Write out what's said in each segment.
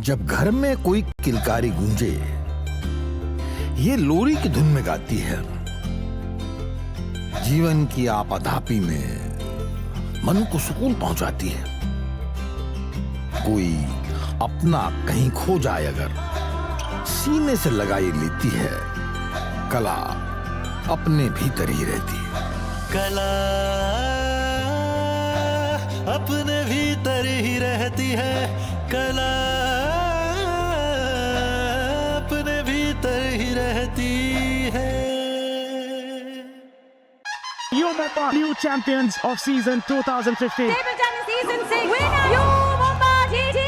जब घर में कोई किलकारी गूंजे, ये लोरी की धुन में गाती है। जीवन की आपाधापी में मन को सुकून पहुंचाती है। कोई अपना कहीं खो जाए अगर, सीने से लगाई लेती है। कला अपने भीतर ही रहती है। कला अपने भीतर ही रहती है। कला अपने भीतर ही रहती है। You're the new champions of season 2015. Table tennis season 6 winner, you Mumbai GT.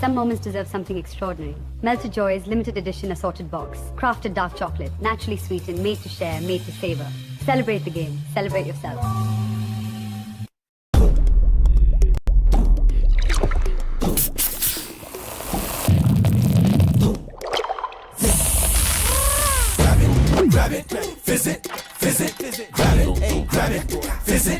Some moments deserve something extraordinary. Melted Joy's limited edition assorted box. Crafted dark chocolate, naturally sweetened, made to share, made to savor. Celebrate the game. Celebrate yourself. Grab it, visit, grab it, grab it, visit,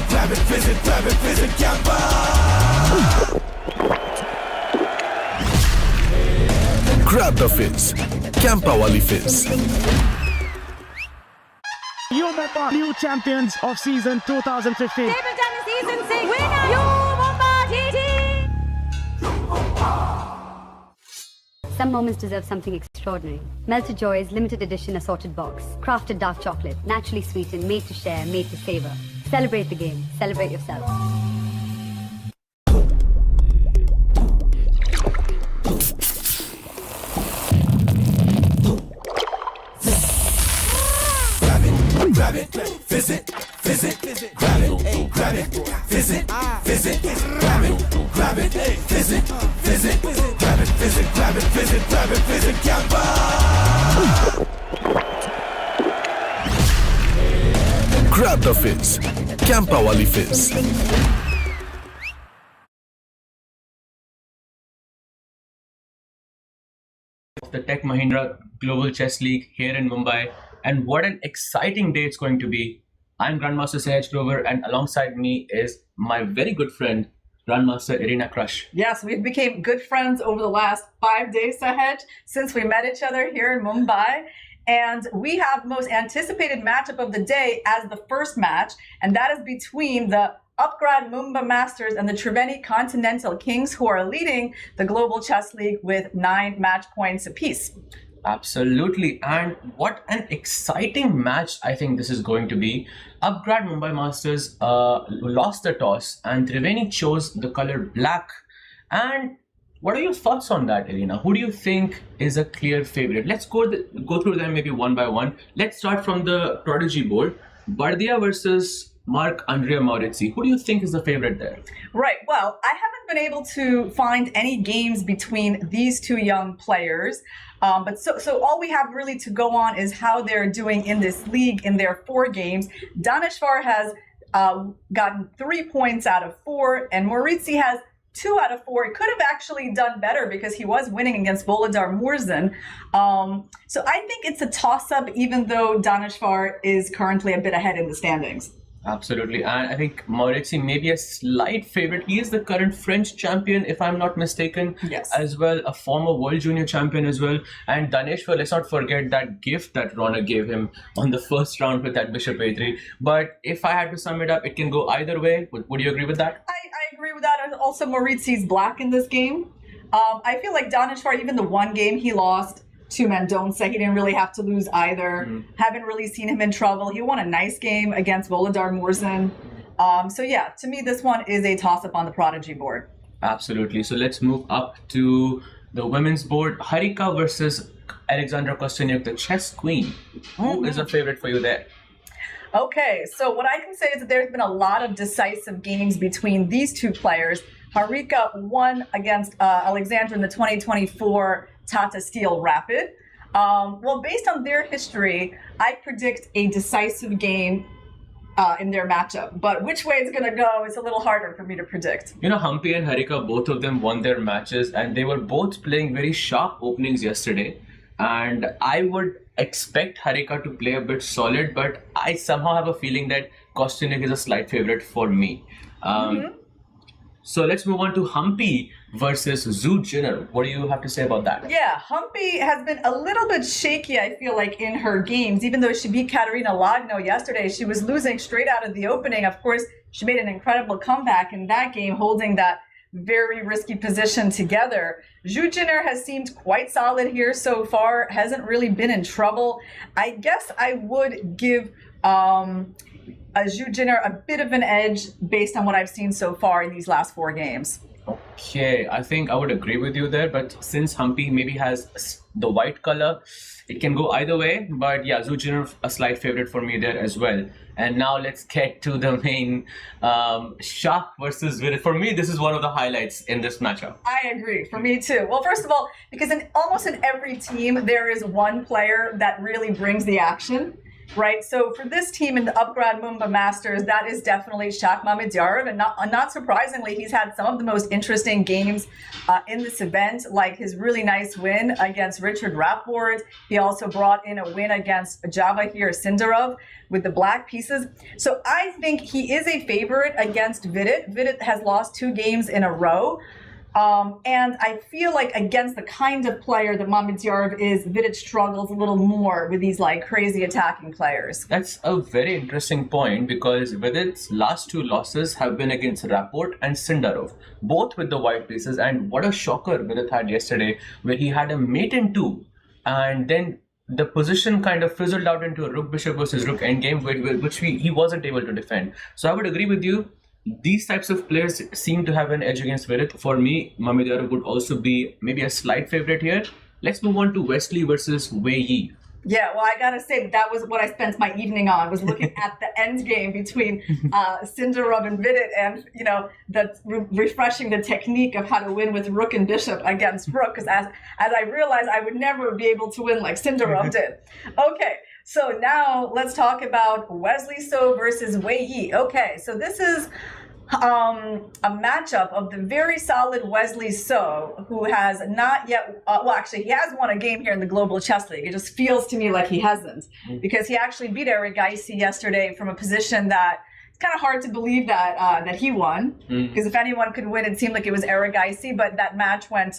grab it, visit, grab it, visit, Campa. Grab the fizz, Campa wali fizz. You're the new champions of season 2015. Table tennis season 6 winner, you Mumbai GT. Some moments deserve something extraordinary. Melted Joy's limited edition assorted box. Crafted dark chocolate, naturally sweetened, made to share, made to savor. Celebrate the game. Celebrate yourself. Grab it, visit, grab it, visit, grab it, visit, grab it, visit, Campa. Grab the fizz, Campa wali fizz. The Tech Mahindra Global Chess League here in Mumbai, and what an exciting day it's going to be. I'm Grandmaster Sahaj Grover, and alongside me is my very good friend Grandmaster Irina Crush. Yes, we've become good friends over the last 5 days, Sahaj, since we met each other here in Mumbai. And we have the most anticipated matchup of the day as the first match, and that is between the Upgrad Mumbai Masters and the Triveni Continental Kings, who are leading the Global Chess League with 9 match points apiece. Absolutely, and what an exciting match I think this is going to be. Upgrad Mumbai Masters lost the toss and Triveni chose the color black. And what are your thoughts on that, Irina? Who do you think is a clear favorite? Let's go through them maybe one by one. Let's start from the Prodigy board. Bardia versus Marc-Andrea Maurizzi. Who do you think is the favorite there? Right. Well, I haven't been able to find any games between these two young players. But so all we have really to go on is how they're doing in this league in their 4 games. Daneshvar has gotten 3 points out of 4, and Maurizzi has 2 out of 4. He could have actually done better because he was winning against Volodar Murzin. So I think it's a toss-up, even though Daneshvar is currently a bit ahead in the standings. Absolutely, and I think Maurizzi may be a slight favorite. He is the current French champion, if I'm not mistaken. Yes. As well, a former World Junior champion as well. And Daneshvar, let's not forget that gift that Rona gave him on the first round with that Bishop A3. But if I had to sum it up, it can go either way. Would you agree with that? I agree with that. And also, Maurizzi's black in this game. I feel like Daneshvar, even the one game he lost to Mendonça, he didn't really have to lose either. Haven't really seen him in trouble. He won a nice game against Volodar Murzin. So yeah, to me, this one is a toss-up on the Prodigy board. Absolutely. So let's move up to the women's board. Harika versus Alexandra Kostyanyuk, the chess queen. Who is a favorite for you there? Okay, so what I can say is that there's been a lot of decisive games between these two players. Harika won against Alexandra in the 2024 Tata Steel Rapid. Well, based on their history, I predict a decisive game in their matchup. But which way it's going to go is a little harder for me to predict. You know, Humpy and Harika, both of them won their matches, and they were both playing very sharp openings yesterday. and I would expect Harika to play a bit solid, but I somehow have a feeling that Kostyuk is a slight favorite for me. So let's move on to Humpy versus Zhu Jinner. What do you have to say about that? Yeah, Humpy has been a little bit shaky, I feel like, in her games. Even though she beat Katerina Lagno yesterday, she was losing straight out of the opening. Of course, she made an incredible comeback in that game, holding that very risky position together. Zhu Jinner has seemed quite solid here so far, hasn't really been in trouble. I guess I would give Zhu Jinner a bit of an edge based on what I've seen so far in these last 4 games. Okay, I think I would agree with you there, but since Humpy maybe has the white color, it can go either way. But yeah, Zhu Jinner a slight favorite for me there as well. And now let's get to the main Shaq versus Vidit. For me, this is one of the highlights in this matchup. I agree. For me too. Well, first of all, because almost in every team, there is one player that really brings the action. Right, so for this team in the Upgrad Mumbai Masters, that is definitely Shaq Mahindra, and not surprisingly, he's had some of the most interesting games in this event, like his really nice win against Richard Rapport. He also brought in a win against Vachier-Lagrave with the black pieces. So I think he is a favorite against Vidit. Vidit has lost 2 games in a row. And I feel like against the kind of player that Mahindra is, Vidit struggles a little more with these like crazy attacking players. That's a very interesting point because Vidit's last 2 losses have been against Rapport and Sindarov, both with the white pieces. And what a shocker Vidit had yesterday, where he had a mate in 2, and then the position kind of fizzled out into a rook bishop versus rook endgame, which he wasn't able to defend. So I would agree with you. These types of players seem to have an edge against Vidit. For me, Mahindra would also be maybe a slight favorite here. Let's move on to Wesley versus Wei Yi. Yeah, well, I gotta say that was what I spent my evening on, was looking at the end game between Sindarov and Vidit, and refreshing the technique of how to win with rook and bishop against rook. Because as I realized, I would never be able to win like Sindarov did. Okay. So now let's talk about Wesley So versus Wei Yi. Okay, so this is a matchup of the very solid Wesley So, who has not yet, well, actually, he has won a game here in the Global Chess League. It just feels to me like he hasn't, because he actually beat Eric Gaisi yesterday from a position that it's kind of hard to believe that he won, because if anyone could win, it seemed like it was Eric Gaisi, but that match went...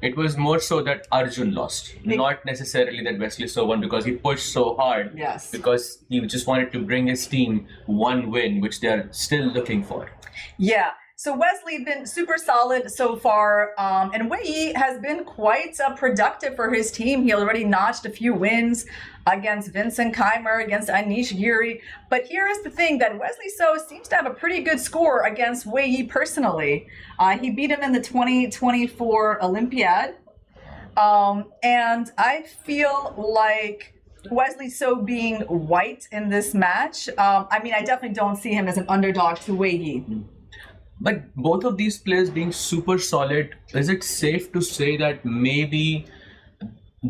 It was more so that Arjun lost, not necessarily that Wesley So won, because he pushed so hard. Yes. Because he just wanted to bring his team one win, which they're still looking for. Yeah. So Wesley been super solid so far, and Wei Yi has been quite productive for his team. He already notched a few wins against Vincent Keimer, against Anish Giri. But here is the thing, that Wesley So seems to have a pretty good score against Wei Yi personally. He beat him in the 2024 Olympiad. And I feel like Wesley So being white in this match, I mean, I definitely don't see him as an underdog to Wei Yi. But both of these players being super solid, is it safe to say that maybe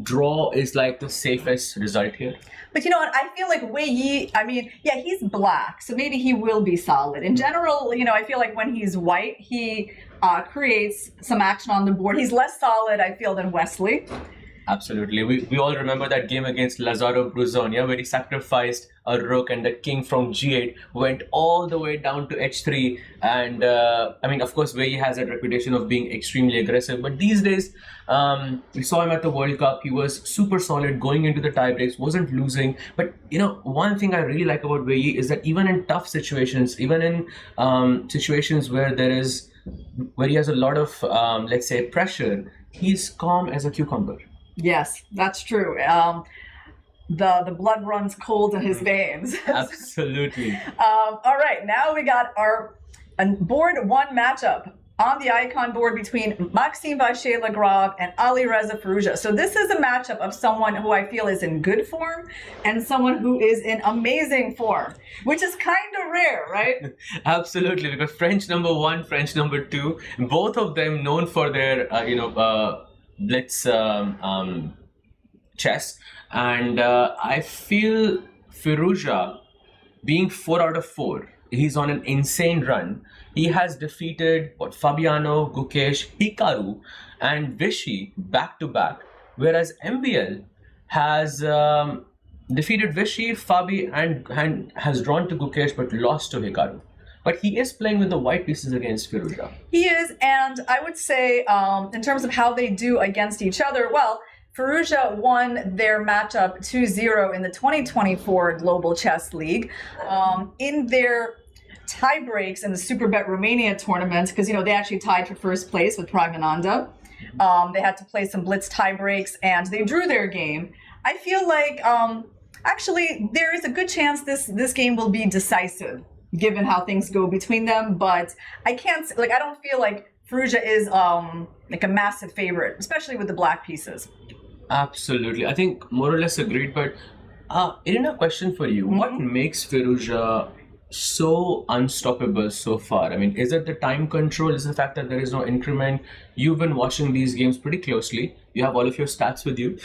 draw is like the safest result here? But you know what, I feel like Wei Yi, I mean, yeah, he's black, so maybe he will be solid. In general, you know, I feel like when he's white, he creates some action on the board. He's less solid, I feel, than Wesley. Absolutely. We all remember that game against Lazaro Bruzonia, where he sacrificed a rook and the king from g8 went all the way down to h3. And I mean, of course, Wei has a reputation of being extremely aggressive. But these days, we saw him at the World Cup. He was super solid going into the tie breaks, wasn't losing. But, you know, one thing I really like about Wei is that even in tough situations, even in situations where he has a lot of, let's say, pressure, he's calm as a cucumber. Yes, that's true. The blood runs cold in his veins. Absolutely. All right, now we got our board 1 matchup on the icon board between Maxime Vachier-Lagrave and Alireza Firouzja. So this is a matchup of someone who I feel is in good form and someone who is in amazing form, which is kind of rare, right? Absolutely, because French number 1, French number 2, both of them known for their, blitz chess, and I feel Firouzja being 4 out of 4. He's on an insane run. He has defeated Fabiano, Gukesh, Hikaru, and Vishy back to back. whereas MVL has defeated Vishy, Fabi, and has drawn to Gukesh but lost to Hikaru. But he is playing with the white pieces against Firouzja. He is, and I would say in terms of how they do against each other, well, Firouzja won their matchup 2-0 in the 2024 Global Chess League. In their tie breaks in the Superbet Romania tournament, because they actually tied for first place with Pragmananda. They had to play some blitz tie breaks, and they drew their game. I feel like actually there is a good chance this game will be decisive, given how things go between them. But I don't feel like Firouzja is like a massive favorite, especially with the black pieces. Absolutely. I think more or less agreed. But Irina, question for you. What makes Firouzja so unstoppable so far? I mean, is it the time control? Is it the fact that there is no increment? You've been watching these games pretty closely. You have all of your stats with you.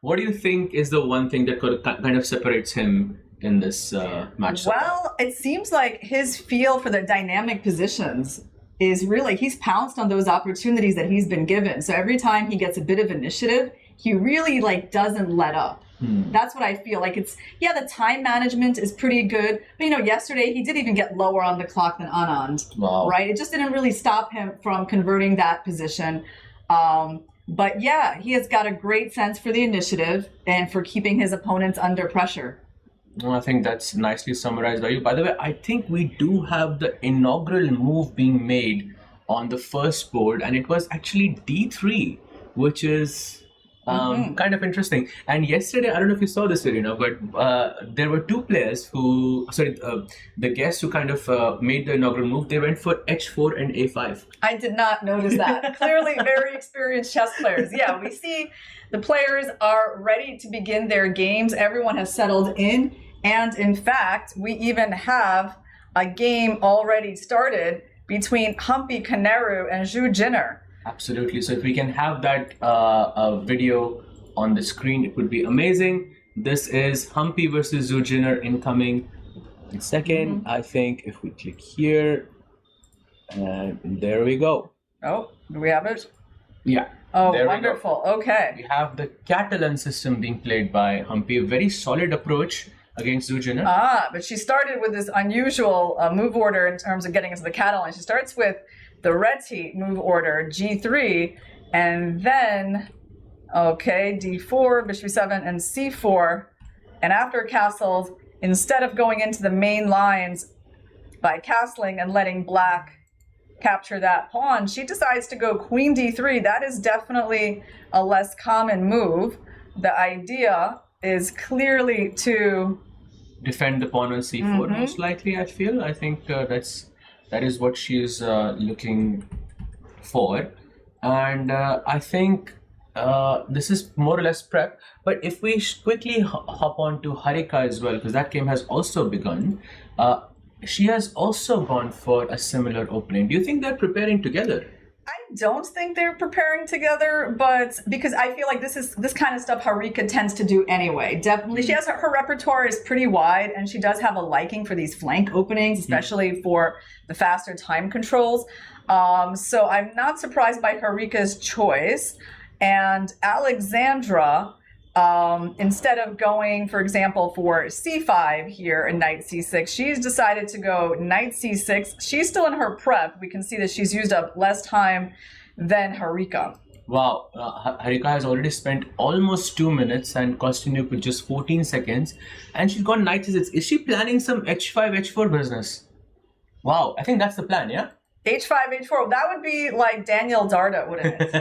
What do you think is the one thing that kind of separates him in this match? Well, it seems like his feel for the dynamic positions is really, he's pounced on those opportunities that he's been given. So every time he gets a bit of initiative, he really doesn't let up. That's what I feel like. The time management is pretty good. But yesterday he did even get lower on the clock than Anand. Wow. Right? It just didn't really stop him from converting that position. But yeah, he has got a great sense for the initiative and for keeping his opponents under pressure. Well, I think that's nicely summarized by you. By the way, I think we do have the inaugural move being made on the first board, and it was actually D3, which is kind of interesting. And yesterday, I don't know if you saw this, Irina, but there were two players the guests who kind of made the inaugural move. They went for H4 and A5. I did not notice that. Clearly very experienced chess players. Yeah, we see the players are ready to begin their games. Everyone has settled in. And in fact, we even have a game already started between Humpy Kaneru and Zhu Jinner. Absolutely. So if we can have that video on the screen, it would be amazing. This is Humpy versus Zhu Jinner incoming in second. I think if we click here, and there we go. Oh, do we have it? Yeah. Oh, wonderful. Okay. We have the Catalan system being played by Humpy. A very solid approach against Zhu Jinner. But she started with this unusual move order in terms of getting into the Catalan. She starts with the Reti move order, G3, and then, D4, Bishop E7, and C4. And after castles, instead of going into the main lines by castling and letting black capture that pawn, she decides to go Queen D3. That is definitely a less common move. The idea is clearly to defend the pawn on C4, most likely, I feel. I think that is what she is looking for. And I think this is more or less prep. But if we quickly hop on to Harika as well, because that game has also begun, she has also gone for a similar opening. Do you think they're preparing together? I don't think they're preparing together, but because I feel like this kind of stuff Harika tends to do anyway. Definitely, she has her repertoire is pretty wide, and she does have a liking for these flank openings, especially for the faster time controls. So I'm not surprised by Harika's choice. And Alexandra, instead of going, for example, for C5 here and Knight C6, she's decided to go Knight C6. She's still in her prep. We can see that she's used up less time than Harika. Wow, Harika has already spent almost 2 minutes and continued with just 14 seconds. And she's gone Knight C6. Is she planning some H5, H4 business? Wow, I think that's the plan, yeah? H5, H4, that would be like Daniel Darda, wouldn't it?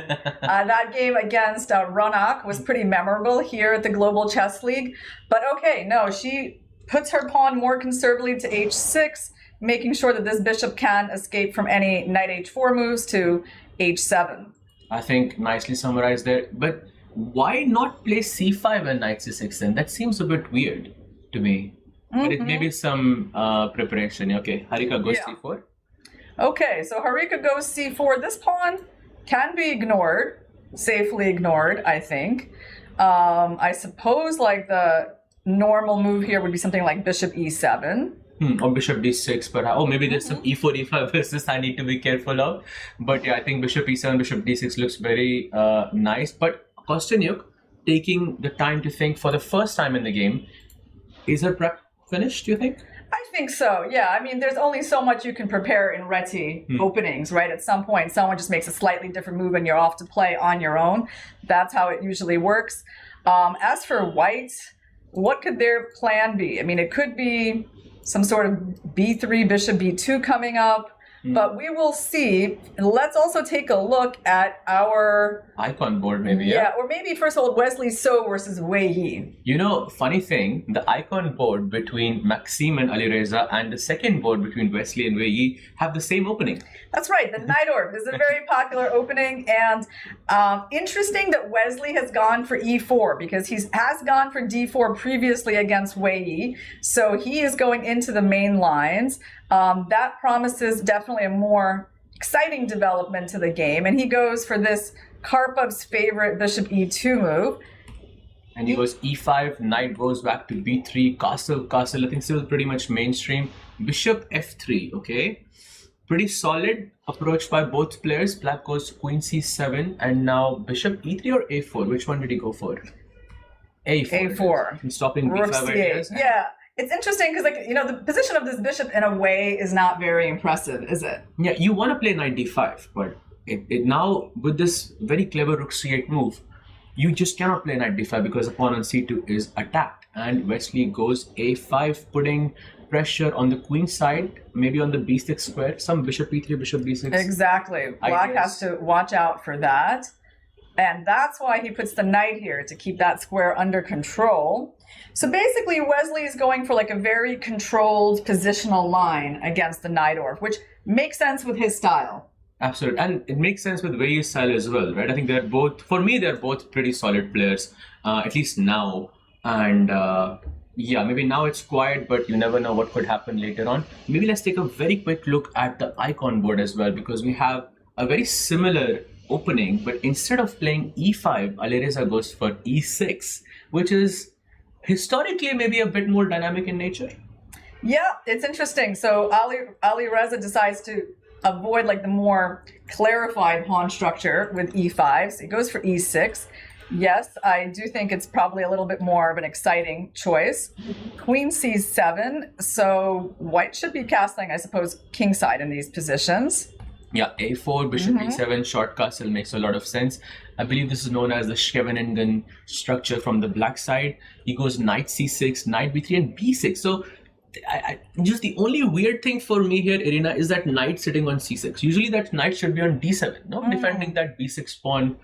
That game against Ronak was pretty memorable here at the Global Chess League. But okay, no, she puts her pawn more conservatively to H6, making sure that this bishop can escape from any Knight H4 moves to H7. I think nicely summarized there. But why not play C5 and Knight C6 then? That seems a bit weird to me. But it may be some preparation. Okay, Harika goes C4. Okay, so Harika goes C4. This pawn can be ignored, safely ignored, I think. I suppose like the normal move here would be something like Bishop E7. Or Bishop D6, but maybe there's some E4, E5 business I need to be careful of. But yeah, I think Bishop E7, Bishop D6 looks very nice. But Kostyanyuk taking the time to think for the first time in the game. Is her prep finished, do you think? I think so, yeah. I mean, there's only so much you can prepare in Reti openings, right? At some point, someone just makes a slightly different move and you're off to play on your own. That's how it usually works. As for White, what could their plan be? I mean, it could be some sort of B3, Bishop B2 coming up. But we will see. Let's also take a look at our icon board, maybe. Yeah, or maybe first of all, Wesley So versus Wei Yi. You know, funny thing, the icon board between Maxime and Alireza and the second board between Wesley and Wei Yi have the same opening. That's right. The Night Orb is a very popular opening, and interesting that Wesley has gone for E4 because he has gone for D4 previously against Wei Yi. So he is going into the main lines. That promises definitely a more exciting development to the game. And he goes for this Karpov's favorite Bishop E2 move. And he goes E5, Knight goes back to B3, Castle, I think still pretty much mainstream. Bishop F3, okay. Pretty solid approach by both players. Black goes Queen C7 and now Bishop E3 or A4. Which one did he go for? A4. A4. He's stopping Rook B5 C8. ideas. Yeah. It's interesting because, like, you know, the position of this bishop in a way is not very impressive, is it? Yeah, you want to play Knight D5, but it now, with this very clever Rook C8 move, you just cannot play Knight D5 because the pawn on C2 is attacked. And Wesley goes A5, putting pressure on the queen side, maybe on the B6 square, some Bishop E3, Bishop B6. Exactly. Black has to watch out for that. And that's why he puts the knight here, to keep that square under control. So basically, Wesley is going for like a very controlled positional line against the Najdorf, which makes sense with his style. Absolutely. And it makes sense with Wei Yi's style as well, right? I think they're both, for me, they're both pretty solid players, at least now. And yeah, maybe now it's quiet, but you never know what could happen later on. Maybe let's take a very quick look at the icon board as well, because we have a very similar opening, but instead of playing E5, Alireza goes for E6, which is historically maybe a bit more dynamic in nature. Yeah, it's interesting. So Alireza decides to avoid like the more clarified pawn structure with E5, so he goes for E6. Yes, I do think it's probably a little bit more of an exciting choice. Queen C7, so White should be castling, I suppose, kingside in these positions. Yeah, A4, Bishop E7, short castle makes a lot of sense. I believe this is known as the Scheveningen structure from the black side. He goes Knight C6, Knight B3, and B6. So, just the only weird thing for me here, Irina, is that Knight sitting on C6. Usually that Knight should be on D7, no? Defending that B6 pawn.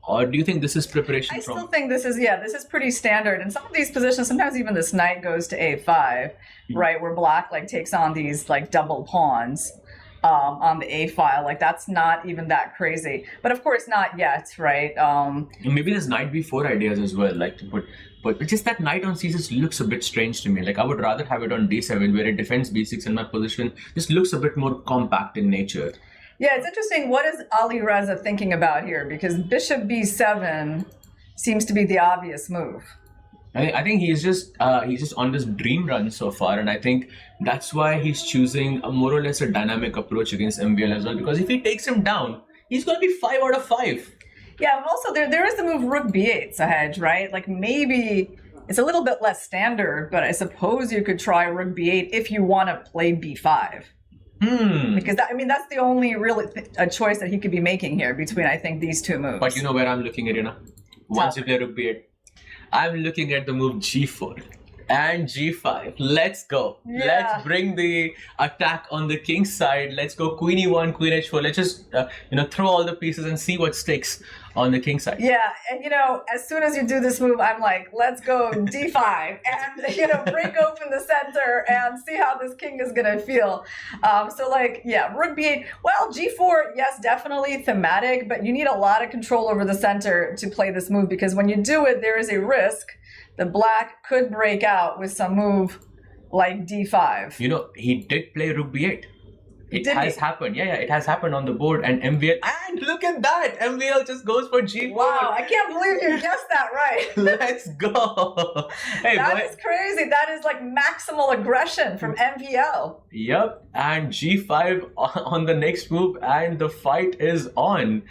Or do you think this is preparation I still think this is pretty standard. In some of these positions, sometimes even this knight goes to A5, right? Where black like takes on these like double pawns. On the A file, like that's not even that crazy, but of course not yet, right? Maybe there's Knight B4 ideas as well, like to put, but just that Knight on C6 looks a bit strange to me. Like I would rather have it on D7 where it defends B6 in my position. Just looks a bit more compact in nature. Yeah, it's interesting. What is Alireza thinking about here? Because Bishop B7 seems to be the obvious move. I think he's just on this dream run so far, and I think that's why he's choosing a more or less a dynamic approach against MVL as well. Because if he takes him down, he's going to be 5 out of 5. Yeah, and also there is the move Rook B8, Sahaj, right? Like maybe it's a little bit less standard, but I suppose you could try Rook B8 if you want to play B5. Because that's the only real a choice that he could be making here between, I think, these two moves. But you know where I'm looking at, Irina? Once you play Rook B8. I'm looking at the move G4 and G5. Let's go. Yeah. Let's bring the attack on the king side. Let's go Queen E1, Queen H4. Let's just throw all the pieces and see what sticks on the king side. Yeah, and as soon as you do this move, I'm like, let's go D5 and break open the center and see how this king is gonna feel. Rook B8. Well, G4, yes, definitely thematic, but you need a lot of control over the center to play this move because when you do it, there is a risk that black could break out with some move like D5. He did play Rook B8. It has happened. Yeah, it has happened on the board. And MVL, and look at that! MVL just goes for G4. Wow, I can't believe you guessed that right. Let's go. Hey, that is crazy. That is like maximal aggression from MVL. Yep, and G5 on the next move, and the fight is on.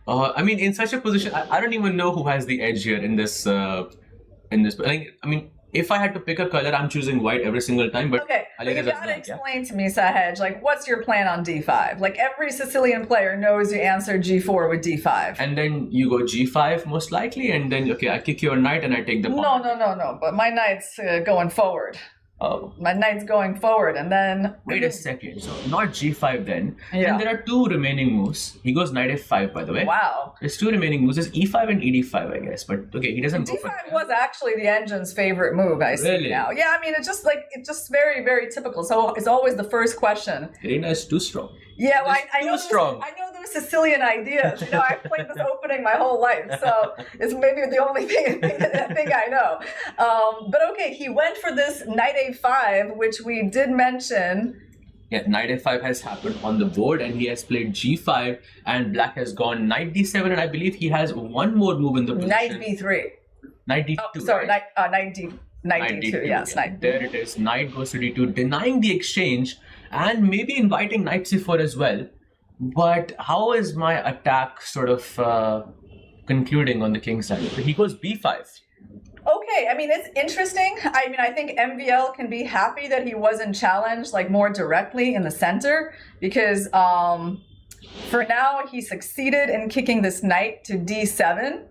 I mean, in such a position, I don't even know who has the edge here in this. Like, I mean, if I had to pick a color, I'm choosing white every single time. But Okay, but you Alireza's gotta black, explain to me, Sahej, like, what's your plan on d5? Like, every Sicilian player knows you answer g4 with d5. And then you go g5 most likely, and then okay, I kick your knight and I take the pawn. No. But my knight's going forward. Oh. My knight's going forward, and then Wait a second. So not g5 then. Yeah. And there are two remaining moves. He goes knight f5, by the way. Wow. There's two remaining moves. There's e5 and ed5, I guess. But okay, he doesn't go for d5 that. was actually the engine's favorite move. I see Really? now. Yeah, I mean, it's just very, very typical. So it's always the first question. Irina is too strong. Yeah, well, Just I know too strong. I know those Sicilian ideas. You know, I've played this opening my whole life, so it's maybe the only thing I know. But okay, he went for this knight a5, which we did mention. Yeah, knight f5 has happened on the board, and he has played g5, and black has gone knight d7, and I believe he has one more move in the position. Knight b3. Knight d2. Oh, sorry, right? knight d2. Yes, yeah. knight. There it is. Knight goes to d2, denying the exchange, and maybe inviting knight c4 as well. But how is my attack sort of concluding on the king side? So he goes b5. Okay, I mean, it's interesting. I mean, I think MVL can be happy that he wasn't challenged like more directly in the center, because for now he succeeded in kicking this knight to d7,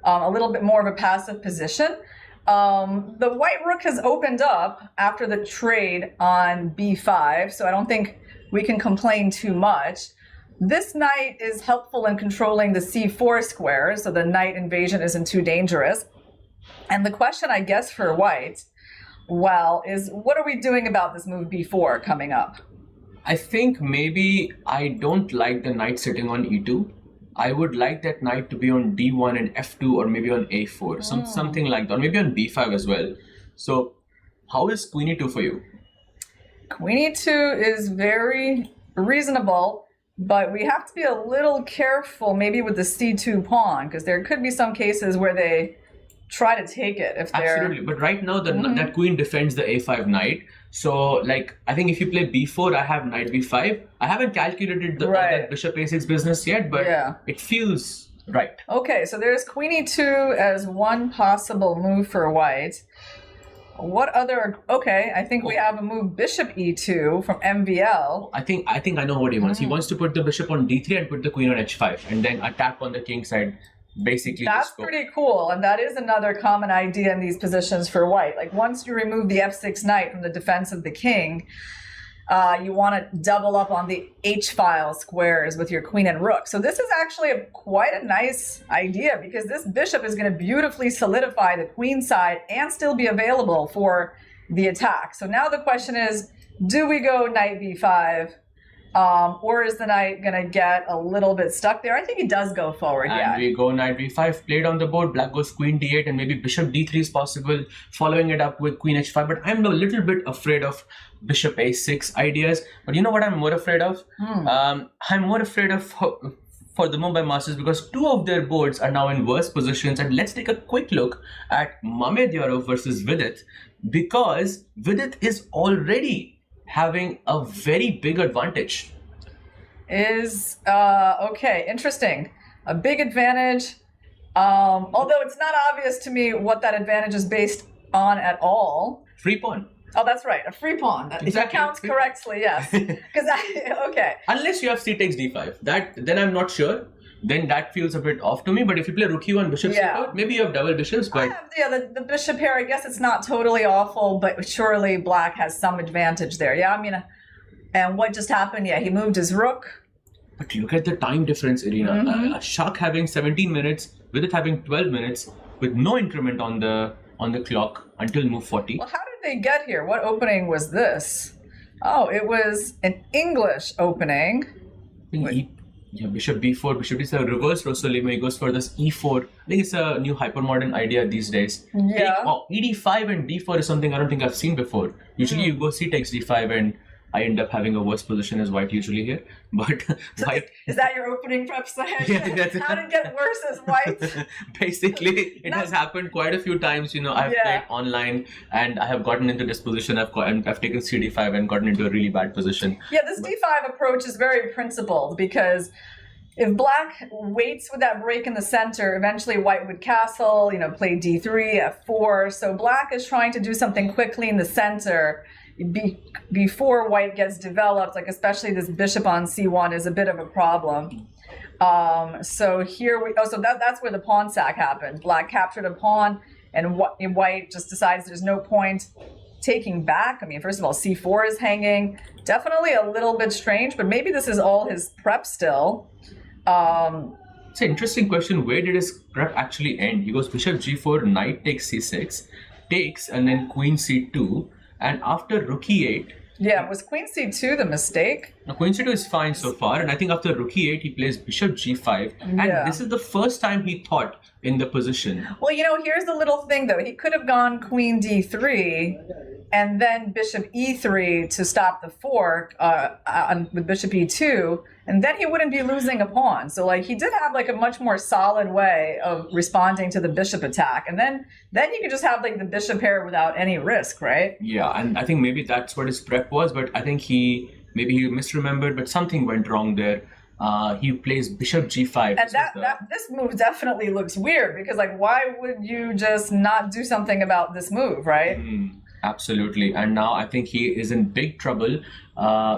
a little bit more of a passive position. The white rook has opened up after the trade on b5, so I don't think we can complain too much. This knight is helpful in controlling the c4 square, so the knight invasion isn't too dangerous. And the question, I guess, for white, well, is what are we doing about this move b4 coming up? I think maybe I don't like the knight sitting on e2. I would like that knight to be on d1 and f2, or maybe on a4, something like that, or maybe on b5 as well. So how is queen e2 for you? Queen e2 is very reasonable, but we have to be a little careful maybe with the c2 pawn, because there could be some cases where they try to take it if they're... Absolutely, but right now that queen defends the a5 knight. So, like, I think if you play b4, I have knight b5. I haven't calculated all that bishop a6 business yet, but it feels right. Okay, so there's queen e2 as one possible move for white. What other... Okay, I think we have a move bishop e2 from MVL. I think I know what he wants. He wants to put the bishop on d3 and put the queen on h5, and then attack on the king side. Basically, that's pretty cool, and that is another common idea in these positions for white. Like, once you remove the f6 knight from the defense of the king, you want to double up on the h-file squares with your queen and rook. So this is actually quite a nice idea, because this bishop is going to beautifully solidify the queen side and still be available for the attack. So now the question is, do we go knight b5? Or is the knight going to get a little bit stuck there? I think he does go forward, and we go knight b5, played on the board, black goes queen d8, and maybe bishop d3 is possible, following it up with queen h5. But I'm a little bit afraid of bishop a6 ideas. But you know what I'm more afraid of? I'm more afraid of for the Mumbai Masters, because two of their boards are now in worse positions. And let's take a quick look at Mahindra versus Vidit, because Vidit is already having a very big advantage. Okay, interesting. A big advantage, although it's not obvious to me what that advantage is based on at all. Free pawn. Oh, that's right, a free pawn. Exactly. If it counts correctly, yes. Okay. Unless you have c takes d5, then I'm not sure. Then that feels a bit off to me. But if you play rook e1, bishop c4, maybe you have double bishops. But I have the bishop here. I guess it's not totally awful, but surely black has some advantage there. Yeah, I mean, and what just happened? Yeah, he moved his rook. But look at the time difference, Irina. Shaq having 17 minutes, with it having 12 minutes, with no increment on the clock until move 40. Well, how did they get here? What opening was this? Oh, it was an English opening. Yeah, bishop b4, bishop d7, reverse Rossolimo. He goes for this e4. I think it's a new hypermodern idea these days. Yeah. ed5 and d4 is something I don't think I've seen before. Usually you go c takes d5, and I end up having a worse position as white usually here. But so white... Is that your opening prep session? Yeah, how to get worse as white? Basically, it has happened quite a few times. You know, I've played online and I have gotten into this position. I've taken cd5 and gotten into a really bad position. Yeah, this d5 approach is very principled, because if black waits with that break in the center, eventually white would castle, play d3, f4. So black is trying to do something quickly in the center before white gets developed, like especially this bishop on c1 is a bit of a problem. So here that's where the pawn sack happened. Black captured a pawn, and white just decides there's no point taking back. I mean, first of all, c4 is hanging. Definitely a little bit strange, but maybe this is all his prep still. It's an interesting question. Where did his prep actually end? He goes bishop g4, knight takes c6, takes, and then queen c2, and after rook e8. Yeah, was queen c2 the mistake? Now, queen c2 is fine so far, and I think after rook e8 he plays bishop g5, and this is the first time he thought in the position. Well, here's the little thing though. He could have gone queen d3 and then bishop e3 to stop the fork with bishop e2, and then he wouldn't be losing a pawn. So he did have a much more solid way of responding to the bishop attack, and then you could just have the bishop pair without any risk, right? Yeah, and I think maybe that's what his prep was, but I think he misremembered, but something went wrong there. He plays bishop g5. And this move definitely looks weird, because why would you just not do something about this move, right? Absolutely. And now I think he is in big trouble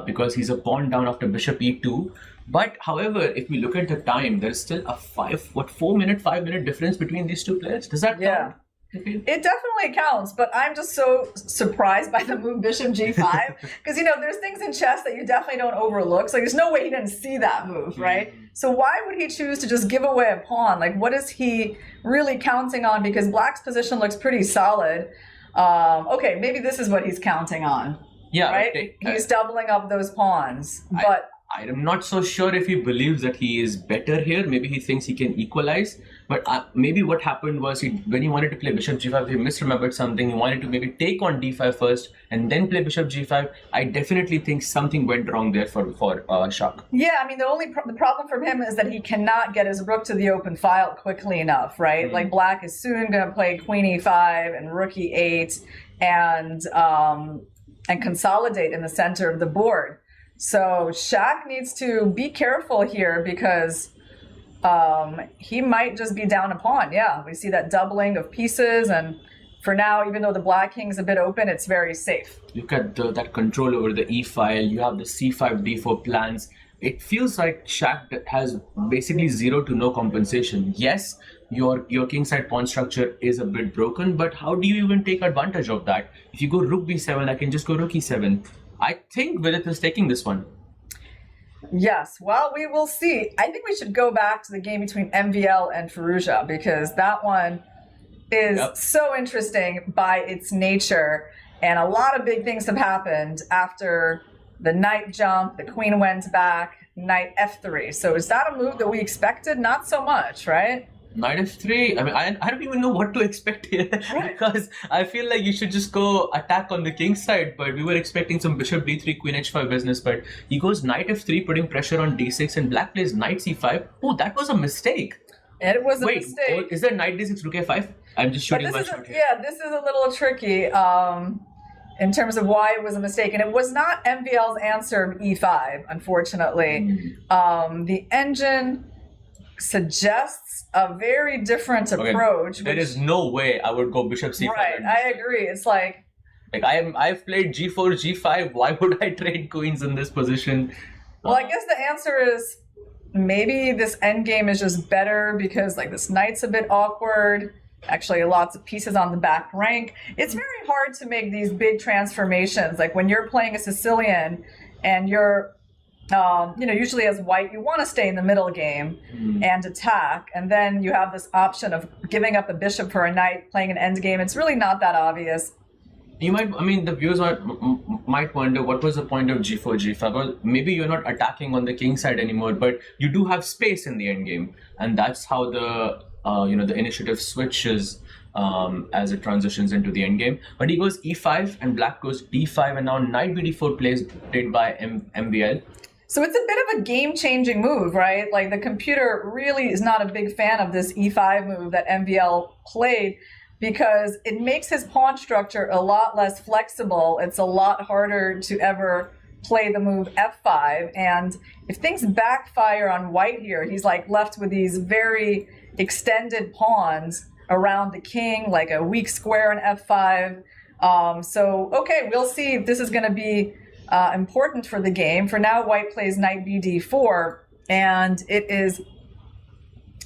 because he's a pawn down after bishop e2. But however, if we look at the time, there's still a 5 minute difference between these two players. Does that count? It definitely counts, but I'm just so surprised by the move bishop g5, because there's things in chess that you definitely don't overlook. So there's no way he didn't see that move, right? So why would he choose to just give away a pawn? What is he really counting on? Because black's position looks pretty solid. Okay, maybe this is what he's counting on. Yeah, right. Okay. He's doubling up those pawns, but I'm not so sure if he believes that he is better here. Maybe he thinks he can equalize. But maybe what happened was when he wanted to play bishop g5, he misremembered something. He wanted to maybe take on d5 first and then play bishop g5. I definitely think something went wrong there for Shaq. Yeah, I mean, the problem for him is that he cannot get his rook to the open file quickly enough, right? Black is soon going to play queen e5 and rook e8 and consolidate in the center of the board. So Shaq needs to be careful here, because he might just be down a pawn. Yeah, we see that doubling of pieces, and for now, even though the black king is a bit open, it's very safe. Look at that control over the e file. You have the c5, d4 plans. It feels like Shaq has basically 0 to no compensation. Yes, your kingside pawn structure is a bit broken, but how do you even take advantage of that? If you go rook b7, I can just go rook e7. I think Vidit is taking this one. Yes, well, we will see. I think we should go back to the game between MVL and Firouzja, because that one is so interesting by its nature. And a lot of big things have happened after the knight jump, the queen went back, knight f3. So is that a move that we expected? Not so much, right? Knight f3, I mean, I don't even know what to expect here, because I feel like you should just go attack on the king's side, but we were expecting some bishop d3, queen h5 business, but he goes knight f3, putting pressure on d6, and black plays knight c5. Oh, that was a mistake. It was a mistake. Wait, is there knight d6, rook a5? I'm just shooting my shot here. Yeah, this is a little tricky in terms of why it was a mistake, and it was not MVL's answer of e5, unfortunately. The engine suggests a very different approach. There is no way I would go bishop c5. Right, I agree. It's I've played g4, g5. Why would I trade queens in this position? Well, I guess the answer is maybe this endgame is just better because this knight's a bit awkward. Actually, lots of pieces on the back rank. It's very hard to make these big transformations. When you're playing a Sicilian and you're usually as white, you want to stay in the middle game and attack, and then you have this option of giving up a bishop for a knight, playing an endgame. It's really not that obvious. The viewers might wonder, what was the point of g4, g5? Well, maybe you're not attacking on the king side anymore, but you do have space in the endgame, and that's how the initiative switches as it transitions into the endgame. But he goes e5 and black goes d5, and now knight bd4 played by MVL. So it's a bit of a game-changing move, right? The computer really is not a big fan of this e5 move that MVL played, because it makes his pawn structure a lot less flexible. It's a lot harder to ever play the move f5. And if things backfire on white here, he's like left with these very extended pawns around the king, like a weak square in f5. So, okay, we'll see if this is going to be important for the game. For now, white plays knight bd4, and it is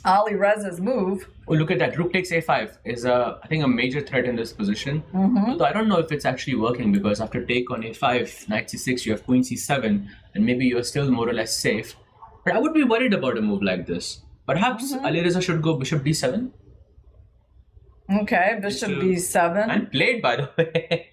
Alireza's move. Oh, look at that. Rook takes a5 is, I think, a major threat in this position. Although I don't know if it's actually working, because after take on a5, knight c6, you have queen c7, and maybe you're still more or less safe. But I would be worried about a move like this. Perhaps Alireza should go bishop d7. Okay, bishop b7. And played, by the way.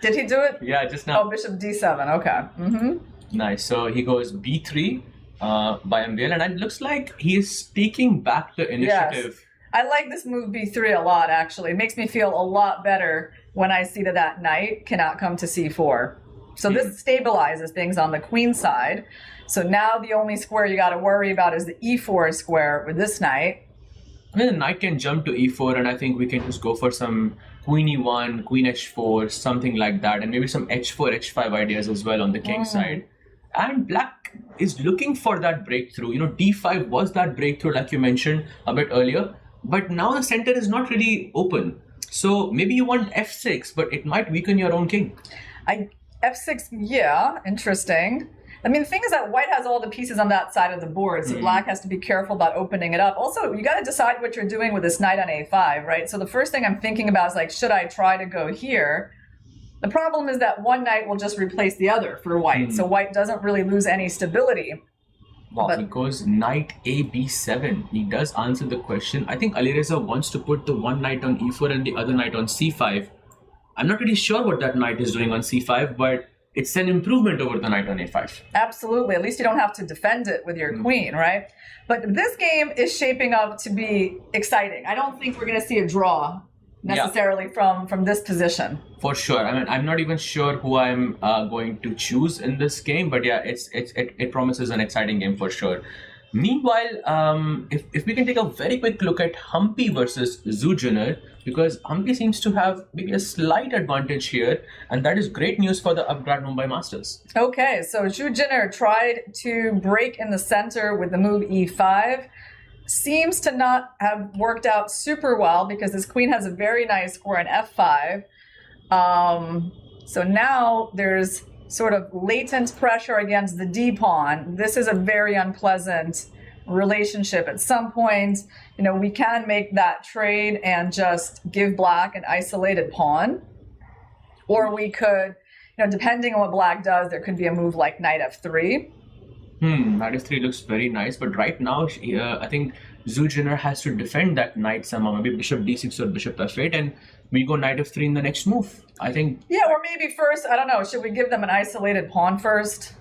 Did he do it? Yeah, just now. Oh, bishop d7. Okay. Nice. So he goes b3 by MVL, and it looks like he is taking back the initiative. Yes. I like this move b3 a lot, actually. It makes me feel a lot better when I see that knight cannot come to c4. So this stabilizes things on the queen side. So now the only square you got to worry about is the e4 square with this knight. I mean, the knight can jump to e4, and I think we can just go for some queen e1, queen h4, something like that, and maybe some h4, h5 ideas as well on the king side. And black is looking for that breakthrough. You know, d5 was that breakthrough, like you mentioned a bit earlier, but now the center is not really open. So maybe you want f6, but it might weaken your own king. F6, yeah, interesting. I mean, the thing is that white has all the pieces on that side of the board, so black has to be careful about opening it up. Also, you got to decide what you're doing with this knight on a5, right? So the first thing I'm thinking about is, like, should I try to go here? The problem is that one knight will just replace the other for white, so white doesn't really lose any stability. Wow, he goes knight a b7. He does answer the question. I think Alireza wants to put the one knight on e4 and the other knight on c5. I'm not really sure what that knight is doing on c5, but it's an improvement over the knight on a5. Absolutely. At least you don't have to defend it with your queen, right? But this game is shaping up to be exciting. I don't think we're going to see a draw necessarily from this position. For sure. I mean, I'm not even sure who I'm going to choose in this game, but yeah, it promises an exciting game for sure. Meanwhile, if we can take a very quick look at Humpy versus Zujiner, because Humpy seems to have maybe a slight advantage here, and that is great news for the Upgrad Mumbai Masters. Okay, so Zujiner tried to break in the center with the move e5. Seems to not have worked out super well because his queen has a very nice square in f5. So now there's sort of latent pressure against the d-pawn. This is a very unpleasant relationship. At some point, you know, we can make that trade and just give black an isolated pawn. Or we could, you know, depending on what black does, there could be a move like knight f3. Knight f3 looks very nice, but right now, I think Zujiner has to defend that knight somehow. Maybe bishop d6 or bishop f8, and we go knight f3 in the next move. I think. Yeah, or maybe first, I don't know, should we give them an isolated pawn first?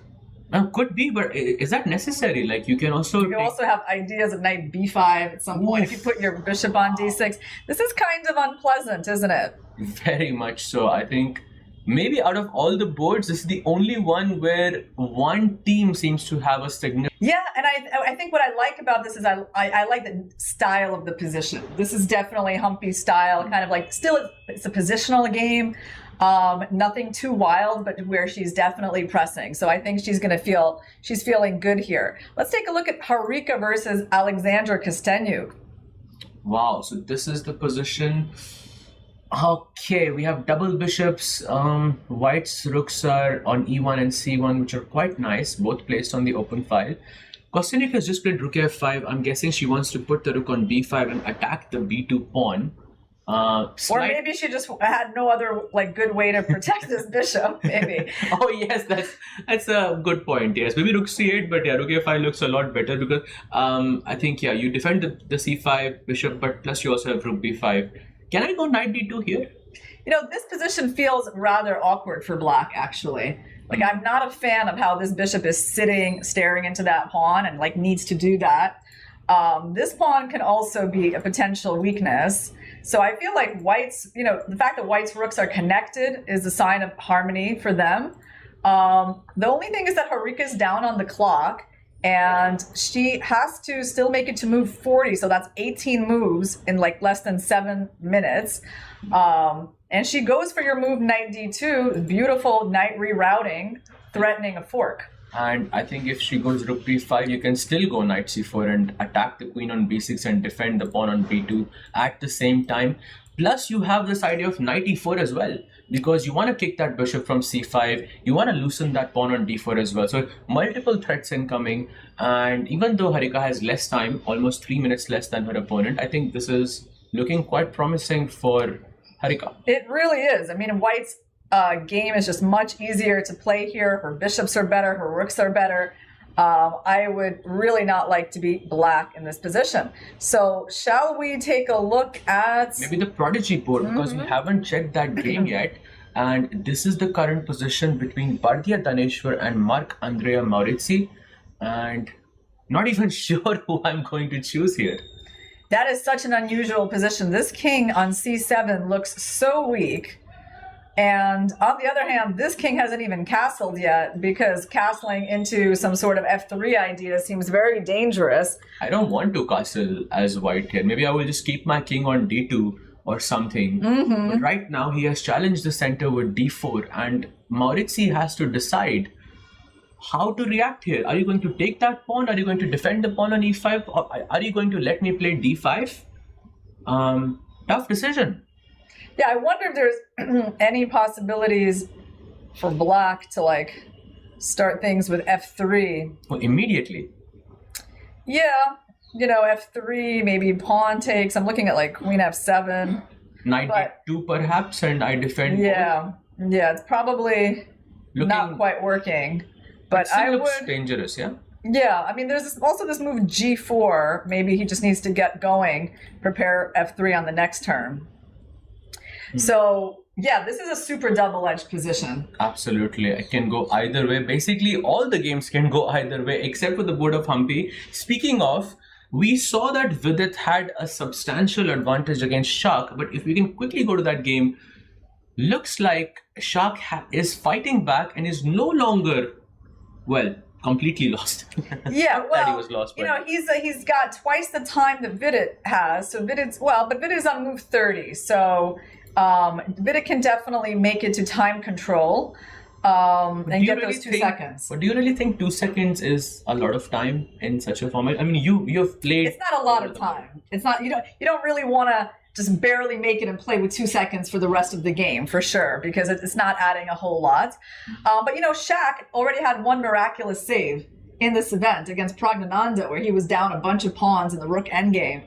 Could be, but is that necessary? Like, you can also... You also have ideas of knight b5 at some point. If you put your bishop on d6. This is kind of unpleasant, isn't it? Very much so. I think maybe out of all the boards, this is the only one where one team seems to have a signal. Yeah, and I think what I like about this is I like the style of the position. This is definitely Humpy's style, kind of like, still it's a positional game. Nothing too wild, but where she's definitely pressing. So I think she's feeling good here. Let's take a look at Harika versus Alexandra Castenyuk. Wow, so this is the position. Okay, we have double bishops. White's rooks are on e1 and c1, which are quite nice, both placed on the open file. Castenyuk has just played rook f5. I'm guessing she wants to put the rook on b5 and attack the b2 pawn. Or maybe she just had no other good way to protect this bishop, maybe. Oh yes, that's a good point. Yes, maybe rook c8, but yeah, rook a5 looks a lot better because I think you defend the c5 bishop, but plus you also have rook b5. Can I go knight d2 here? You know, this position feels rather awkward for black, actually. Like, I'm not a fan of how this bishop is sitting, staring into that pawn and needs to do that. This pawn can also be a potential weakness. So I feel like white's, the fact that white's rooks are connected is a sign of harmony for them. The only thing is that Harika's down on the clock and she has to still make it to move 40. So that's 18 moves in less than 7 minutes. And she goes for your move knight d2, beautiful knight rerouting threatening a fork. And I think if she goes rook b5, you can still go knight c4 and attack the queen on b6 and defend the pawn on b2 at the same time. Plus, you have this idea of knight e4 as well, because you want to kick that bishop from c5, you want to loosen that pawn on d4 as well. So multiple threats incoming, and even though Harika has less time, almost 3 minutes less than her opponent, I think this is looking quite promising for Harika. It really is. I mean, White's game is just much easier to play here. Her bishops are better, her rooks are better. I would really not like to beat Black in this position. So shall we take a look at maybe the Prodigy board, because we haven't checked that game yet. And this is the current position between Bardya Daneshwar and Marc Andrea Maurizi. And not even sure who I'm going to choose here. That is such an unusual position. This king on c7 looks so weak. And on the other hand, this king hasn't even castled yet, because castling into some sort of f3 idea seems very dangerous. I don't want to castle as white here. Maybe I will just keep my king on d2 or something. But right now he has challenged the center with d4, and Maurizi has to decide how to react here. Are you going to take that pawn? Are you going to defend the pawn on e5? Or are you going to let me play d5? Tough decision. Yeah, I wonder if there's any possibilities for Black to like start things with f3. Oh, immediately. Yeah, you know, f3, maybe pawn takes. I'm looking at like queen f7. Knight d2 perhaps, and I defend. Yeah, it's probably not quite working. But I looks dangerous, yeah? Yeah, I mean, there's also this move g4. Maybe he just needs to get going, prepare f3 on the next turn. So, yeah, this is a super double-edged position. Absolutely. It can go either way. Basically, all the games can go either way, except for the board of Humpy. Speaking of, we saw that Vidit had a substantial advantage against Shaq, but if we can quickly go to that game, looks like Shaq is fighting back and is no longer, well, completely lost. Yeah, well, that he was lost, you know, he's got twice the time that Vidit has. So Vidit's, well, but Vidit's on move 30, so Vidit can definitely make it to time control and get those 2 seconds. But do you really think 2 seconds is a lot of time in such a format? I mean, you've played. It's not a lot of time. It's not. You don't really want to just barely make it and play with 2 seconds for the rest of the game, for sure, because it's not adding a whole lot. But you know, Shaq already had one miraculous save in this event against Pragnananda, where he was down a bunch of pawns in the rook endgame.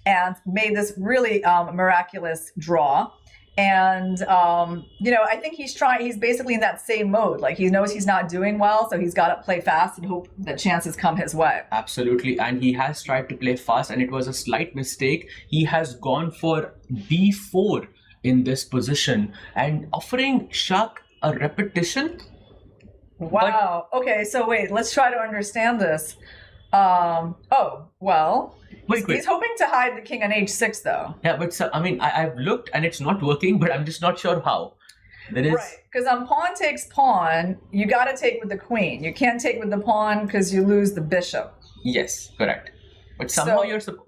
And made this really miraculous draw. And, you know, I think he's basically in that same mode. Like, he knows he's not doing well, so he's got to play fast and hope that chances come his way. Absolutely. And he has tried to play fast, and it was a slight mistake. He has gone for b4 in this position and offering Shaq a repetition. Wow. Okay, so wait, let's try to understand this. Oh, well, he's hoping to hide the king on h6, though. Yeah, but I mean, I've looked and it's not working, but I'm just not sure how. Right, because on pawn takes pawn, you got to take with the queen. You can't take with the pawn because you lose the bishop. Yes, correct. But somehow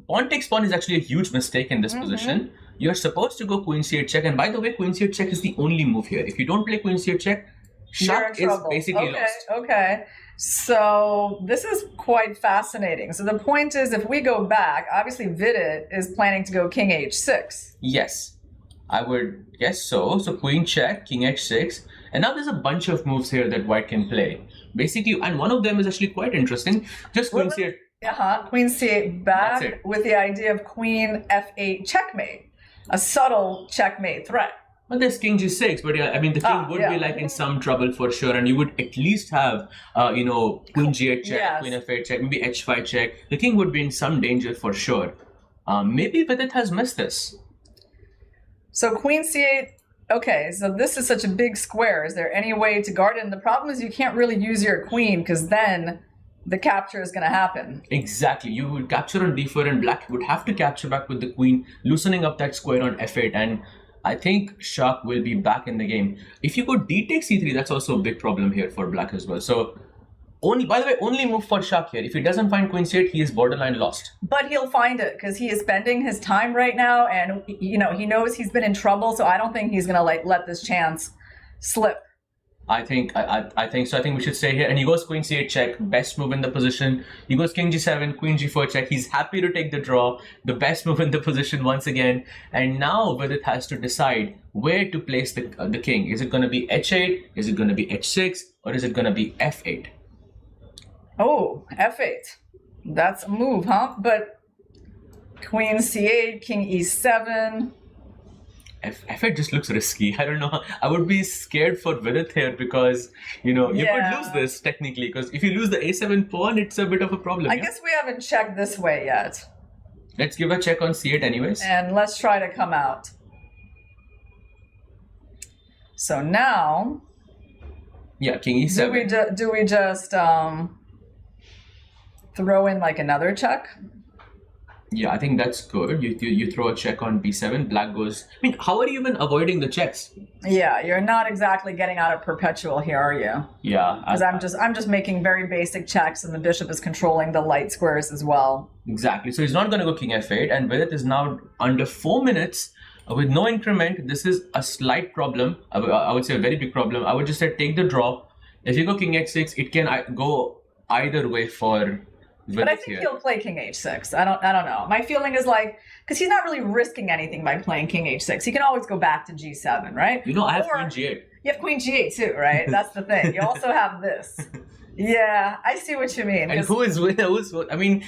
pawn takes pawn is actually a huge mistake in this position. You're supposed to go queen c8 check, and by the way, queen c8 check is the only move here. If you don't play queen c8 check, Shaq is basically lost. Okay. So this is quite fascinating. So the point is, if we go back, obviously Vidit is planning to go king h6. Yes, I would guess so. So queen check, king h6. And now there's a bunch of moves here that white can play. Basically, and one of them is actually quite interesting. Just queen c8. Queen c8 back with the idea of queen f8 checkmate. A subtle checkmate threat. Well, there's king g6, but yeah, I mean, the king would be like in some trouble for sure, and you would at least have, you know, queen g8 check, queen f8 check, maybe h5 check. The king would be in some danger for sure. Maybe Vidit has missed this. So queen c8, okay, so this is such a big square. Is there any way to guard it? And the problem is you can't really use your queen, because then the capture is going to happen. Exactly. You would capture on d4, and black would have to capture back with the queen, loosening up that square on f8, and I think Shaq will be back in the game. If you go d takes c3, that's also a big problem here for black as well. So, by the way, only move for Shaq here. If he doesn't find queen c8, he is borderline lost. But he'll find it, because he is spending his time right now, and you know, he knows he's been in trouble, so I don't think he's going to let this chance slip. I think so. I think we should stay here. And he goes queen c8 check, best move in the position. He goes king g7, queen g4 check. He's happy to take the draw, the best move in the position once again. And now Vidit has to decide where to place the king. Is it going to be h8? Is it going to be h6? Or is it going to be f8? Oh, f8. That's a move, huh? But queen c8, king e7. F8 just looks risky. I don't know. I would be scared for Vidit here because, you know, you could lose this technically. Because if you lose the a7 pawn, it's a bit of a problem. I guess we haven't checked this way yet. Let's give a check on c8 anyways. And let's try to come out. So now... Yeah, king e7. Do we just throw in like another check? Yeah, I think that's good. You throw a check on b7. Black goes... I mean, how are you even avoiding the checks? Yeah, you're not exactly getting out of perpetual here, are you? Yeah. Because I'm just making very basic checks, and the bishop is controlling the light squares as well. Exactly. So he's not going to go king f8, and Vidit is now under 4 minutes with no increment. This is a slight problem. I would say a very big problem. I would just say take the draw. If you go king h6, it can go either way for... But I think he'll play king h6. I don't know. My feeling is like, because he's not really risking anything by playing king h6. He can always go back to g7, right? You know, I have queen g8. You have queen g8 too, right? That's the thing. You also have this. Yeah, I see what you mean. And who's I mean,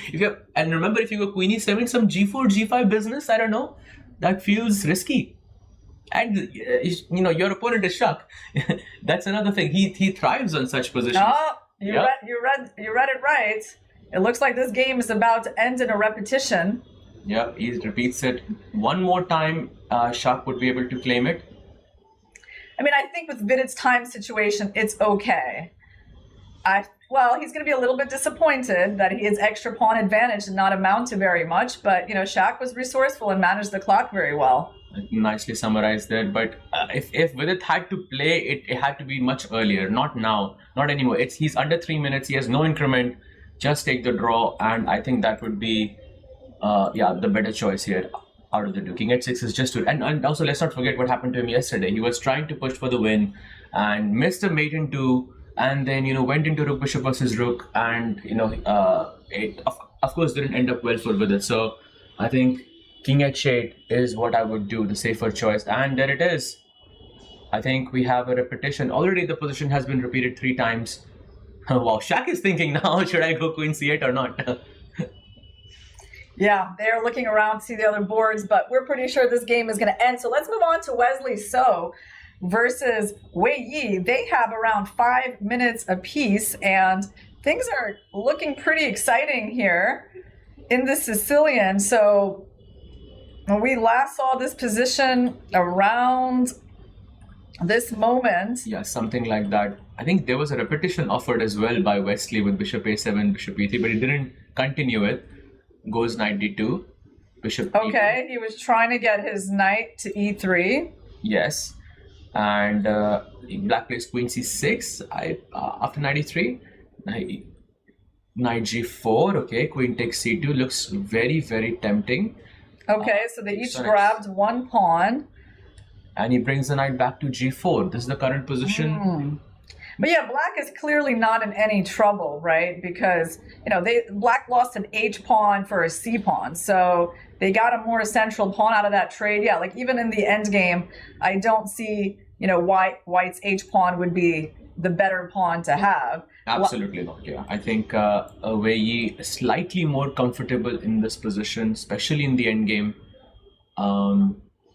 remember, if you go queen e7, some g4, g5 business, I don't know, that feels risky. And you know, your opponent is Shaq. That's another thing. He thrives on such positions. Oh, you read it right. It looks like this game is about to end in a repetition. Yeah, he repeats it one more time. Shaq would be able to claim it. I mean, I think with Vidit's time situation, it's okay. Well, he's going to be a little bit disappointed that his extra pawn advantage did not amount to very much. But, you know, Shaq was resourceful and managed the clock very well. Nicely summarized there. But if Vidit had to play, it had to be much earlier. Not now. Not anymore. He's under 3 minutes. He has no increment. Just take the draw, and I think that would be, the better choice here out of the two. King h6 is just and also let's not forget what happened to him yesterday. He was trying to push for the win, and missed a mate in 2, and then went into rook bishop versus rook, and it of course didn't end up well for Vidit. So I think king h8 is what I would do, the safer choice, and there it is. I think we have a repetition. Already the position has been repeated 3 times. Wow, Shaq is thinking now, should I go queen c8 or not? Yeah, they're looking around to see the other boards, but we're pretty sure this game is going to end. So let's move on to Wesley So versus Wei Yi. They have around 5 minutes apiece, and things are looking pretty exciting here in the Sicilian. So when we last saw this position around this moment. Yeah, something like that. I think there was a repetition offered as well by Wesley with bishop a7, bishop e3, but he didn't continue it. Goes knight d2, bishop okay, e3. he was trying to get his knight to e3. Yes. And black plays queen c6 after knight e3. Knight g4, okay, queen takes c2. Looks very, very tempting. Okay, so they each grabbed 1 pawn. And he brings the knight back to g4. This is the current position. But yeah, black is clearly not in any trouble, right? Because, black lost an h pawn for a c pawn. So they got a more central pawn out of that trade. Yeah, like even in the end game, I don't see, white's h pawn would be the better pawn to have. Absolutely not, yeah. I think Wei Yi is slightly more comfortable in this position, especially in the end game.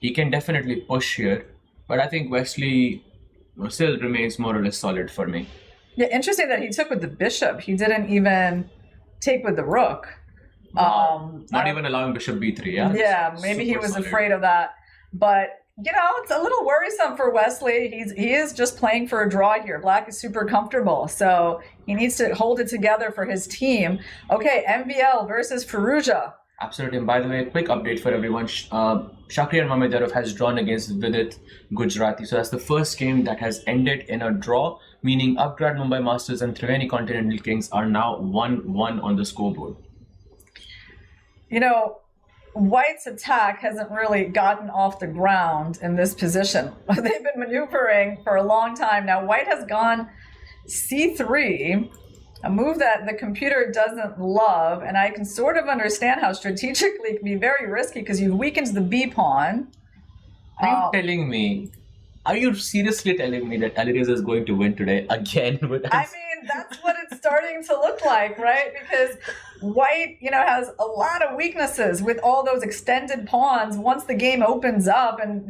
He can definitely push here, but I think Wesley still remains more or less solid for me. Yeah, interesting that he took with the bishop. He didn't even take with the rook. Not even allowing bishop b3, yeah? Yeah, maybe he was solid. Afraid of that. But, it's a little worrisome for Wesley. He is just playing for a draw here. Black is super comfortable, so he needs to hold it together for his team. Okay, MVL versus Fallujah. Absolutely. And by the way, quick update for everyone. Shakhriyar Mamedov has drawn against Vidit Gujarati. So that's the first game that has ended in a draw, meaning Upgrad Mumbai Masters and Triveni Continental Kings are now 1-1 on the scoreboard. White's attack hasn't really gotten off the ground in this position. They've been maneuvering for a long time now. White has gone c3, a move that the computer doesn't love, and I can sort of understand how strategically it can be very risky because you've weakened the B pawn. Are you seriously telling me that Alireza is going to win today again? I mean, that's what it's starting to look like, right? Because White, has a lot of weaknesses with all those extended pawns. Once the game opens up and,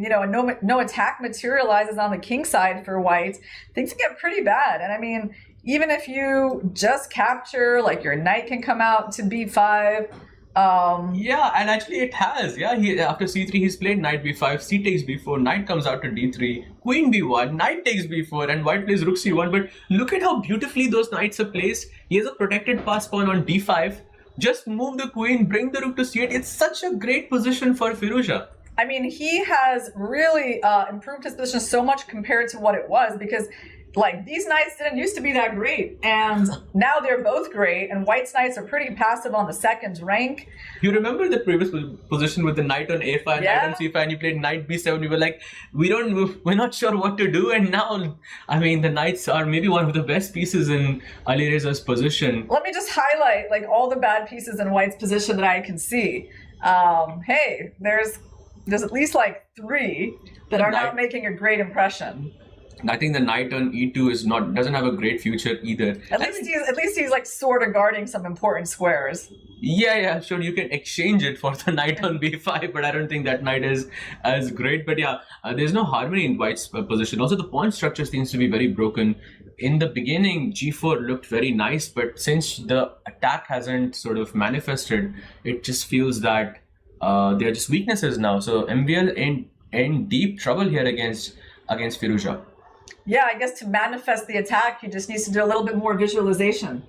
no attack materializes on the king side for White, things get pretty bad. And I mean, even if you just capture, like your knight can come out to b5. Yeah, and actually it has. Yeah, after c3 he's played knight b5, c takes b4, knight comes out to d3, queen b1, knight takes b4, and White plays rook c1. But look at how beautifully those knights are placed. He has a protected pass pawn on d5. Just move the queen, bring the rook to c8. It's such a great position for Firouzja. I mean, he has really improved his position so much compared to what it was, because these knights didn't used to be that great, and now they're both great, and White's knights are pretty passive on the second rank. You remember the previous position with the knight on a5, knight on c5, and you played knight b7, you were like, we're not sure what to do, and now, I mean, the knights are maybe one of the best pieces in Alireza's position. Let me just highlight, all the bad pieces in White's position that I can see. Hey, there's at least, 3 that are not making a great impression. I think the knight on e2 doesn't have a great future either. At least he's sort of guarding some important squares. Yeah, sure. You can exchange it for the knight on b5, but I don't think that knight is as great. But yeah, there's no harmony in White's position. Also, the pawn structure seems to be very broken. In the beginning, g4 looked very nice, but since the attack hasn't sort of manifested, it just feels that they're just weaknesses now. So MVL in deep trouble here against Firouzja. Yeah, I guess to manifest the attack, he just needs to do a little bit more visualization.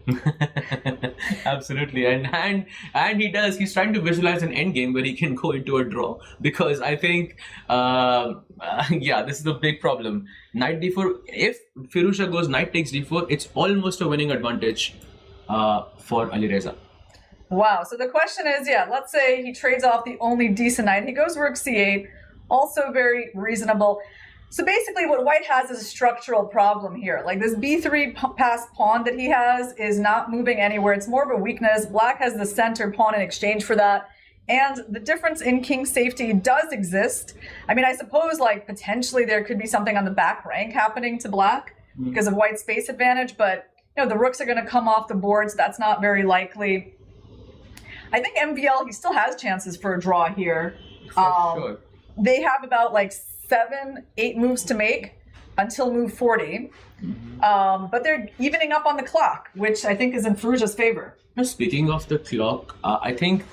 Absolutely, and he does. He's trying to visualize an endgame where he can go into a draw, because I think, this is the big problem. Knight d4. If Firouzja goes knight takes d4, it's almost a winning advantage for Alireza. Wow. So the question is, let's say he trades off the only decent knight. He goes rook c8, also very reasonable. So basically what White has is a structural problem here. This b3 passed pawn that he has is not moving anywhere. It's more of a weakness. Black has the center pawn in exchange for that. And the difference in king safety does exist. I mean, I suppose potentially there could be something on the back rank happening to Black because of White's space advantage. But, the rooks are going to come off the board, so that's not very likely. I think MVL, he still has chances for a draw here. For sure. They have about 7-8 moves to make until move 40, but they're evening up on the clock, which I think is in Firouzja's favor. Speaking of the clock, I think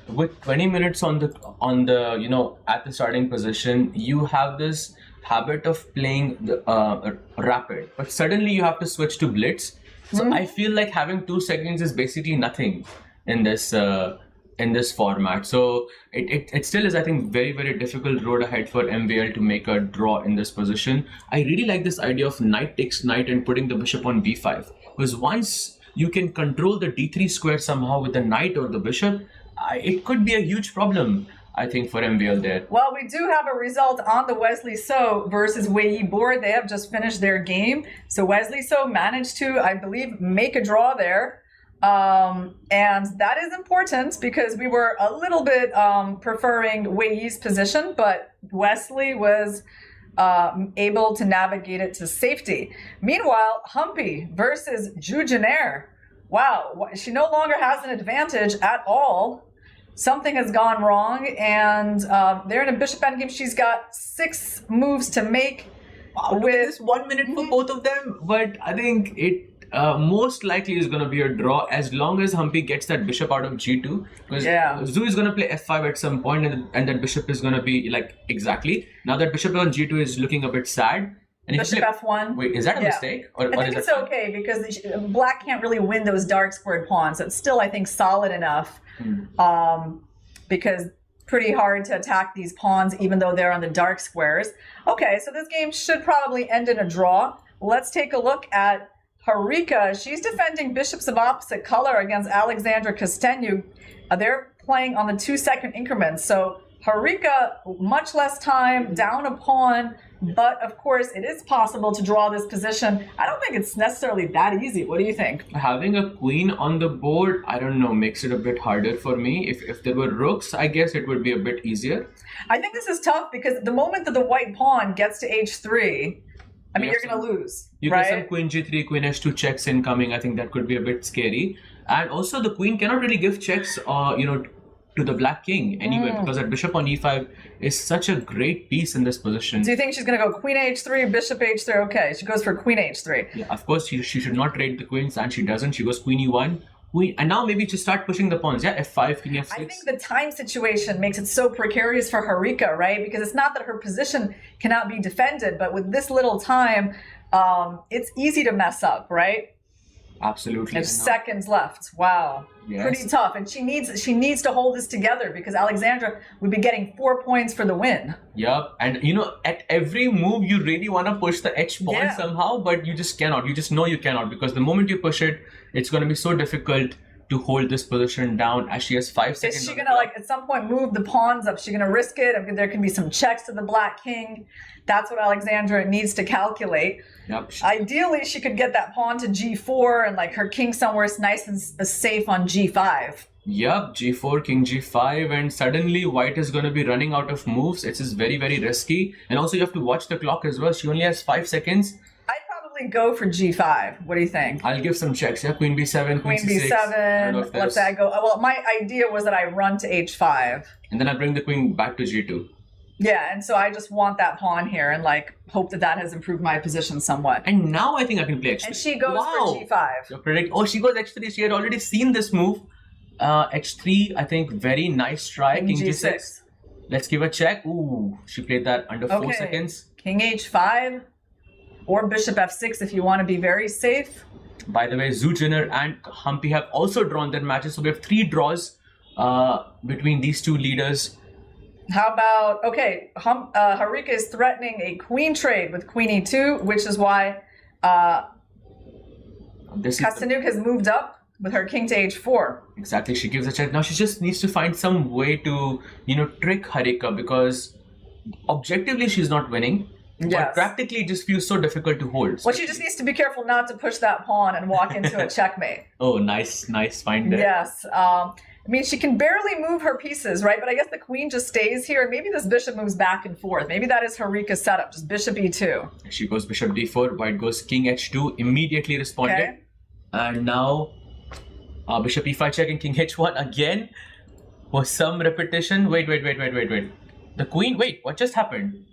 with 20 minutes on the at the starting position, you have this habit of playing rapid, but suddenly you have to switch to blitz. So I feel like having 2 seconds is basically nothing in this format. So it still is, I think, very, very difficult road ahead for MVL to make a draw in this position. I really like this idea of knight takes knight and putting the bishop on b5, because once you can control the d3 square somehow with the knight or the bishop, it could be a huge problem, I think, for MVL there. Well, we do have a result on the Wesley So versus Wei Yi board. They have just finished their game. So Wesley So managed to, I believe, make a draw there. And that is important because we were a little bit preferring Wei Yi's position, but Wesley was able to navigate it to safety. Meanwhile, Humpy versus Jujunair. Wow, she no longer has an advantage at all. Something has gone wrong, and they're in a bishop endgame. She's got 6 moves to make. Wow, with this 1 minute for both of them, but I think it most likely is going to be a draw as long as Humpy gets that bishop out of g2, because Zhu is going to play f5 at some point, and that bishop is going to be exactly. Now that bishop on g2 is looking a bit sad. And bishop f1. Wait, is that a mistake? I think it's okay because Black can't really win those dark squared pawns. So it's still, I think, solid enough because pretty hard to attack these pawns even though they're on the dark squares. Okay, so this game should probably end in a draw. Let's take a look at Harika. She's defending bishops of opposite color against Alexandra Kosteniu. They're playing on the 2-second increments. So Harika, much less time, down a pawn, but of course it is possible to draw this position. I don't think it's necessarily that easy. What do you think? Having a queen on the board, I don't know, makes it a bit harder for me. If there were rooks, I guess it would be a bit easier. I think this is tough because the moment that the white pawn gets to h3, I mean, you're going to lose, You right? get some queen g3, queen h2 checks incoming. I think that could be a bit scary. And also the queen cannot really give checks, to the black king anyway, because that bishop on e5 is such a great piece in this position. Do you think she's going to go queen h3, bishop h3? Okay, she goes for queen h3. Yeah, of course, she should not trade the queens, and she doesn't. She goes queen e1, queen, and now maybe to start pushing the pawns. Yeah, f5, king f6. I think the time situation makes it so precarious for Harika, right? Because it's not that her position cannot be defended, but with this little time, it's easy to mess up, right? Absolutely. There's seconds left. Wow. Yes. Pretty tough. And she needs to hold this together because Alexandra would be getting 4 points for the win. Yep. And at every move you really want to push the H pawn somehow, but you just cannot. You just know you cannot, because the moment you push it, it's going to be so difficult to hold this position down, as she has 5 seconds. Is she gonna at some point move the pawns up? Is she gonna risk it? I mean, there can be some checks to the black king. That's what Alexandra needs to calculate. Yep. Ideally, she could get that pawn to g4 and her king somewhere nice and safe on g5. Yep, g4, king g5, and suddenly white is going to be running out of moves. It is very, very risky. And also you have to watch the clock as well. She only has 5 seconds. I'd probably go for g5. What do you think? I'll give some checks. Yeah, queen b7, Queen c6. b7. Let's say I go. Well, my idea was that I run to h5. And then I bring the queen back to g2. Yeah, and so I just want that pawn here and hope that has improved my position somewhat. And now I think I can play h3. And she goes for g5. So she goes h3. She had already seen this move. h3, I think, very nice try. King g6. Let's give a check. Ooh, she played that under 4 seconds. King h5 or bishop f6 if you want to be very safe. By the way, Zujiner and Humpy have also drawn their matches. So we have 3 draws between these two leaders. How about, Harika is threatening a queen trade with queen e2, which is why Kastanuk has moved up with her king to h4. Exactly, she gives a check. Now she just needs to find some way to, trick Harika, because objectively she's not winning. Yes. But practically it just feels so difficult to hold. Well, she just needs to be careful not to push that pawn and walk into a checkmate. Oh, nice find there. Yes. I mean, she can barely move her pieces, right? But I guess the queen just stays here. Maybe this bishop moves back and forth. Maybe that is Harika's setup, just bishop e2. She goes bishop d4, white goes king h2, immediately responded. Okay. And now bishop e5 check and king h1 again for some repetition. Wait. The queen, what just happened?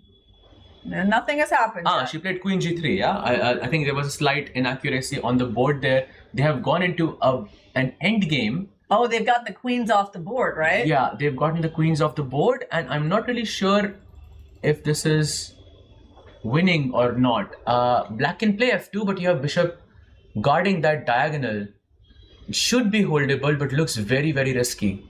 Nothing has happened yet. She played queen g3, yeah? I think there was a slight inaccuracy on the board there. They have gone into an end game. Oh, they've gotten the queens off the board, right? Yeah, they've gotten the queens off the board, and I'm not really sure if this is winning or not. Black can play f2, but you have bishop guarding that diagonal. It should be holdable, but looks very, very risky.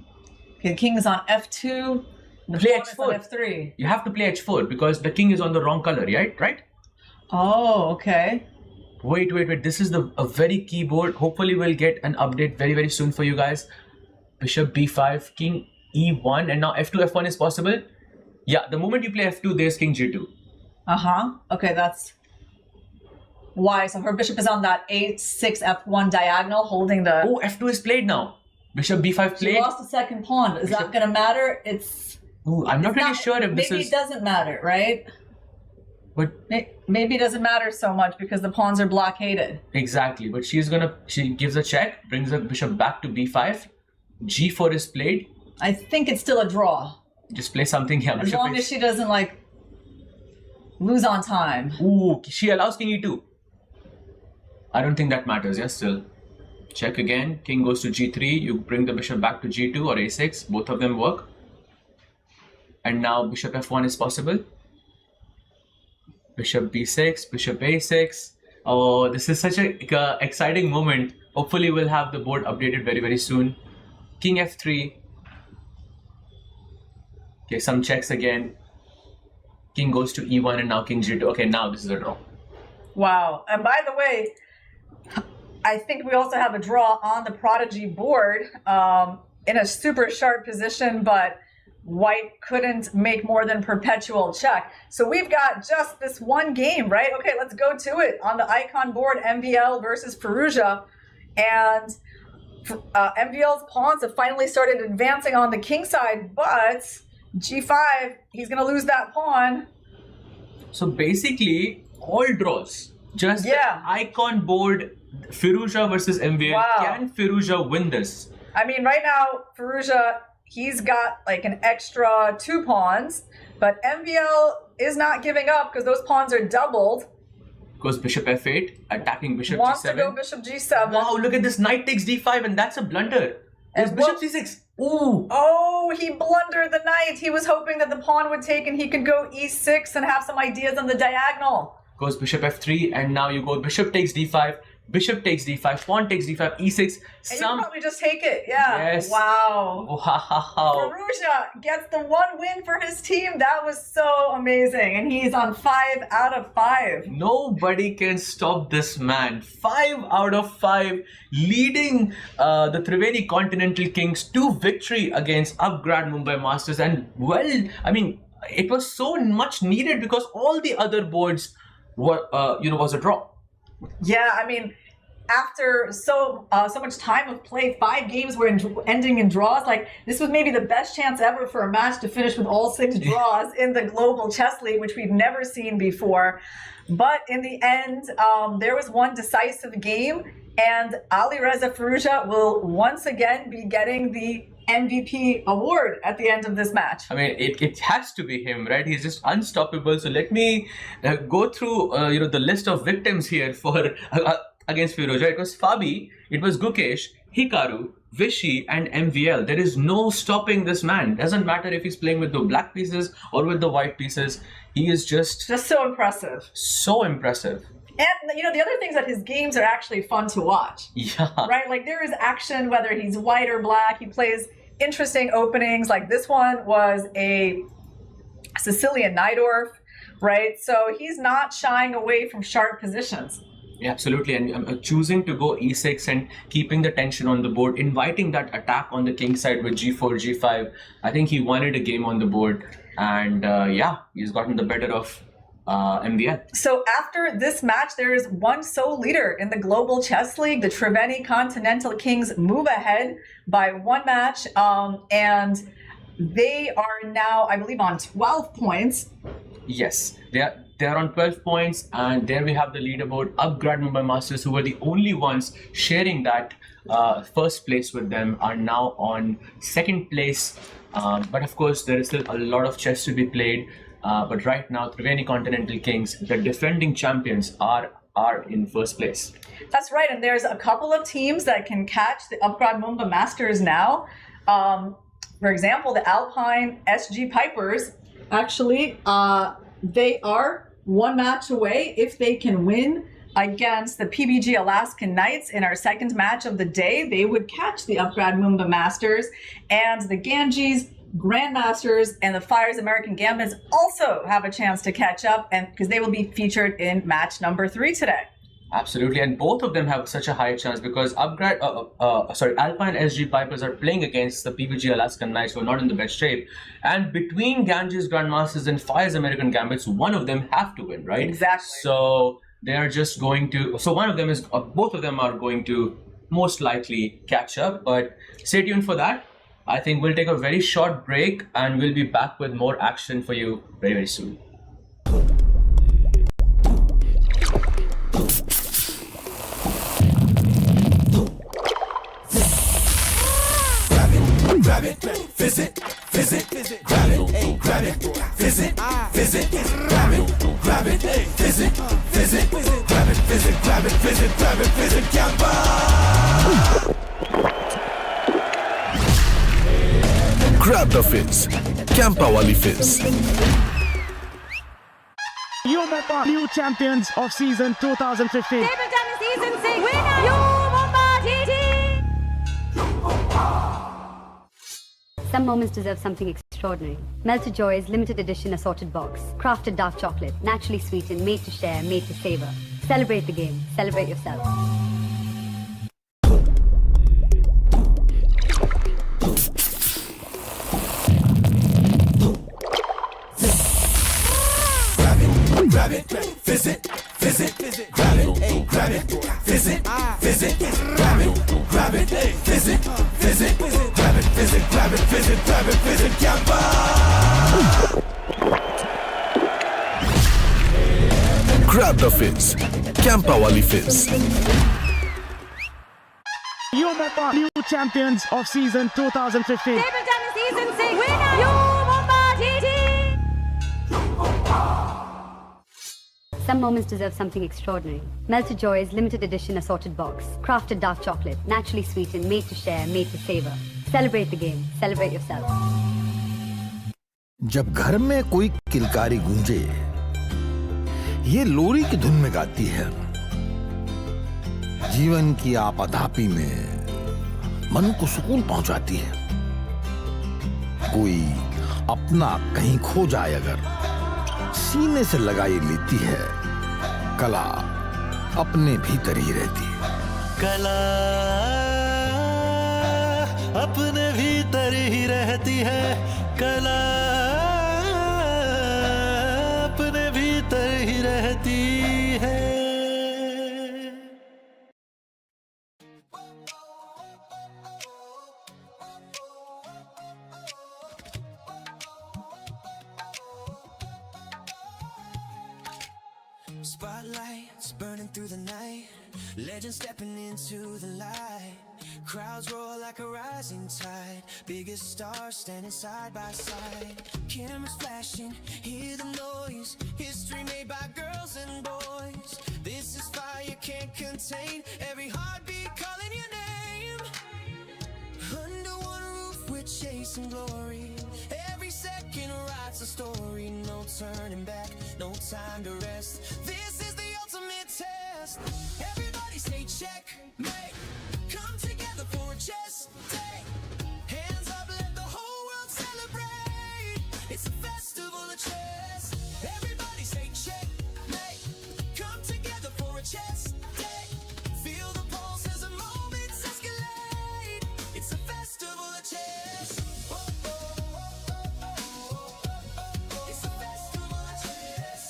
Okay, king is on f2. The play pawn is on h4. f3. You have to play h4 because the king is on the wrong color, right? Oh, okay. Wait. This is a very key board. Hopefully we'll get an update very, very soon for you guys. Bishop b5, king e1, and now f2, f1 is possible. Yeah, the moment you play f2, there's king g2. Okay, that's why. So her bishop is on that a6, f1 diagonal, holding the... Oh, f2 is played now. Bishop b5 played. She lost the second pawn. Is that going to matter? Ooh, I'm not really sure if this is... Maybe it doesn't matter, right? But maybe it doesn't matter so much because the pawns are blockaded. Exactly, but she gives a check, brings the bishop back to b5. g4 is played. I think it's still a draw. Just play something here. As long as she doesn't lose on time. Ooh, she allows king e2. I don't think that matters, yeah, still. Check again, king goes to g3, you bring the bishop back to g2 or a6, both of them work. And now bishop f1 is possible. Bishop b6, bishop a6. Oh, this is such an exciting moment. Hopefully we'll have the board updated very, very soon. King f3. Okay, some checks again. King goes to e1 and now king g2. Okay, now this is a draw. Wow. And by the way, I think we also have a draw on the Prodigy board. in a super sharp position, but White couldn't make more than perpetual check. So we've got just this one game, right? Okay, let's go to it. On the icon board, MVL versus Fallujah. And MVL's pawns have finally started advancing on the king side, but G5, he's going to lose that pawn. So basically, all draws. Just the icon board, Fallujah versus MVL. Wow. Can Fallujah win this? I mean, right now, Fallujah, he's got like an extra 2 pawns, but MVL is not giving up because those pawns are doubled. Goes bishop f8, attacking bishop Wants g7. to go bishop g7. Wow, look at this, knight takes d5, and that's a blunder. Goes And bishop c6. Ooh. Oh, he blundered the knight. He was hoping that the pawn would take and he could go e6 and have some ideas on the diagonal. Goes bishop f3, and now you go bishop takes d5, bishop takes d5, pawn takes d5, e6. And you probably just take it. Yeah. Yes. Wow. Wow. Fallujah gets the 1 win for his team. That was so amazing. And he's on 5 out of 5. Nobody can stop this man. 5 out of 5, leading the Triveni Continental Kings to victory against Upgrad Mumbai Masters. And well, I mean, it was so much needed because all the other boards were, was a draw. Yeah, I mean, after so much time of play, 5 games were ending in draws. Like, this was maybe the best chance ever for a match to finish with all 6 draws in the Global Chess League, which we've never seen before. But in the end, there was one decisive game, and Alireza Fallujah will once again be getting the MVP award at the end of this match. I mean, it has to be him, right? He's just unstoppable. So let me go through, the list of victims here for against Fallujah. It was Fabi, it was Gukesh, Hikaru, Vishy, and MVL. There is no stopping this man. Doesn't matter if he's playing with the black pieces or with the white pieces. He is just so impressive. So impressive. And, the other thing is that his games are actually fun to watch. Yeah. Right? Like, there is action, whether he's white or black. He plays interesting openings. Like, this one was a Sicilian Najdorf, right? So he's not shying away from sharp positions. Yeah, absolutely. And choosing to go e6 and keeping the tension on the board, inviting that attack on the king side with g4, g5. I think he wanted a game on the board. And he's gotten the better of MVL. So after this match, there is one sole leader in the Global Chess League. The Triveni Continental Kings move ahead by 1 match, and they are now, I believe, on 12 points. Yes, they are on 12 points, and there we have the leaderboard. Upgrad Mumbai Masters, who were the only ones sharing that first place with them, are now on 2nd place. But of course, there is still a lot of chess to be played. But right now, Triveni Continental Kings, the defending champions, are in 1st place. That's right, and there's a couple of teams that can catch the Upgrad Mumbai Masters now. For example, the Alpine SG Pipers, actually, they are 1 match away. If they can win against the PBG Alaskan Knights in our 2nd match of the day, they would catch the Upgrad Mumbai Masters. And the Ganges Grandmasters and the Fires American Gambits also have a chance to catch up, and because they will be featured in match number 3 today. Absolutely, and both of them have such a high chance because Alpine SG Pipers are playing against the PBG Alaskan Knights, who are not in the best shape. And between Ganges Grandmasters and Fires American Gambits, one of them have to win, right? Exactly. So they are just going to. So one of them is. Both of them are going to most likely catch up. But stay tuned for that. I think we'll take a very short break, and we'll be back with more action for you very, very soon. Grab it, visit, grab it, grab it, visit, grab it, visit, grab it, visit, Gamma! Grab the fizz. Campa Wali Fizz. Your Mumbai new champions of season 2015. Table tennis season 6 winner, you Mumbai GT. Some moments deserve something extraordinary. Melted Joy's limited edition assorted box. Crafted dark chocolate, naturally sweetened, made to share, made to savor. Celebrate the game. Celebrate yourself. the fizz. Campawali Fizz. You're the new champions of season 2015. Table tennis season 6 winner, you Mumbai GG. Some moments deserve something extraordinary. Melted Joy's limited edition assorted box. Crafted dark chocolate, naturally sweetened, made to share, made to savor. Celebrate the game. Celebrate yourself. जब घर में कोई किलकारी गूंजे, ये लोरी की धुन में गाती है। जीवन की आपाधापी में मन को सुकून पहुंचाती है। कोई अपना कहीं खो जाए अगर, सीने से लगाई लेती है। कला अपने भीतर ही रहती है। कला अपने भीतर ही रहती है। कला अपने भीतर ही रहती है। Spotlights burning through the night, legends stepping into the light. Crowds roar like a rising tide, biggest stars standing side by side. Cameras flashing, hear the noise, history made by girls and boys. This is fire, can't contain, every heartbeat calling your name. Under one roof we're chasing glory, every second writes a story. No turning back, no time to rest. This is the ultimate test. Everybody say check, mate. Come together for a chess day. Hands up, let the whole world celebrate. It's a festival of chess. Everybody say check, mate. Come together for a chess day. Feel the pulse as the moments escalate. It's a festival of chess. It's a festival of chess.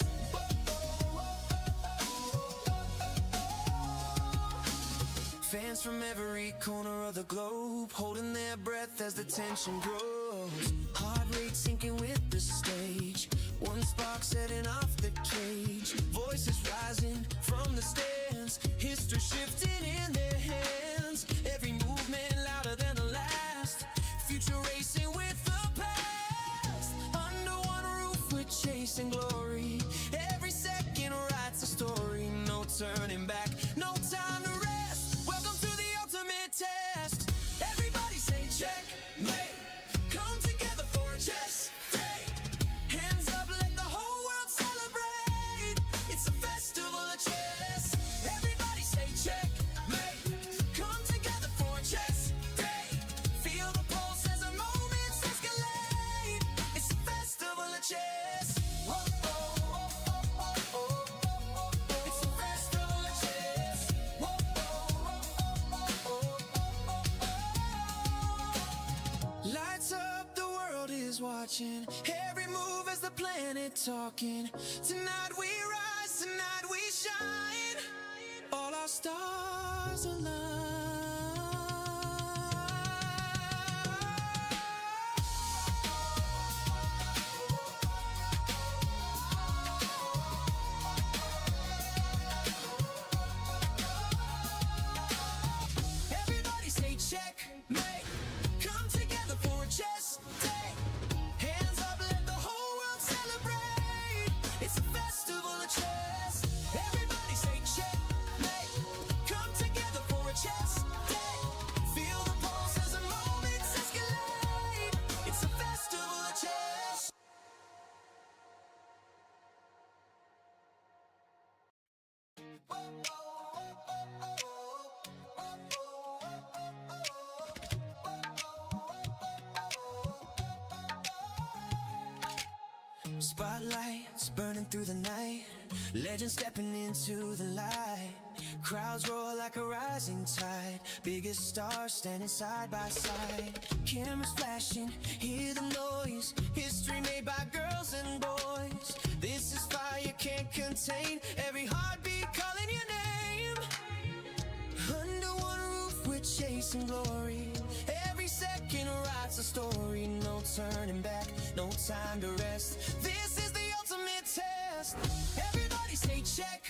Fans from every corner of the globe, holding their breath as the tension grows. Heart rate sinking with the stage, one spark setting off the cage. Voices rising from the stands, history shifting in their hands. Every movement louder than the last, future racing with the past. Under one roof we're chasing glory, every second writes a story. No turning back, no time to rest. Welcome to the ultimate test. Everybody say check, mate. Come together for a chess day. Hands up, let the whole world celebrate. It's a festival of chess. Everybody say check, mate. Come together for a chess day. Feel the pulse as the moments escalate. It's a festival of chess. It's a festival of chess. Lights up, the world is watching. Every move as the planet talking. Tonight we rise, tonight we shine. All our stars align. Everybody say check, mate. Come together for a chess day. Hands up, let the whole world celebrate. It's a festival of chess. Everybody say check, mate. Come together for a chess day. Feel the pulse as the moments escalate. It's a festival of chess. Spotlights burning through the night, legends stepping into the light. Crowds roar like a rising tide, biggest stars standing side by side. Cameras flashing, hear the noise, history made by girls and boys. This is fire, can't contain, every heartbeat calling your name. Under one roof we're chasing glory, every second writes a story. No turning back, no time to rest. This is the ultimate test. Everybody say check,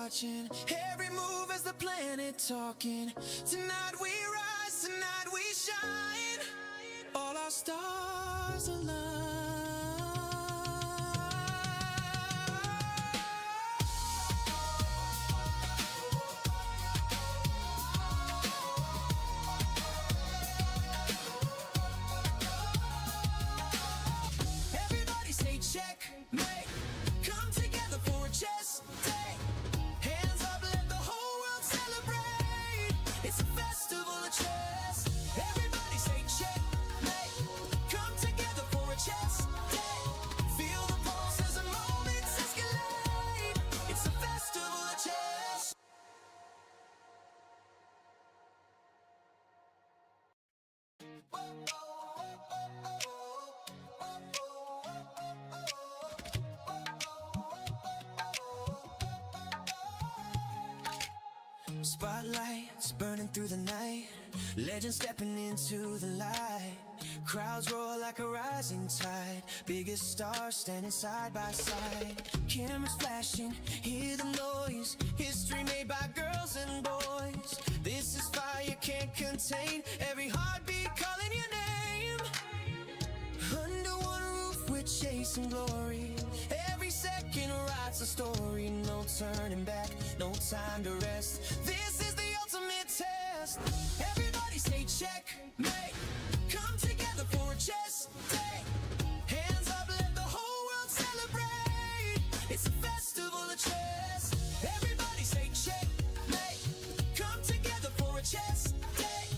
watching. Every move as the planet talking. Tonight we rise, tonight we shine. All our stars align. Everybody say checkmate. Come together for a chess day. Hands up, let the whole world celebrate. It's a festival of chess. Everybody say checkmate. Come together for a chess day. Feel the pulse as the moments escalate. It's a festival of chess. Spotlights burning through the night. Legends stepping into the light. Crowds roar like a rising tide. Biggest stars standing side by side. Cameras flashing, hear the noise. History made by girls and boys. This is fire can't contain. Every heartbeat calling your name. Under one roof we're chasing glory. Every second writes a story. No turning back, no time to rest. This is the ultimate test. Everybody say checkmate. Come together for a chess day. Hands up, let the whole world celebrate. It's a festival of chess. Everybody say checkmate. Come together for a chess day.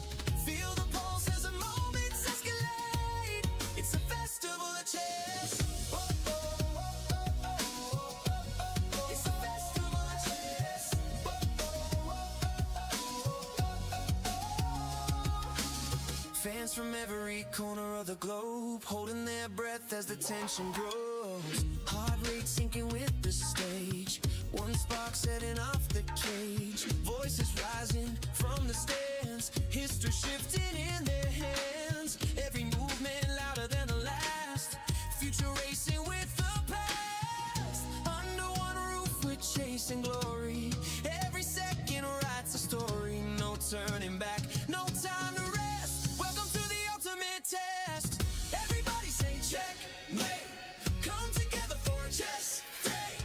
Feel the pulse as the moments escalate. It's a festival of chess. It's a festival of chess. Fans from every corner of the globe holding their breath as the tension grows. Heart rate sinking with the stage. One spark setting off the cage. Voices rising from the stands. History shifting in their hands. Every movement louder than the last. Future racing with the past. Under one roof we're chasing glory. Every second writes a story. No turning back, no time to rest. Welcome to the ultimate test. Everybody say checkmate. Come together for a chess day.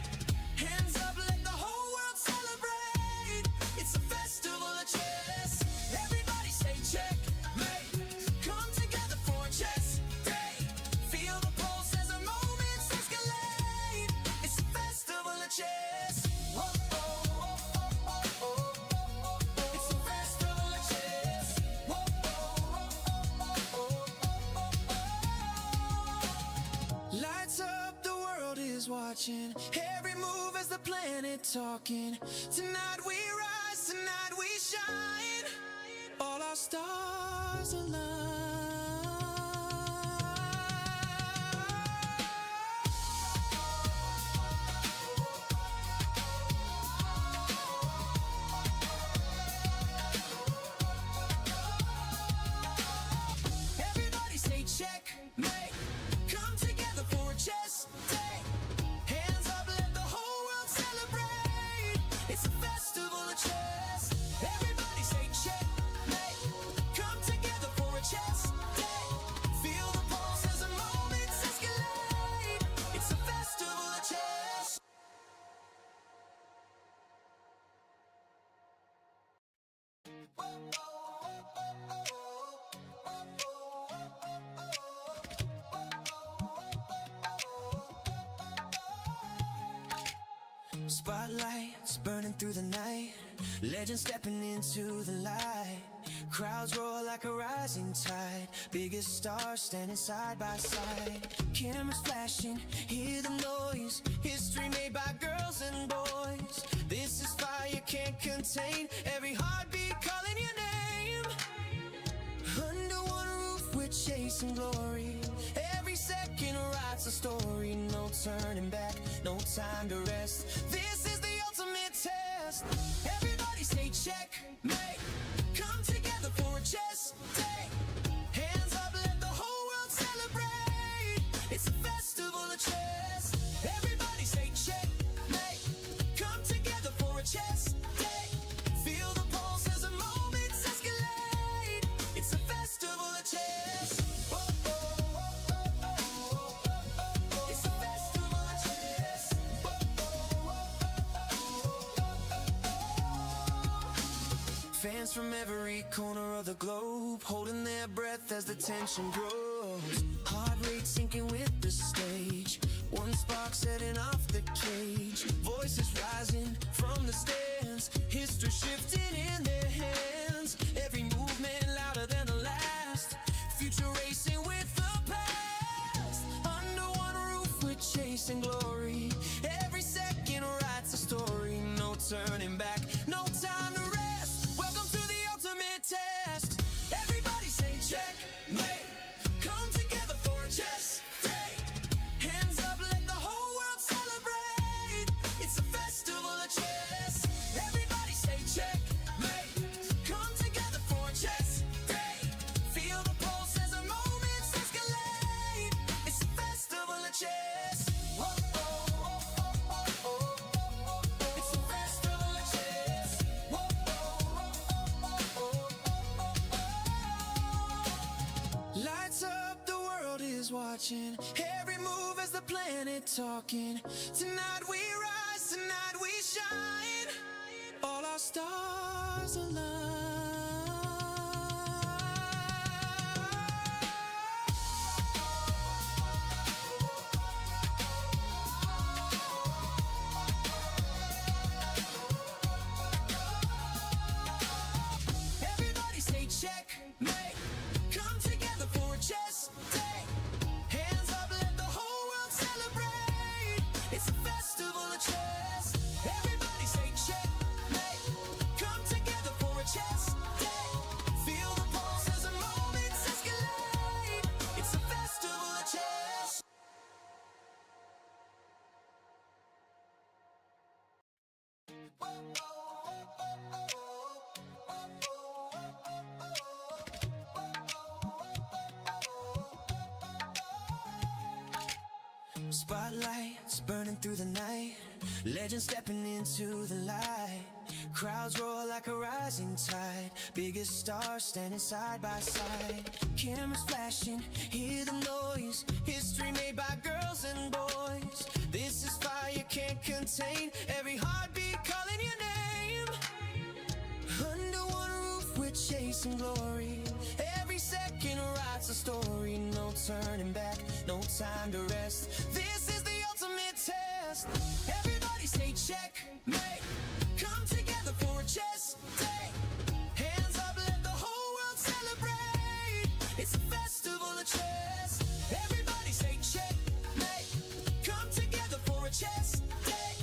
Hands up, let the whole world celebrate. It's a festival of chess. Everybody say checkmate. Come together for a chess day. Feel the pulse as the moments escalate. It's a festival of chess. Whoa, oh, oh, oh, oh, oh. It's a festival of chess. Whoa, oh, oh, oh, oh. Lights up, the world is watching. Every move as the planet talking. Tonight we rise, tonight we shine. All our stars align. Everybody say checkmate. Come together for a chess day. Hands up, let the whole world celebrate. It's a festival of chess. Everybody say checkmate. Come together for a chess day. Feel the pulse as the moments escalate. It's a festival of chess. Spotlights burning through the night. Legends stepping into the light. Crowds roar like a rising tide. Biggest stars standing side by side. Cameras flashing, hear the noise. History made by girls and boys. This is fire can't contain. Every heartbeat calling your name. Under one roof we're chasing glory. Every second writes a story. No turning back, no time to rest. This is the ultimate test. Everybody say checkmate. Come together for a chess day. Hands up, let the whole world celebrate. It's a festival of chess. Everybody say checkmate. Come together for a chess Fans from every corner of the globe holding their breath as the tension grows. Heart rate sinking with the stage. One spark setting off the cage. Voices rising from the stands. History shifting in their hands. Every movement louder than the last. Future racing with the past. Under one roof we're chasing glory. Every second writes a story. No turning back, no time to rest. Welcome to the ultimate test. Everybody say checkmate. Come together for a chess day. Hands up, let the whole world celebrate. It's a festival of chess. Everybody say checkmate. Come together for a chess day. Feel the pulse as the moments escalate. It's a festival of chess. Whoa, oh, oh, oh, oh, oh. It's a festival of chess. Whoa, oh, oh, oh, oh, oh. Lights up, the world is watching. Every move as the planet talking. Tonight we rise, tonight we shine. All our stars align. Everybody say checkmate. Come together for a chess day. Hands up, let the whole world celebrate. It's a festival of chess. Everybody say checkmate. Come together for a chess day. Feel the pulse as the moments escalate. It's a festival of chess. Spotlights burning through the night. Legends stepping into the light. Crowds roar like a rising tide. Biggest stars standing side by side. Cameras flashing, hear the noise. History made by girls and boys. This is fire can't contain. Every heartbeat calling your name. Under one roof we're chasing glory. Every second writes a story. No turning back, no time to rest. This is the ultimate test. Everybody say checkmate. Come together for a chess day. Hands up, let the whole world celebrate. It's a festival of chess. Everybody say checkmate. Come together for a chess day.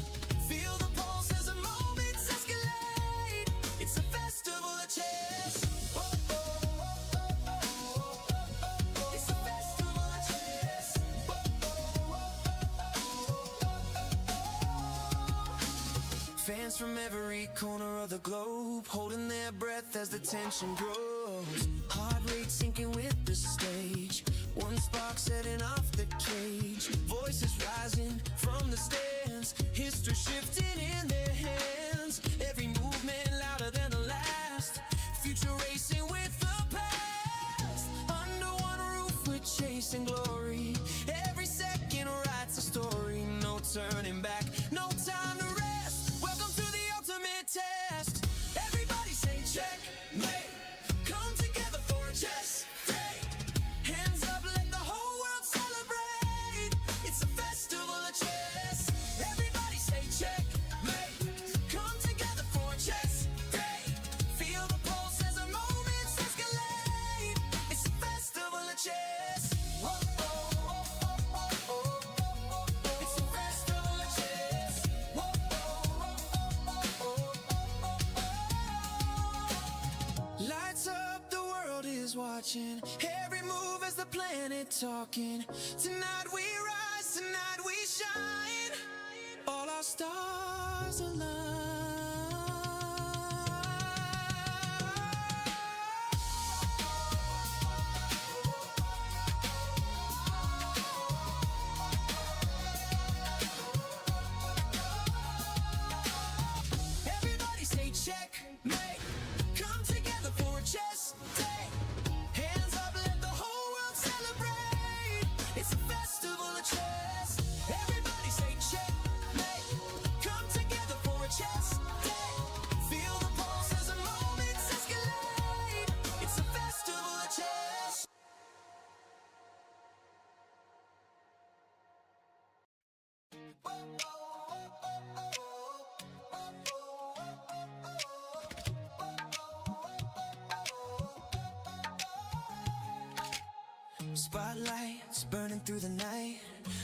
Feel the pulse as the moments escalate. It's a festival of chess. Oh, oh, oh, oh, oh, oh. It's a festival of chess. Oh, oh, oh, oh, oh. Fans from every corner of the globe holding their breath as the tension grows. Heart rate sinking with the stage. One spark setting off the cage. Voices rising from the stands. History shifting in their hands. Every movement louder than the last. Future racing with the past. Under one roof we're chasing glory. Every second writes a story. No turning back, no time to rest. Welcome to the ultimate test. Everybody say checkmate. Come together for a chess day. Hands up, let the whole world celebrate. It's a festival of chess. Everybody say checkmate. Come together for a chess day. Feel the pulse as the moments escalate. It's a festival of chess. Oh, oh, oh, oh, oh, oh, oh. It's a festival of chess. Oh, oh, oh, oh, oh, oh, oh. Lights up, the world is watching. Every move as the planet talking. Tonight we rise, tonight we shine. All our stars align. Everybody say checkmate. Come together for a chess day. Hands up, let the whole world celebrate. It's a festival of chess. Everybody say checkmate. Come together for a chess Spotlights burning through the night,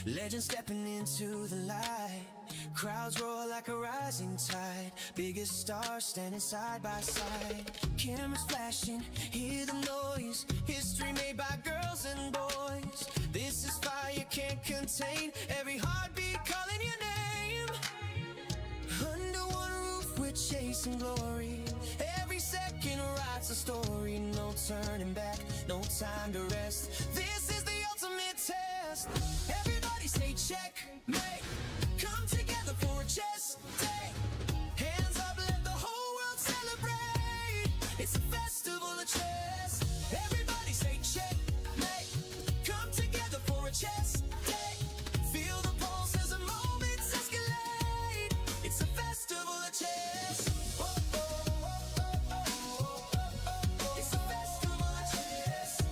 legends stepping into the light. Crowds roar like a rising tide, biggest stars standing side by side. Cameras flashing, hear the noise, history made by girls and boys. This is fire can't contain, every heartbeat calling your name. Under one roof we're chasing glory, every second writes a story. No turning back, no time to rest, this is the ultimate test. Everybody say checkmate, come together for a chess day. Hands up, let the whole world celebrate, it's a festival of chess. Everybody say checkmate, come together for a chess day. Feel the pulse as the moments escalate, it's a festival of chess. It's a festival of chess.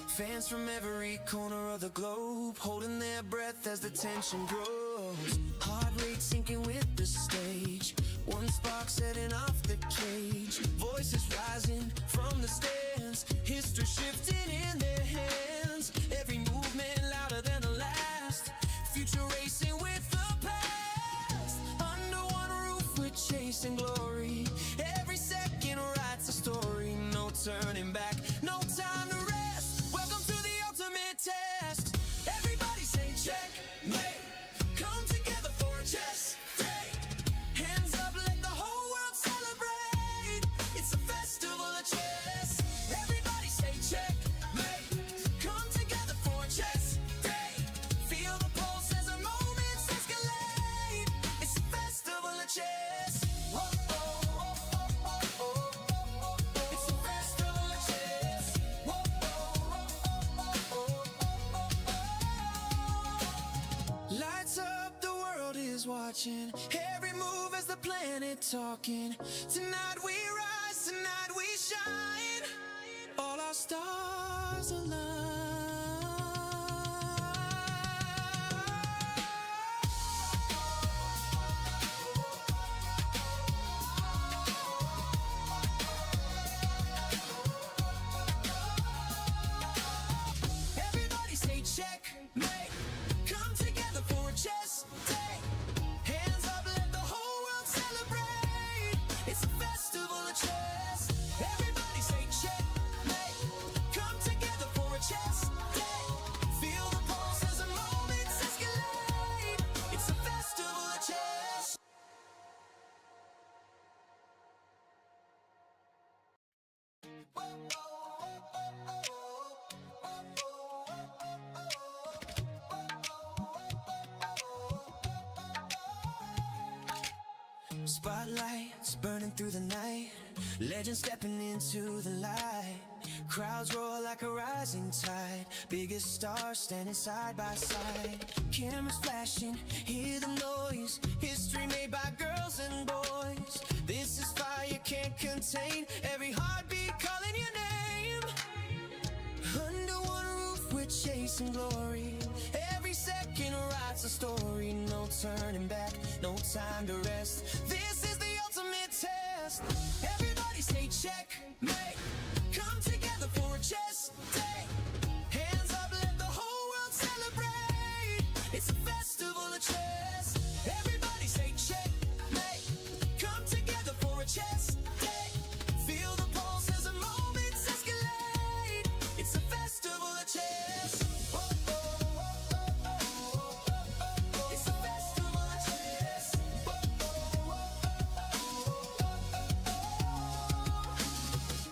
Fans from every corner of the globe holding their breath as the tension grows. Heart rate sinking with the stage, one spark setting off the cage. Voices rising from the stands, history shifting in their hands. Every movement louder than the last, future racing with the past. Under one roof we're chasing glory, every second writes a story. No turning back, no time to rest, welcome to the ultimate test. Everybody say checkmate, come together for a chess day. Hands up, let the whole world celebrate, it's a festival of chess. Everybody say checkmate, come together for a chess day. Feel the pulse as the moments escalate, it's a festival of chess. Whoa, whoa, whoa, whoa, whoa, whoa. It's a festival of chess. Whoa, whoa, whoa, whoa, whoa. Lights up, the world is watching, every move as the planet talking. Tonight we rise, tonight we shine, all our stars align. Everybody say checkmate, come together for a chess day. Hands up, let the whole world celebrate, it's a festival of chess. Everybody say checkmate, come together for a chess day. Feel the pulse as the moments escalate, it's a festival of chess. Spotlights burning through the night, legends stepping into the light. Crowds roar like a rising tide, biggest stars standing side by side. Cameras flashing, hear the noise, history made by girls and boys. This is fire can't contain, every heartbeat calling your name. Under one roof we're chasing glory, every second writes a story. No turning back, no time to rest, this is the ultimate test. Everybody say checkmate, come together for a chess day. Hands up, let the whole world celebrate, it's a festival of chess. Everybody say checkmate, come together for a chess day. Feel the pulse as the moments escalate, it's a festival of chess. Whoa, whoa, whoa, whoa, whoa, whoa. It's a festival of chess. Whoa, whoa, whoa, whoa.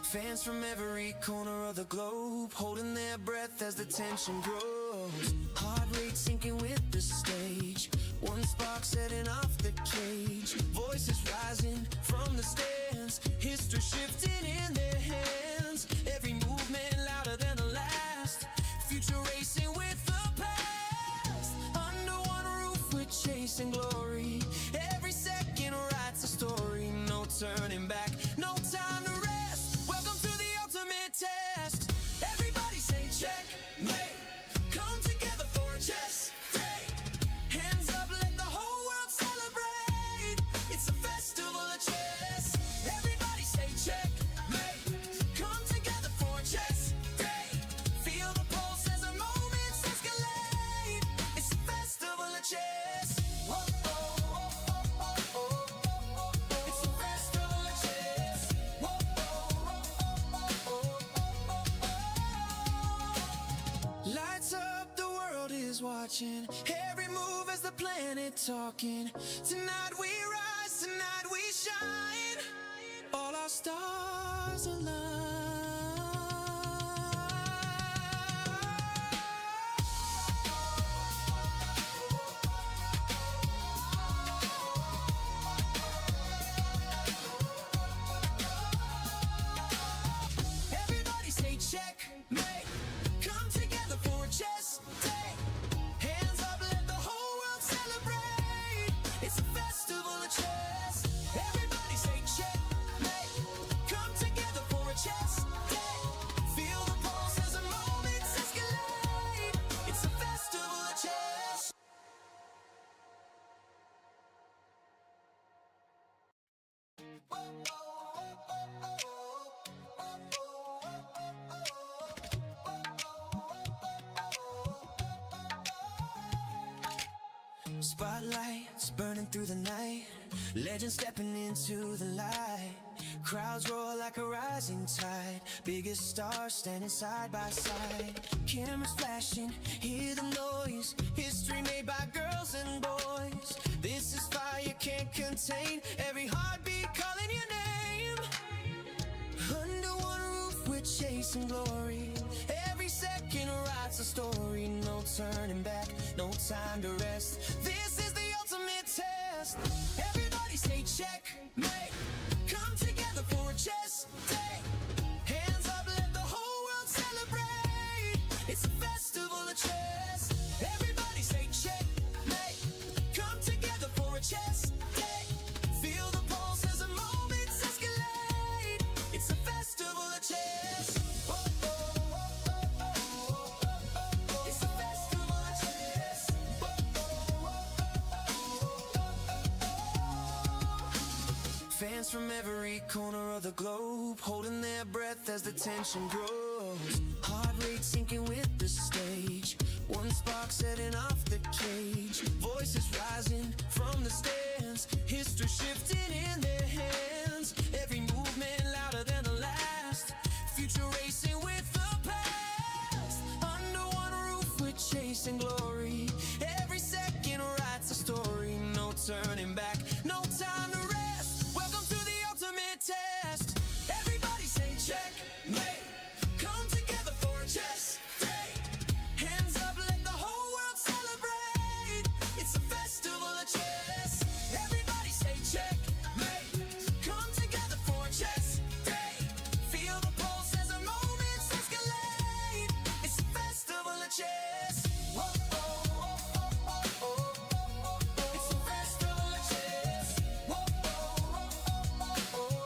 Fans from every corner of the globe holding their breath as the tension grows. Heart rate sinking with the stage, one spark setting off the cage. Voices rising from the stands, history shifting in their hands. Every movement louder than the last, future racing with the past. Under one roof we're chasing glory, every second writes a story. No turning back, no time to rest, welcome to the ultimate test. Everybody say checkmate, come together for a chess day. Hands up, let the whole world celebrate, it's a festival of chess. Everybody say checkmate, watching every move as the planet talking. Tonight we rise, tonight we shine. All our stars align. Everybody say checkmate. Come together for a chess day. Hands up, let the whole world celebrate. It's a festival of chess. Everybody say checkmate. Come together for a chess day. Feel the pulse as the moments escalate. It's a festival of chess. Spotlights burning through the night. Legends stepping into the light. Crowds roar like a rising tide. Biggest stars standing side by side. Cameras flashing, hear the noise. History made by girls and boys. This is fire you can't contain. Every heartbeat calling your name. Under one roof we're chasing glory. Every second writes a story. No turning back, no time to rest. This is the ultimate test. Everybody say checkmate. Come together for a chess day. Hands up, let the whole world celebrate. It's a festival of chess. Everybody say checkmate. Come together for a chess day. Feel the pulse as the moments escalate. It's a festival of chess. It's a festival of chess. Fans from every corner of the globe holding their breath as the tension grows. Heart rate sinking with the stage. One spark setting off the cage. Voices rising from the stands. History shifting in their hands. Every movement louder than the last. Future racing with the past. Under one roof we're chasing glory. Every second writes a story. No turning back, no time to rest. Welcome to the ultimate test. Everybody say checkmate. Come together for a chess day. Hands up, let the whole world celebrate. It's a festival of chess. Everybody say checkmate. Come together for a chess day. Feel the pulse as the moments escalate. It's a festival of chess. Whoa, whoa, whoa, whoa, whoa, whoa. It's a festival of chess. Whoa, whoa, whoa, whoa, whoa.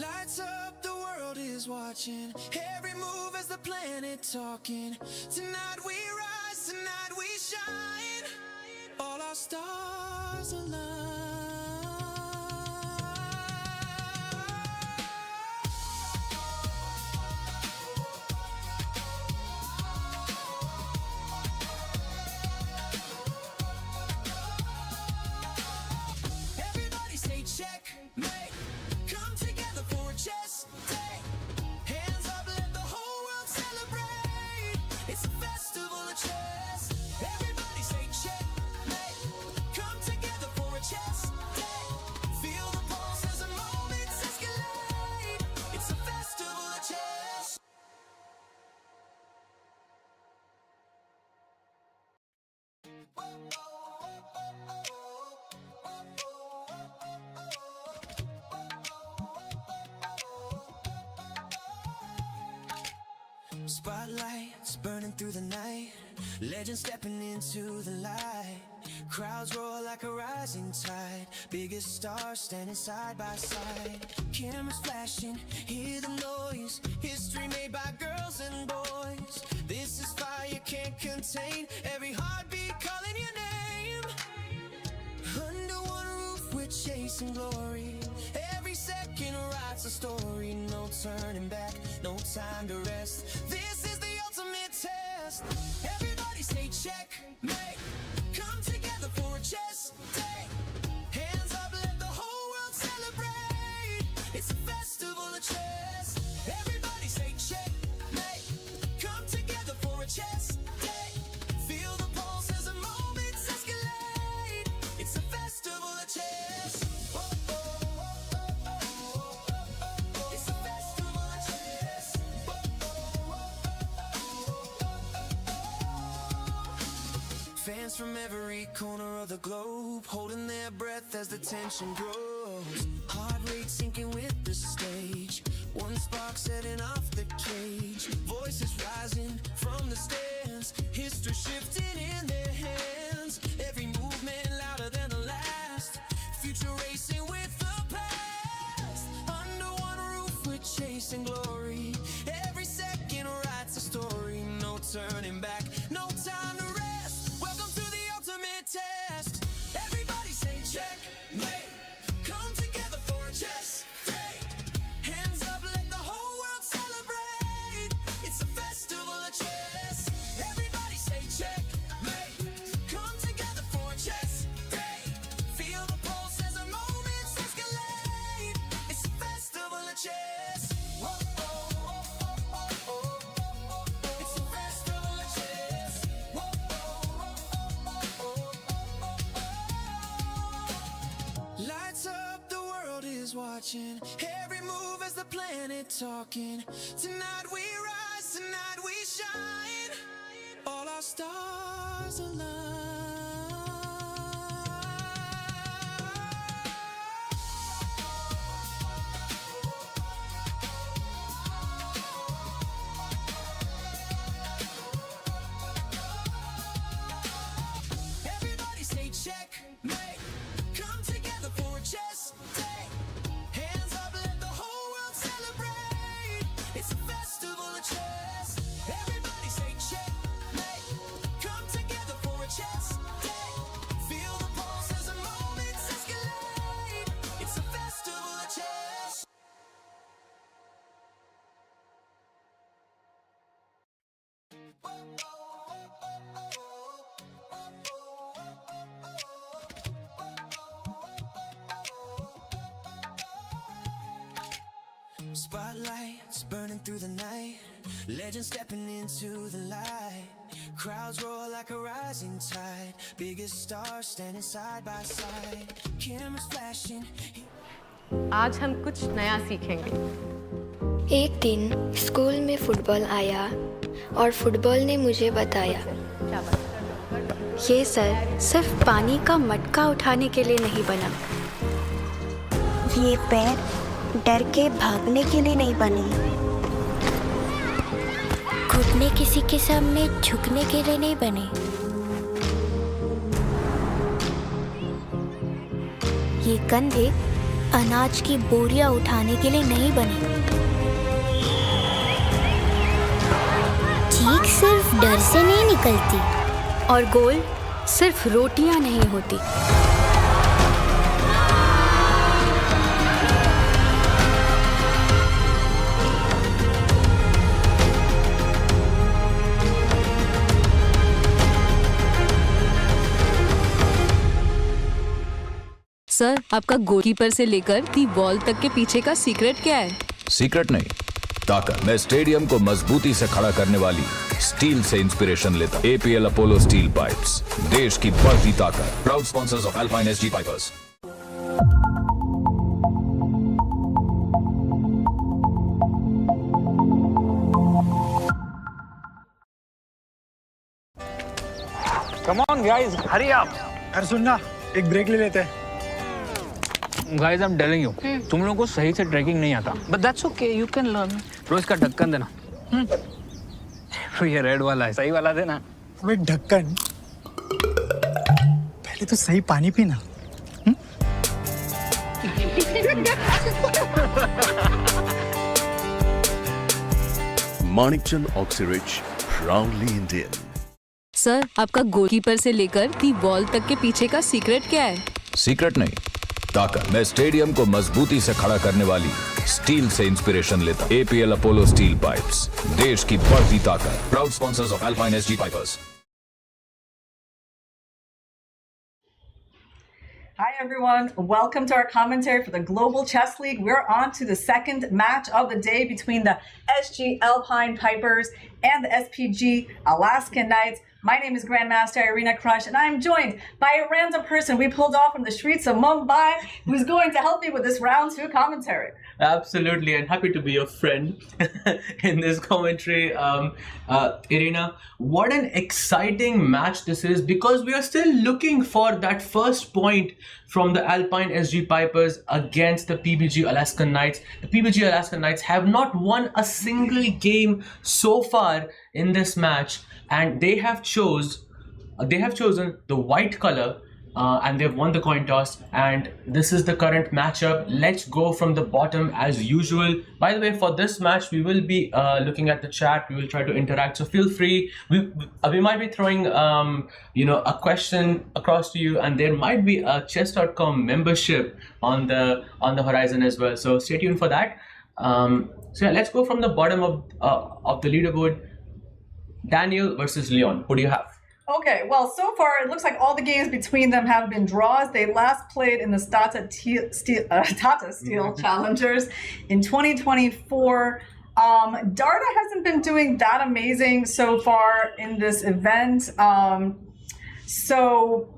Lights up, the world is watching. Every move as the planet talking. Tonight we rise, tonight we shine. All our stars align. Everybody say checkmate. Come together for a chess day. Hands up, let the whole world celebrate. It's a festival of chess. Everybody say checkmate. Come together for a chess day. Feel the pulse as the moments escalate. It's a festival of chess. Spotlights burning through the night. Legends stepping into the light. Crowds roar like a rising tide. Biggest stars standing side by side. Cameras flashing, hear the noise. History made by girls and boys. This is fire you can't contain. Every heartbeat calling your name. Under one roof we're chasing glory. Every second writes a story. No turning back, no time to rest. This is the ultimate test. Everybody say checkmate. Come together for a chess day. Hands up, let the whole world celebrate. It's a festival of chess. Everybody say checkmate. Come together for a chess Fans from every corner of the globe holding their breath as the tension grows. Heart rate sinking with the stage. One spark setting off the cage. Voices rising from the stands. History shifting in their hands. Every movement louder than the last. Future racing with the past. Under one roof we're chasing glory. Every second writes a story. No turning back, no time to rest. Welcome to the ultimate test. Everybody say check, mate. Come together for a chess day. Hands up, let the whole world celebrate. It's a festival of chess. Everybody say check, mate. Come together for a chess day. Feel the pulse as the moments escalate. It's a festival of chess. Whoa, oh, oh, oh, oh, oh. It's a festival of chess. Whoa, oh, oh, oh, oh, oh. Lights up, the world is watching. Every move as the planet talking. Tonight we rise, tonight we shine. All our stars align. Everybody say check, mate. Come together for a chess day. Hands up, let the whole world celebrate. It's a festival of chess. Everybody say check, mate. Come together for a chess day. Feel the pulse as the moments escalate. It's a festival of chess. Spotlights burning through the night. Legends stepping into the light. Crowds roar like a rising tide. Biggest stars standing side by side. Cameras flashing. आज हम कुछ नया सीखेंगे। एक दिन school में football आया और फुटबॉल ने मुझे बताया, ये सर सिर्फ पानी का मटका उठाने के लिए नहीं बना, ये पैर डर के भागने के लिए नहीं बने, घुटने किसी के सामने झुकने के लिए नहीं बने, ये कंधे अनाज की बोरियां उठाने के लिए नहीं बने, चीख सिर्फ डर से नहीं निकलती और गोल सिर्फ रोटियां नहीं होती। सर, आपका गोलकीपर से लेकर दी बॉल तक के पीछे का सीक्रेट क्या है? सीक्रेट नहीं, ताकत। मैं स्टेडियम को मजबूती से खड़ा करने वाली स्टील से इंस्पिरेशन लेता। APL अपोलो स्टील पाइप्स, देश की बढ़ती ताकत। Proud sponsors of alpine SG pipers. Come on guys, hurry up. अरे सुन ना, एक ब्रेक ले लेते हैं। Guys, I'm telling you, तुम लोगों को सही से ट्रैकिंग नहीं आता। But that's okay, you can learn. रोज का ढक्कन देना। तो ये रेड वाला है, सही वाला देना। वे ढक्कन, पहले तो सही पानी पीना। Manikchand Oxyrich, proudly Indian. Sir, आपका गोलकीपर से लेकर दी बॉल तक के पीछे का सीक्रेट क्या है? सीक्रेट नहीं, ताकत। मैं स्टेडियम को मजबूती से खड़ा करने वाली स्टील से इंस्पिरेशन लेता। APL अपोलो स्टील पाइप्स, देश की बढ़ती ताकत। Proud sponsors of alpine SG pipers. Hi everyone. Welcome to our commentary for the Global Chess League. We're on to the second match of the day between the SG Alpine Pipers and the SPG Alaskan Knights. My name is Grandmaster Irina Crush, and I'm joined by a random person we pulled off from the streets of Mumbai who's going to help me with this round 2 commentary. Absolutely, and happy to be your friend in this commentary. Irina, what an exciting match this is, because we are still looking for that first point from the Alpine SG Pipers against the PBG Alaskan Knights. The PBG Alaskan Knights have not won a single game so far in this match, and they have chosen the white color. And they've won the coin toss, and this is the current matchup. Let's go from the bottom as usual. By the way, for this match we will be looking at the chat. We will try to interact, so feel free. We might be throwing a question across to you, and there might be a chess.com membership on the horizon as well, so stay tuned for that. So yeah, let's go from the bottom of the leaderboard. Daniel versus Leon, who do you have? Okay, well, so far it looks like all the games between them have been draws. They last played in the Tata Steel Challengers in 2024. Darda hasn't been doing that amazing so far in this event. So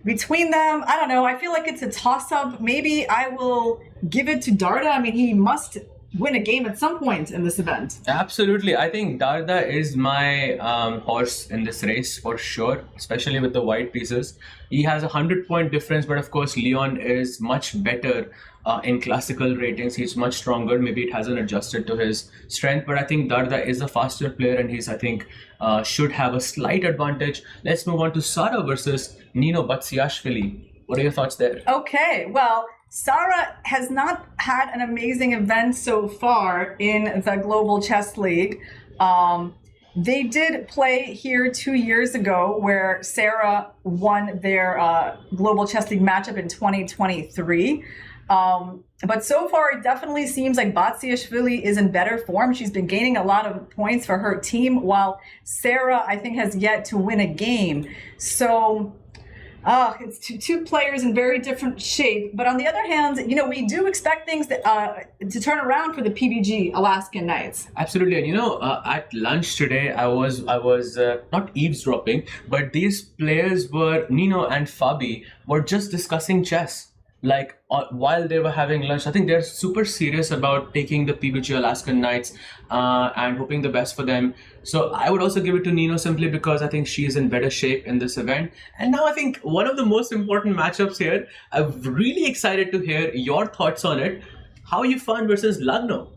between them, I don't know. I feel like it's a toss-up. Maybe I will give it to Darda. I mean, he must win a game at some point in this event. Absolutely. I think Darda is my horse in this race for sure, especially with the white pieces. He has 100-point difference, but of course Leon is much better in classical ratings. He's much stronger. Maybe it hasn't adjusted to his strength, but I think Darda is a faster player, and he's, I think, should have a slight advantage. Let's move on to Sara versus Nino Batsiashvili. What are your thoughts there? Okay, well, Sara has not had an amazing event so far in the Global Chess League. They did play here 2 years ago where Sarah won their Global Chess League matchup in 2023. But so far, it definitely seems like Batsiashvili is in better form. She's been gaining a lot of points for her team, while Sarah, I think, has yet to win a game. So it's two players in very different shape. But on the other hand, we do expect things to turn around for the PBG Alaskan Knights. Absolutely. And at lunch today, I was not eavesdropping, but these players Nino and Fabi were just discussing chess. Like while they were having lunch. I think they're super serious about taking the PBG Alaskan Knights and hoping the best for them. So I would also give it to Nino simply because I think she is in better shape in this event. And now I think one of the most important matchups here, I'm really excited to hear your thoughts on it. Hao Yifan versus Lagno.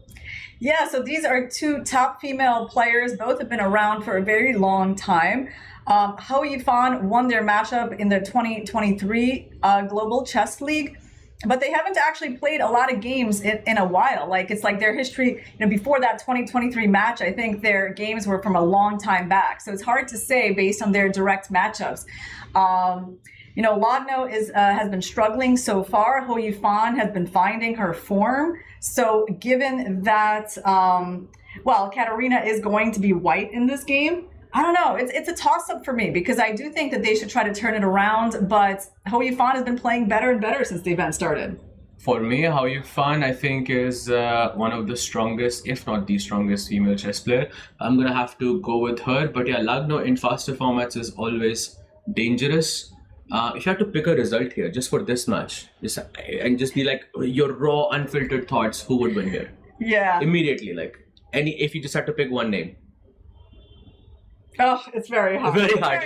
Yeah, so these are two top female players. Both have been around for a very long time. Hao Yifan won their matchup in the 2023 Global Chess League, but they haven't actually played a lot of games in a while. Like, it's like their history, before that 2023 match, I think their games were from a long time back. So it's hard to say based on their direct matchups. Lagno has been struggling so far. Hao Yifan has been finding her form. So given that, Katarina is going to be white in this game, I don't know. It's a toss-up for me because I do think that they should try to turn it around, but Hao Yifan has been playing better and better since the event started. For me, Hao Yifan, I think, is one of the strongest, if not the strongest female chess player. I'm going to have to go with her. But yeah, Lagno in faster formats is always dangerous. If you had to pick a result here, just for this match, and just be like your raw, unfiltered thoughts, who would win here? Yeah. Immediately, if you just had to pick one name. Oh, it's very hard. Very hard.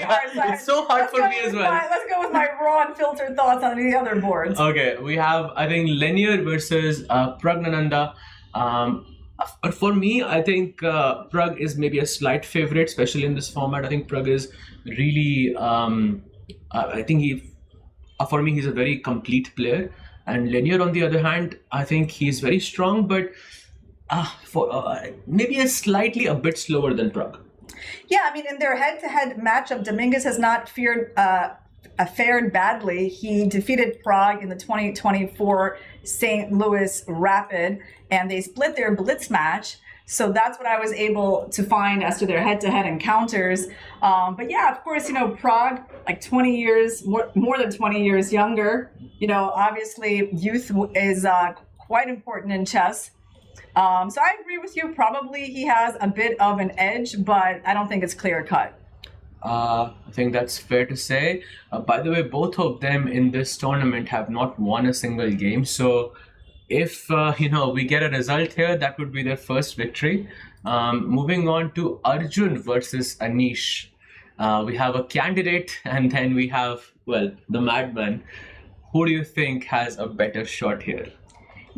It's so hard for me as well. Let's go with my raw unfiltered thoughts on the other boards. Okay, we have, I think, Lenier versus Pragnananda. For me, I think Prag is maybe a slight favorite, especially in this format. I think Prag is really, I think for me, he's a very complete player. And Lenier, on the other hand, I think he's very strong, but maybe a bit slower than Prag. Yeah, I mean, in their head-to-head matchup, Dominguez has not fared badly. He defeated Prague in the 2024 St. Louis Rapid, and they split their blitz match. So that's what I was able to find as to their head-to-head encounters. But yeah, of course, Prague, like 20 years, more than 20 years younger. Obviously youth is quite important in chess. So I agree with you. Probably he has a bit of an edge, but I don't think it's clear-cut. I think that's fair to say. By the way, both of them in this tournament have not won a single game. So if we get a result here, that would be their first victory. Moving on to Arjun versus Anish. We have a candidate, and then we have, the madman. Who do you think has a better shot here?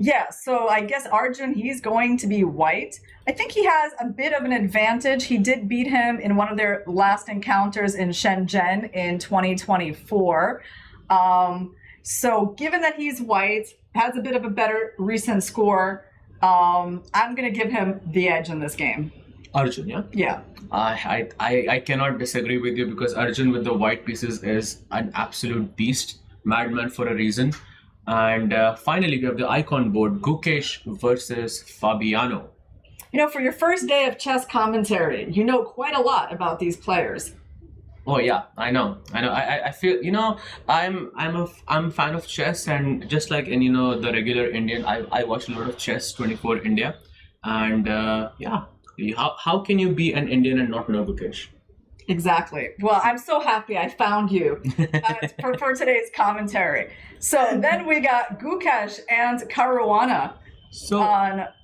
Yeah, so I guess Arjun, he's going to be white. I think he has a bit of an advantage. He did beat him in one of their last encounters in Shenzhen in 2024. So given that he's white, has a bit of a better recent score, I'm going to give him the edge in this game. Arjun, yeah? Yeah. I cannot disagree with you, because Arjun with the white pieces is an absolute beast, madman for a reason. And finally, we have the icon board, Gukesh versus Fabiano. For your first day of chess commentary, you know quite a lot about these players. Oh yeah, I know. I feel, I'm a fan of chess, and just like in the regular Indian, I watch a lot of Chess 24 India, and how can you be an Indian and not know Gukesh? Exactly. Well, I'm so happy I found you for today's commentary. So then we got Gukesh and Caruana. So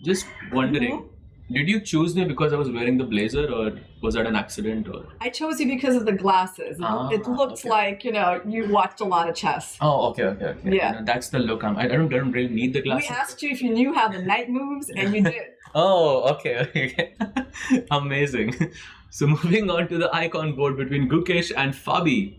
just wondering, did you choose me because I was wearing the blazer, or was that an accident? Or I chose you because of the glasses. It looked like you watched a lot of chess. Oh, okay. Yeah, that's the look. I don't really need the glasses. We asked you if you knew how the knight moves, and you did. Oh, okay. Amazing. So moving on to the icon board between Gukesh and Fabi.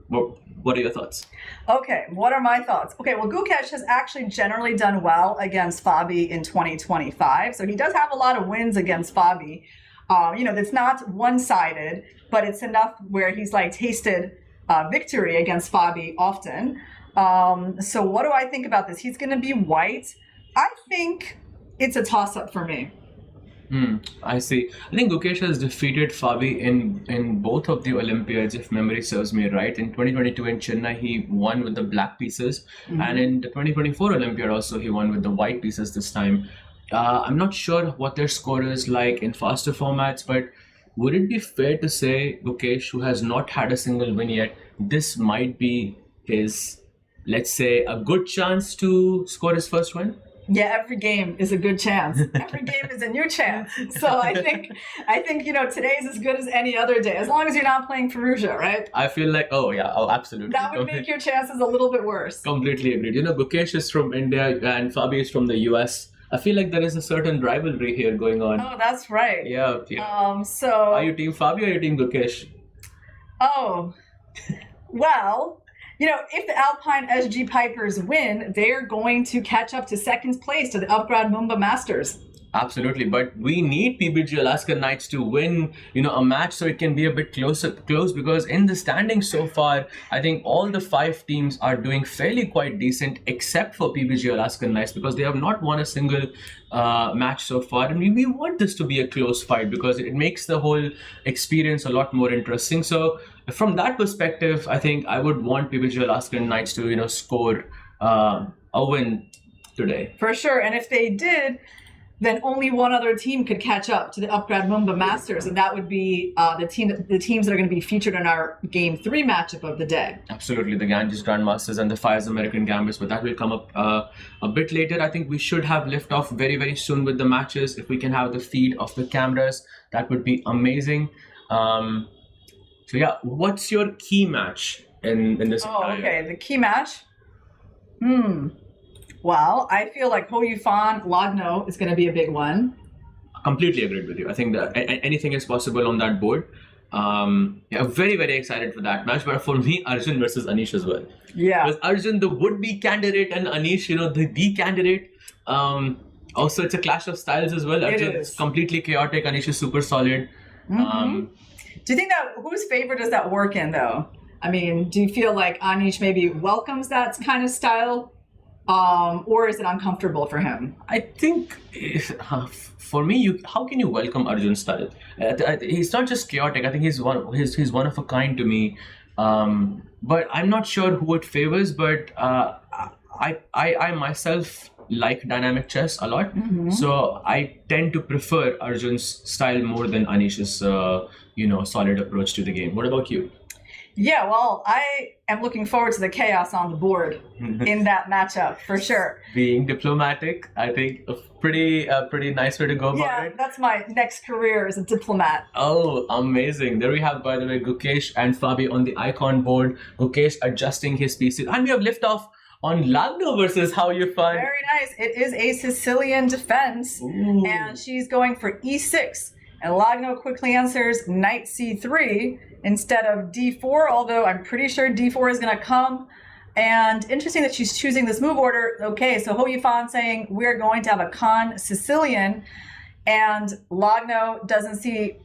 What are your thoughts? Okay, what are my thoughts? Okay, well, Gukesh has actually generally done well against Fabi in 2025. So he does have a lot of wins against Fabi. It's not one-sided, but it's enough where he's tasted victory against Fabi often. So what do I think about this? He's going to be white. I think it's a toss-up for me. I see. I think Gukesh has defeated Fabi in both of the Olympiads, if memory serves me right. In 2022 in Chennai, he won with the black pieces. And in the 2024 Olympiad also, he won with the white pieces this time. I'm not sure what their score is like in faster formats, but would it be fair to say Gukesh, who has not had a single win yet, this might be his, let's say, a good chance to score his first win? Yeah, every game is a good chance. Every game is a new chance. So I think today's as good as any other day, as long as you're not playing Fallujah, right? I feel like, absolutely. That would make your chances a little bit worse. Completely agreed. Gukesh is from India and Fabi is from the US. I feel like there is a certain rivalry here going on. Oh, that's right. Yeah. So are you team Fabi or are you team Gukesh? Oh, well, if the Alpine SG Pipers win, they're going to catch up to second place to the Upgrad Mumbai Masters. Absolutely, but we need PBG Alaska Knights to win, a match so it can be a bit close, because in the standings so far, I think all the 5 teams are doing fairly quite decent, except for PBG Alaska Knights, because they have not won a single match so far, and we want this to be a close fight because it makes the whole experience a lot more interesting. So from that perspective, I think I would want PBG Alaska Knights to, score a win today. For sure, and if they did, then only one other team could catch up to the Upgrad Mumbai Masters, and that would be the teams that are going to be featured in our Game 3 matchup of the day. Absolutely, the Ganges Grandmasters and the Fires American Gambits, but that will come up a bit later. I think we should have liftoff very, very soon with the matches. If we can have the feed of the cameras, that would be amazing. So yeah, what's your key match in this? Okay, the key match? Well, I feel like Ho Yufan Lagno is going to be a big one. Completely agreed with you. I think that anything is possible on that board. Very, very excited for that match. But for me, Arjun versus Anish as well. Yeah. Because Arjun, the would-be candidate, and Anish, the candidate. Also, it's a clash of styles as well. Arjun is completely chaotic. Anish is super solid. Do you think that whose favor does that work in, though? I mean, do you feel like Anish maybe welcomes that kind of style? or is it uncomfortable for him? I think for me, how can you welcome Arjun's style? He's not just chaotic. I think he's one of a kind to me. But I'm not sure who it favors. But I myself like dynamic chess a lot, so I tend to prefer Arjun's style more than Anish's solid approach to the game. What about you? Yeah, well, I am looking forward to the chaos on the board in that matchup for sure. Being diplomatic, I think a pretty nice way to go about it. Yeah, that's my next career as a diplomat. Oh, amazing. There we have, by the way, Gukesh and Fabi on the icon board. Gukesh adjusting his pieces. And we have liftoff on Lagno versus How You Fun. Very nice. It is a Sicilian defense, and she's going for e6. And Lagno quickly answers knight c3 instead of d4, although I'm pretty sure d4 is going to come. And interesting that she's choosing this move order. Okay, so Hou Yifan saying we're going to have a Khan Sicilian, and Lagno doesn't see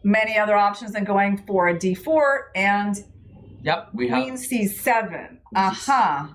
many other options than going for a d4 and Queen c7. Aha.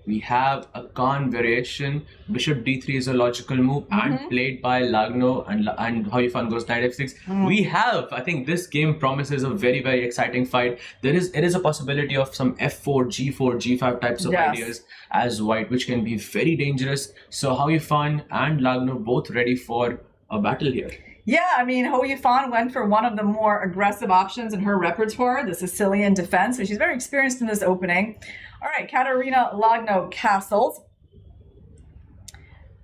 We have a Khan variation. Bishop d3 is a logical move and played by Lagno, and Hou Yifan goes knight f6. We have, I think this game promises a very, very exciting fight. It is a possibility of some f4, g4, g5 types of ideas as white, which can be very dangerous. So Hou Yifan and Lagno both ready for a battle here. Yeah, I mean, Hou Yifan went for one of the more aggressive options in her repertoire, the Sicilian defense. So she's very experienced in this opening. All right, Katerina Lagno castles.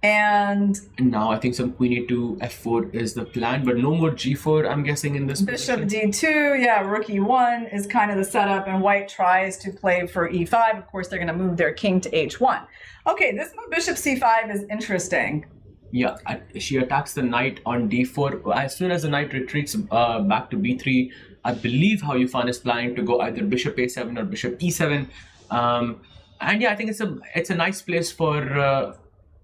And now I think some queen e2, f4 is the plan, but no more g4, I'm guessing, in this Bishop position. d2, yeah, rook e1 is kind of the setup, and white tries to play for e5. Of course, they're going to move their king to h1. Okay, this move, bishop c5, is interesting. Yeah, she attacks the knight on d4. As soon as the knight retreats back to b3, I believe Hou Yifan is planning to go either bishop a7 or bishop e7. And yeah, I think it's a nice place for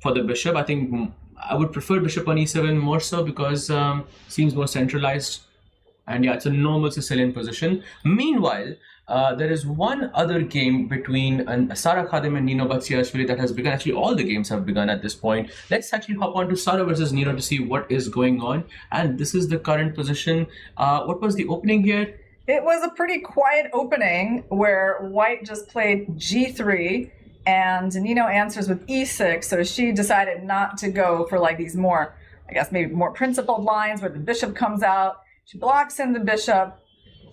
the bishop. I think I would prefer bishop on e7 more so because seems more centralized. And yeah, it's a normal Sicilian position. Meanwhile, there is one other game between Sara Khadim and Nino Batsiashvili that has begun. Actually, all the games have begun at this point. Let's actually hop on to Sara versus Nino to see what is going on. And this is the current position. What was the opening here? It was a pretty quiet opening where white just played g3 and Nino answers with e6. So she decided not to go for like these more, I guess, maybe more principled lines where the bishop comes out. She blocks in the bishop.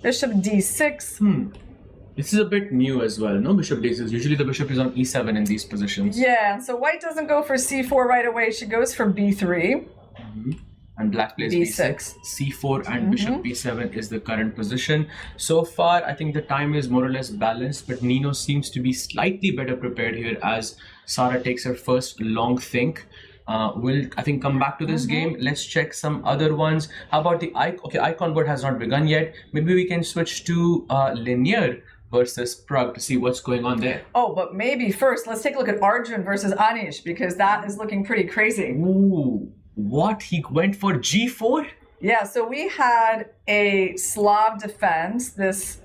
Bishop d6. This is a bit new as well, no? Bishop d6. Usually the bishop is on e7 in these positions. Yeah, so white doesn't go for c4 right away. She goes for b3. And black plays b6. c4 and bishop b7 is the current position. So far, I think the time is more or less balanced, but Nino seems to be slightly better prepared here as Sara takes her first long think. We'll, I think, come back to this game. Let's check some other ones. How about the icon? Okay, icon board has not begun yet. Maybe we can switch to linear versus Prague to see what's going on there. Oh, but maybe first, let's take a look at Arjun versus Anish, because that is looking pretty crazy. Ooh, what? He went for g4? Yeah, so we had a Slav defense. This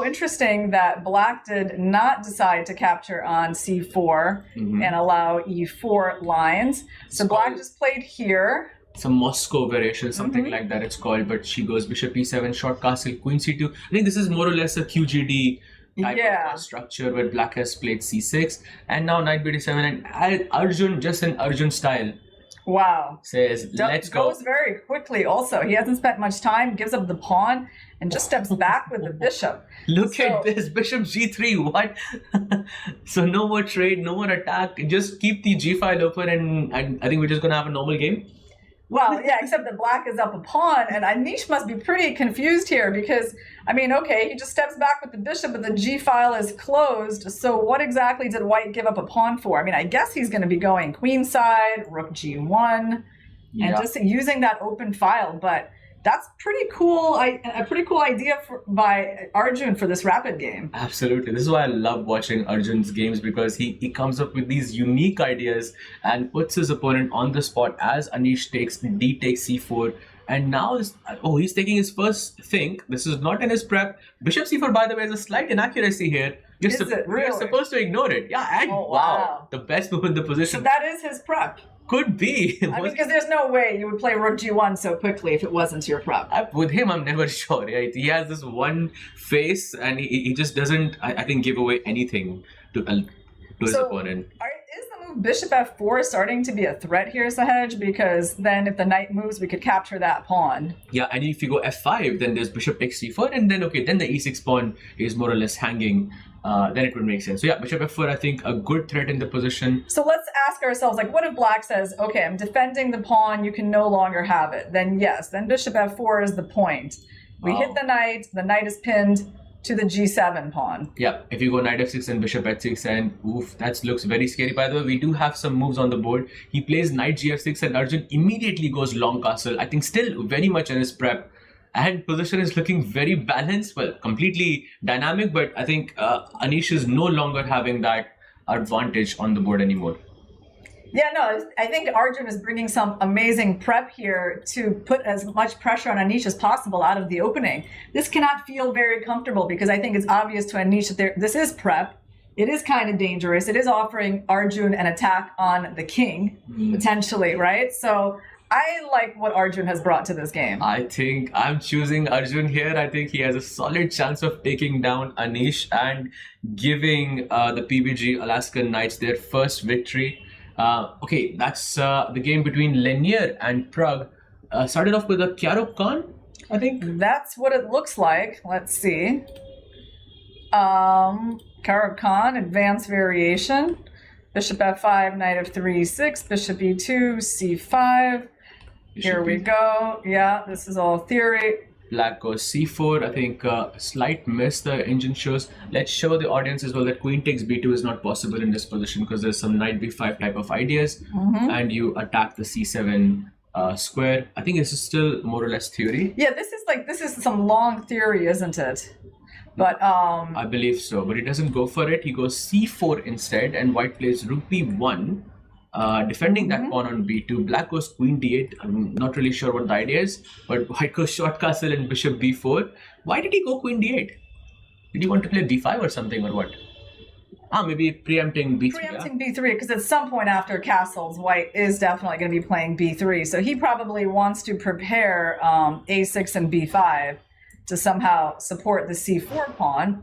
interesting that black did not decide to capture on c4 and allow e4 lines. So black just played here. Some Moscow variation, something like that it's called, but she goes bishop e7, short castle, queen c2. I think this is more or less a QGD type of structure where black has played c6 and now knight b7, and Arjun, just in Arjun style, says let's go. Goes very quickly also. He hasn't spent much time, gives up the pawn and just steps back with the bishop. Look at this, bishop g3, what? So no more trade, no more attack, just keep the g file open, and I think we're just gonna have a normal game. Well, yeah, except that black is up a pawn, and Anish must be pretty confused here because, I mean, okay, he just steps back with the bishop, but the g file is closed. So what exactly did white give up a pawn for? I mean, I guess he's going to be going queenside, rook g1, and just using that open file. But that's pretty cool. A pretty cool idea by Arjun for this rapid game. Absolutely. This is why I love watching Arjun's games, because he comes up with these unique ideas and puts his opponent on the spot as Anish takes d takes c4. And now, he's taking his first think. This is not in his prep. Bishop c4, by the way, is a slight inaccuracy here. We're supposed to ignore it. Yeah, and wow, the best move in the position. So that is his prep. Could be. I mean, because there's no way you would play rook g1 so quickly if it wasn't your prep. With him, I'm never sure. Right? He has this one face, and he just doesn't, I think, give away anything to his opponent. Is the move bishop f4 starting to be a threat here, Sahaj? Because then if the knight moves, we could capture that pawn. Yeah, and if you go f5, then there's bishop takes c4, and then then the e6 pawn is more or less hanging. Then it would make sense. So yeah, bishop f4, I think, a good threat in the position. So let's ask ourselves, like, what if black says, okay, I'm defending the pawn, you can no longer have it? Then yes, then bishop f4 is the point. We hit the knight is pinned to the g7 pawn. Yeah, if you go knight f6 and bishop h6, and oof, that looks very scary. By the way, we do have some moves on the board. He plays knight gf6 and Arjun immediately goes long castle. I think still very much in his prep. And position is looking very balanced, well, completely dynamic, but I think Anish is no longer having that advantage on the board anymore. Yeah, no, I think Arjun is bringing some amazing prep here to put as much pressure on Anish as possible out of the opening. This cannot feel very comfortable because I think it's obvious to Anish that this is prep. It is kind of dangerous. It is offering Arjun an attack on the king, potentially, right? So I like what Arjun has brought to this game. I think I'm choosing Arjun here. I think he has a solid chance of taking down Anish and giving the PBG Alaskan Knights their first victory. Okay, that's the game between Lanier and Prague. Started off with a Hikaru Khan, I think. That's what it looks like. Let's see. Hikaru Khan, advanced variation. Bishop f5, knight f3, 6, bishop e2, c5. Here we go. Yeah, this is all theory. Black goes c4. I think slight miss the engine shows. Let's show the audience as well that queen takes b2 is not possible in this position because there's some knight b5 type of ideas. And you attack the c7 square. I think this is still more or less theory. Yeah, this is some long theory, isn't it? But I believe so, but he doesn't go for it. He goes c4 instead, and white plays rook b1. Defending that pawn on b2. Black goes queen d8. I'm not really sure what the idea is, but white goes short castle and bishop b4. Why did he go queen d8? Did he want to play b5 or something, or what? Maybe preempting b3. Preempting b3, because at some point after castles, white is definitely going to be playing b3. So he probably wants to prepare a6 and b5 to somehow support the c4 pawn.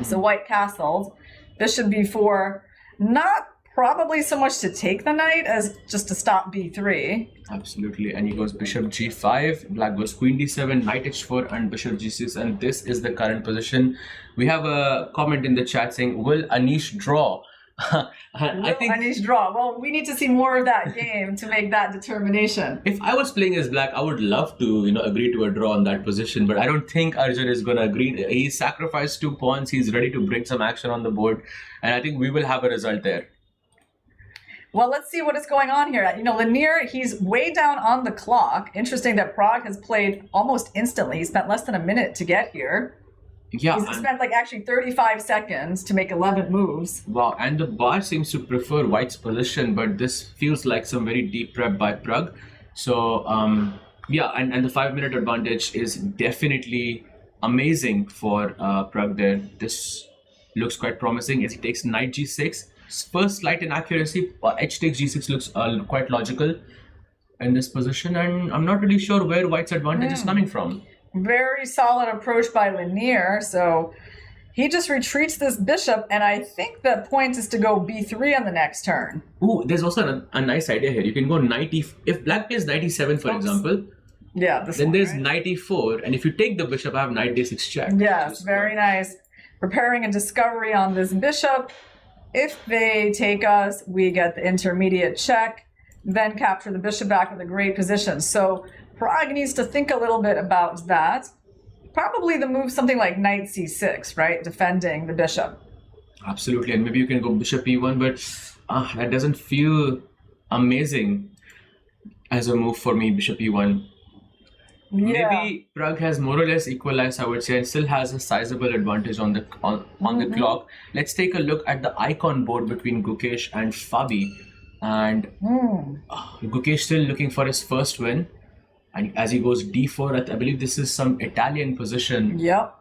So white castled. Bishop b4, not probably so much to take the knight as just to stop b3. Absolutely, and he goes bishop g5, black goes queen d7, knight h4 and bishop g6, and this is the current position. We have a comment in the chat saying, will Anish draw? I think Anish draw. Well, we need to see more of that game to make that determination. If I was playing as black, I would love to, agree to a draw on that position, but I don't think Arjun is going to agree. He sacrificed 2 pawns. He's ready to bring some action on the board, and I think we will have a result there. Well, let's see what is going on here. Lanier, he's way down on the clock. Interesting that Prague has played almost instantly. He spent less than a minute to get here. Yeah, he's spent actually 35 seconds to make 11 moves. Wow, and the bar seems to prefer white's position, but this feels like some very deep prep by Prague. So, yeah, and the 5-minute advantage is definitely amazing for Prague there. This looks quite promising as he takes knight g6. First slight inaccuracy, h takes g6 looks quite logical in this position, and I'm not really sure where white's advantage is coming from. Very solid approach by Lanier, so he just retreats this bishop, and I think the point is to go b3 on the next turn. Ooh, there's also a nice idea here. You can go knight e4. If black plays knight e7, for example, yeah, then there's knight e4, and if you take the bishop, I have knight d6 check. Yes, very nice. Preparing a discovery on this bishop. If they take us, we get the intermediate check, then capture the bishop back with a great position. So Prague needs to think a little bit about that. Probably the move something like knight c6, right? Defending the bishop. Absolutely, and maybe you can go bishop e1, but that doesn't feel amazing as a move for me, bishop e1. Yeah. Maybe Prague has more or less equalized, I would say, and still has a sizable advantage on the clock. Let's take a look at the icon board between Gukesh and Fabi. And Gukesh still looking for his first win. And as he goes d4, I believe this is some Italian position. Yep.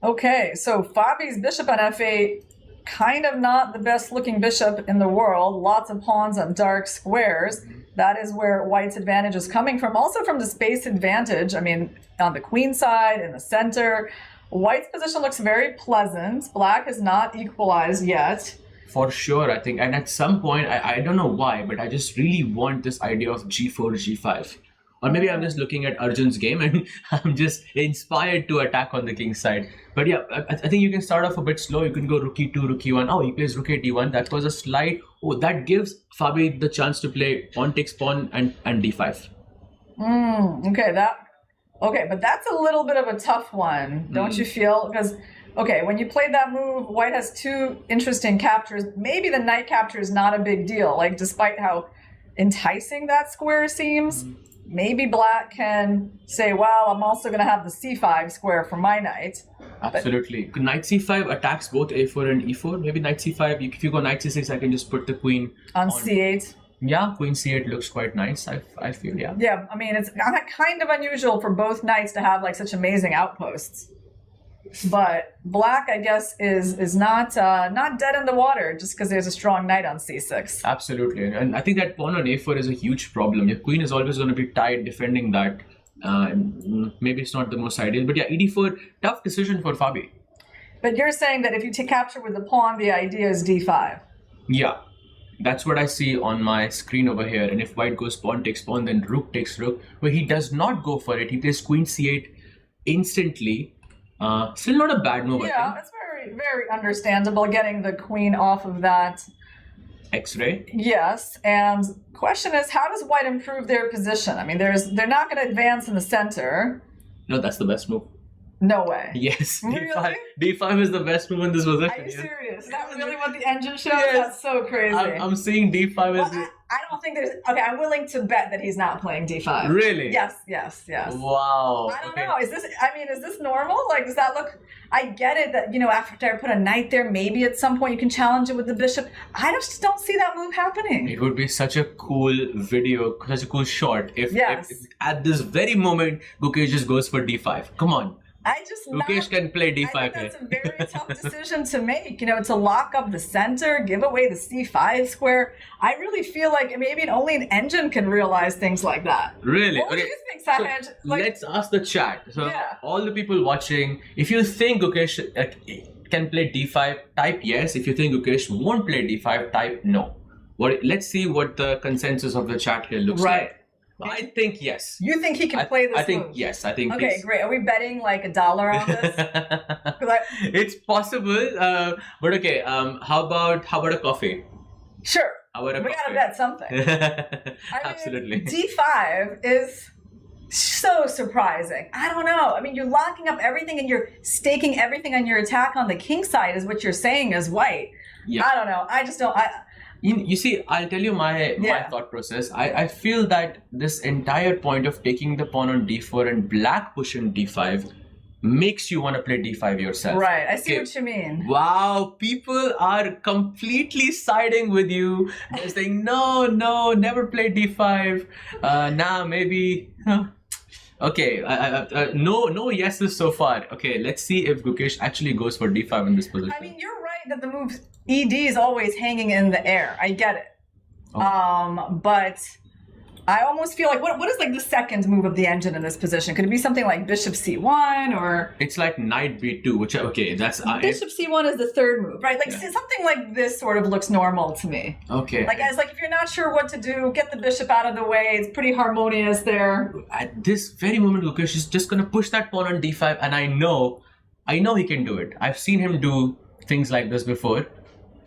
Okay, so Fabi's bishop on f8, kind of not the best looking bishop in the world. Lots of pawns on dark squares. That is where White's advantage is coming from. Also from the space advantage, I mean, on the queen side, in the center. White's position looks very pleasant. Black is not equalized yet. For sure, I think. And at some point, I don't know why, but I just really want this idea of g4, g5. Or maybe I'm just looking at Arjun's game and I'm just inspired to attack on the king side. But yeah, I think you can start off a bit slow. You can go rook e2, rook e1. Oh, he plays rook d1. That was a slide. Oh, that gives Fabi the chance to play pawn takes pawn and d5. Okay, but that's a little bit of a tough one, don't you feel? Because, okay, when you played that move, White has two interesting captures. Maybe the knight capture is not a big deal. Like, despite how enticing that square seems, maybe Black can say, well, I'm also going to have the c5 square for my knight. Absolutely. But knight c5 attacks both a4 and e4. Maybe knight c5, if you go knight c6, I can just put the queen on c8. Yeah, queen c8 looks quite nice, I feel, yeah. Yeah, I mean, it's kind of unusual for both knights to have like such amazing outposts. But Black, I guess, is not dead in the water just because there's a strong knight on c6. Absolutely, and I think that pawn on a4 is a huge problem. Your queen is always going to be tied defending that. Maybe it's not the most ideal, but yeah, ed4, tough decision for Fabi. But you're saying that if you take capture with the pawn, the idea is d5. Yeah, that's what I see on my screen over here. And if White goes pawn takes pawn, then rook takes rook, where he does not go for it. He plays queen c8 instantly. Still not a bad move. Yeah, it's very, very understandable getting the queen off of that X-ray. Yes, and question is, how does White improve their position? I mean, they're not going to advance in the center. No, that's the best move. No way. Yes, really? D5 is the best move in this position. Are you serious? Is that really what the engine shows? Yes. That's so crazy. I'm seeing D5 as... I don't think there's... Okay, I'm willing to bet that he's not playing D5. Really? Yes. Wow. I don't know. Is this normal? Like, does that look... I get it that, after I put a knight there, maybe at some point you can challenge it with the bishop. I just don't see that move happening. It would be such a cool video, such a cool shot if at this very moment, Gukesh just goes for D5. Come on. Gukesh can play D5 I think that's a very tough decision to make, to lock up the center, give away the C5 square. I really feel like maybe only an engine can realize things like that. Really? What do you think, Sahaj? So let's ask the chat. So all the people watching, if you think Gukesh can play D5, type yes. If you think Gukesh won't play D5, type no. Let's see what the consensus of the chat here looks like. I think yes. You think he can play this I think move? yes. I think okay, great. Are we betting like $1 on this? It's possible, but okay. How about a coffee? Sure. We gotta bet something. Absolutely. D5 is so surprising. I don't know. I mean, you're locking up everything and you're staking everything on your attack on the king side, is what you're saying as White. Yeah. I don't know. I just don't. You see, I'll tell you my thought process. I feel that this entire point of taking the pawn on d4 and Black pushing d5 makes you want to play d5 yourself. Right, I see what you mean. Wow, people are completely siding with you. They're saying, no, never play d5. Maybe... Okay, no yeses so far. Okay, let's see if Gukesh actually goes for d5 in this position. I mean, you're right that the move ED is always hanging in the air. I get it. Oh. But I almost feel like, what is like the second move of the engine in this position? Could it be something like bishop c1 or... It's like knight b2, which, okay, that's... Bishop c1 is the third move, right? Like something like this sort of looks normal to me. Okay. Like, if you're not sure what to do, get the bishop out of the way. It's pretty harmonious there. At this very moment, Gukesh is just going to push that pawn on d5, and I know he can do it. I've seen him do things like this before.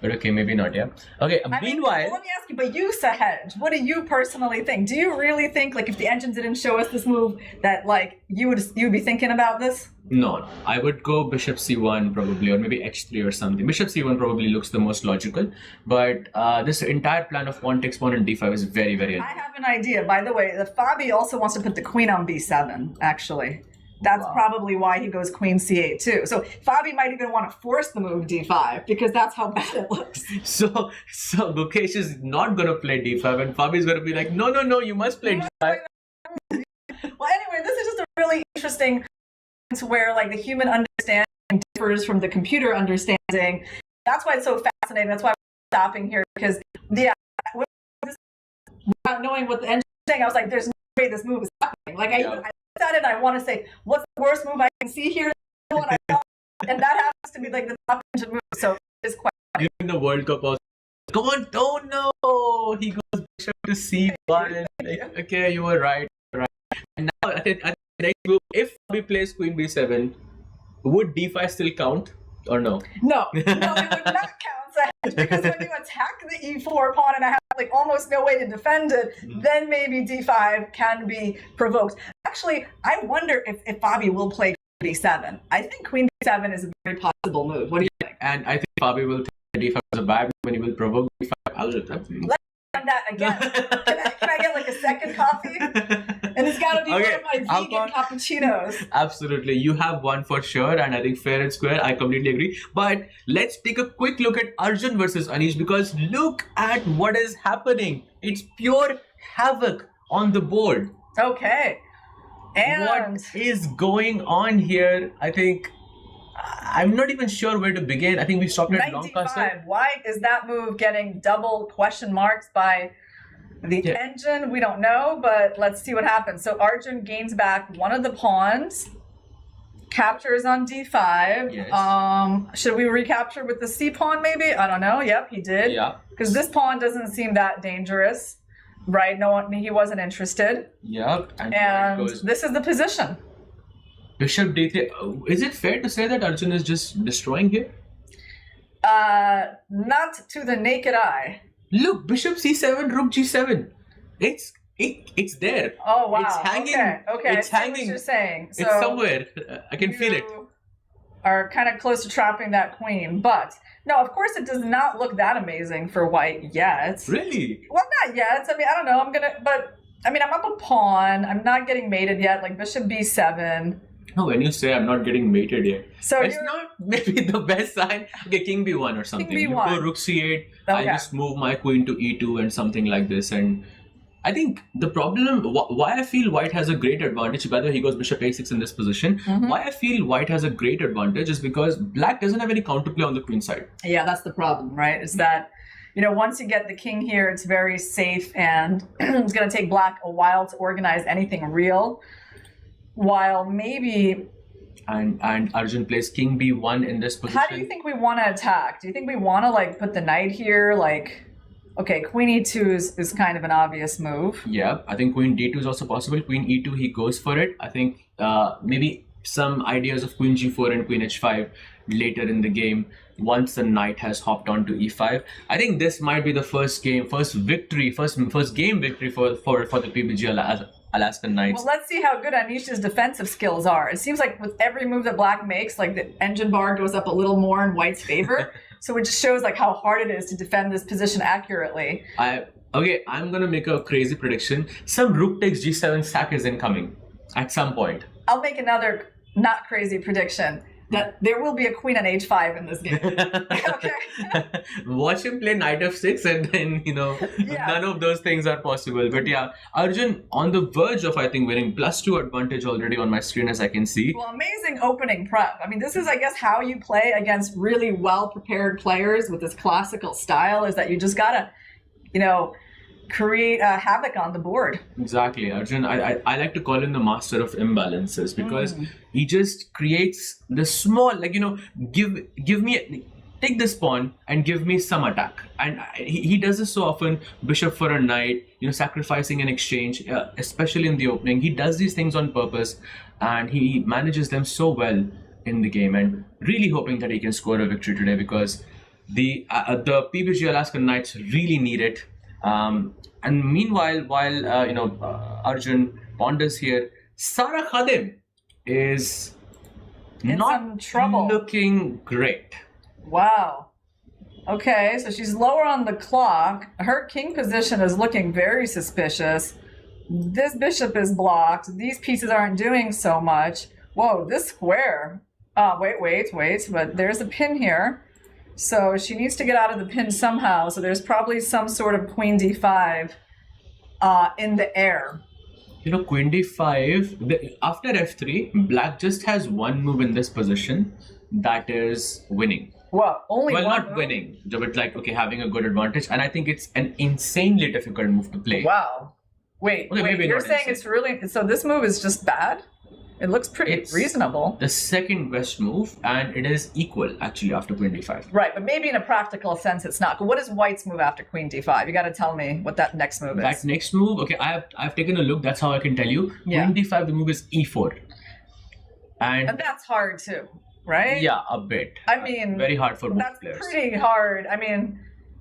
But okay, maybe not, yeah. Okay, meanwhile... Let me ask you, but you, Sahaj, what do you personally think? Do you really think, like, if the engine didn't show us this move, that, like, you'd be thinking about this? No, I would go bishop c1 probably, or maybe h3 or something. Bishop c1 probably looks the most logical, but this entire plan of pawn takes pawn and d5 is very, very... I have an idea, by the way. Fabi also wants to put the queen on b7, actually. That's probably why he goes queen c8 too. So Fabi might even want to force the move d5 because that's how bad it looks. So Gukesh is not going to play d5 and Fabi is going to be like, no, you must play d5. Well, anyway, this is just a really interesting to where like the human understanding differs from the computer understanding. That's why it's so fascinating. That's why I'm stopping here, because without knowing what the engine is saying, I was like, there's no way this move is happening. Like I looked at it and I want to say, what's the worst move I can see here? And that happens to be like the top engine move. So it's quite funny. In the World Cup also. Come on, don't know. He goes bishop to c1. Like, okay, you were right. And now at the next move, if we plays queen b7, would d5 still count or no? No, it would not count, because when you attack the e4 pawn and I have like almost no way to defend it, then maybe d5 can be provoked. Actually, I wonder if Fabi will play queen b7. I think queen b7 is a very possible move. What do you think? And I think Fabi will think d5 is a bad move when he will provoke d5. Let's run that again. Can I get like a second coffee? And it's got to be one of my vegan cappuccinos. Absolutely. You have one for sure, and I think fair and square. I completely agree. But let's take a quick look at Arjun versus Anish, because look at what is happening. It's pure havoc on the board. Okay. And what is going on here? I think I'm not even sure where to begin. I think we stopped at Doncaster. Why is that move getting double question marks by the engine? We don't know, but let's see what happens. So Arjun gains back one of the pawns, captures on d5. Yes. Should we recapture with the c pawn maybe? I don't know. Yep, he did. Yeah. Because this pawn doesn't seem that dangerous, right? No one, he wasn't interested. Yep. And this is the position. Bishop d3. Is it fair to say that Arjun is just destroying here? Not to the naked eye. Look, bishop c7, rook g7. It's there. Oh wow. It's hanging. Okay. It's I see hanging. what you're saying. So it's somewhere. I can feel it. Are kind of close to trapping that queen, but no, of course it does not look that amazing for white yet. Really? Well, not yet. I mean, I don't know. I'm up a pawn. I'm not getting mated yet. Like bishop b7. No, when you say I'm not getting mated yet, so it's not maybe the best sign. Okay, king b1 or something. King b1. You go rook c8. I just move my queen to e2 and something like this. And I think the problem, why I feel white has a great advantage, by the way, he goes bishop a6 in this position. Why I feel white has a great advantage is because black doesn't have any counterplay on the queen side. Yeah, that's the problem, right? Is that, once you get the king here, it's very safe, and it's going to take black a while to organize anything real. While maybe... And Arjun plays king b1 in this position. How do you think we want to attack? Do you think we want to put the knight here? Okay, queen e2 is kind of an obvious move. Yeah, I think queen d2 is also possible. Queen e2, he goes for it. I think maybe some ideas of queen g4 and queen h5 later in the game, once the knight has hopped on to e5. I think this might be the first game victory for the PBG Alaskan Knights. Well, let's see how good Anish's defensive skills are. It seems like with every move that black makes, the engine bar goes up a little more in white's favor. So it just shows how hard it is to defend this position accurately. I'm gonna make a crazy prediction. Some rook takes g7 sack is incoming at some point. I'll make another not crazy prediction. That there will be a queen on h5 in this game. Okay. Watch him play knight f6 and then, none of those things are possible. But yeah, Arjun on the verge of, I think, winning. +2 advantage already on my screen, as I can see. Well, amazing opening prep. I mean, this is, I guess, how you play against really well-prepared players with this classical style, is that you just gotta, create havoc on the board. Exactly, Arjun. I like to call him the master of imbalances, because he just creates the small, give me, take this pawn and give me some attack. And he does this so often. Bishop for a knight, sacrificing an exchange, especially in the opening. He does these things on purpose, and he manages them so well in the game. And really hoping that he can score a victory today, because the PBG Alaskan Knights really need it. And meanwhile, while Arjun ponders here, Sara Khadim is not looking great. Wow. Okay, so she's lower on the clock. Her king position is looking very suspicious. This bishop is blocked. These pieces aren't doing so much. Whoa, this square. Wait. But there's a pin here. So she needs to get out of the pin somehow. So there's probably some sort of queen d5 in the air. Queen d5, after f3, black just has one move in this position. that is winning. Well, only well, one not move? winning, but like, okay, having a good advantage. And I think it's an insanely difficult move to play. Wow. Wait, Okay, maybe you're not saying insane. it's really... So this move is just bad? It looks pretty It's reasonable. the second best move, and it is equal actually after queen d5. Right, but maybe in a practical sense it's not. But what is White's move after queen d5? You got to tell me what that next move is. That next move, okay, I've taken a look. That's how I can tell you. Yeah. Queen d5, the move is e4, And that's hard too, right? yeah, a bit. I mean, Very hard for both that's players. pretty hard. I mean,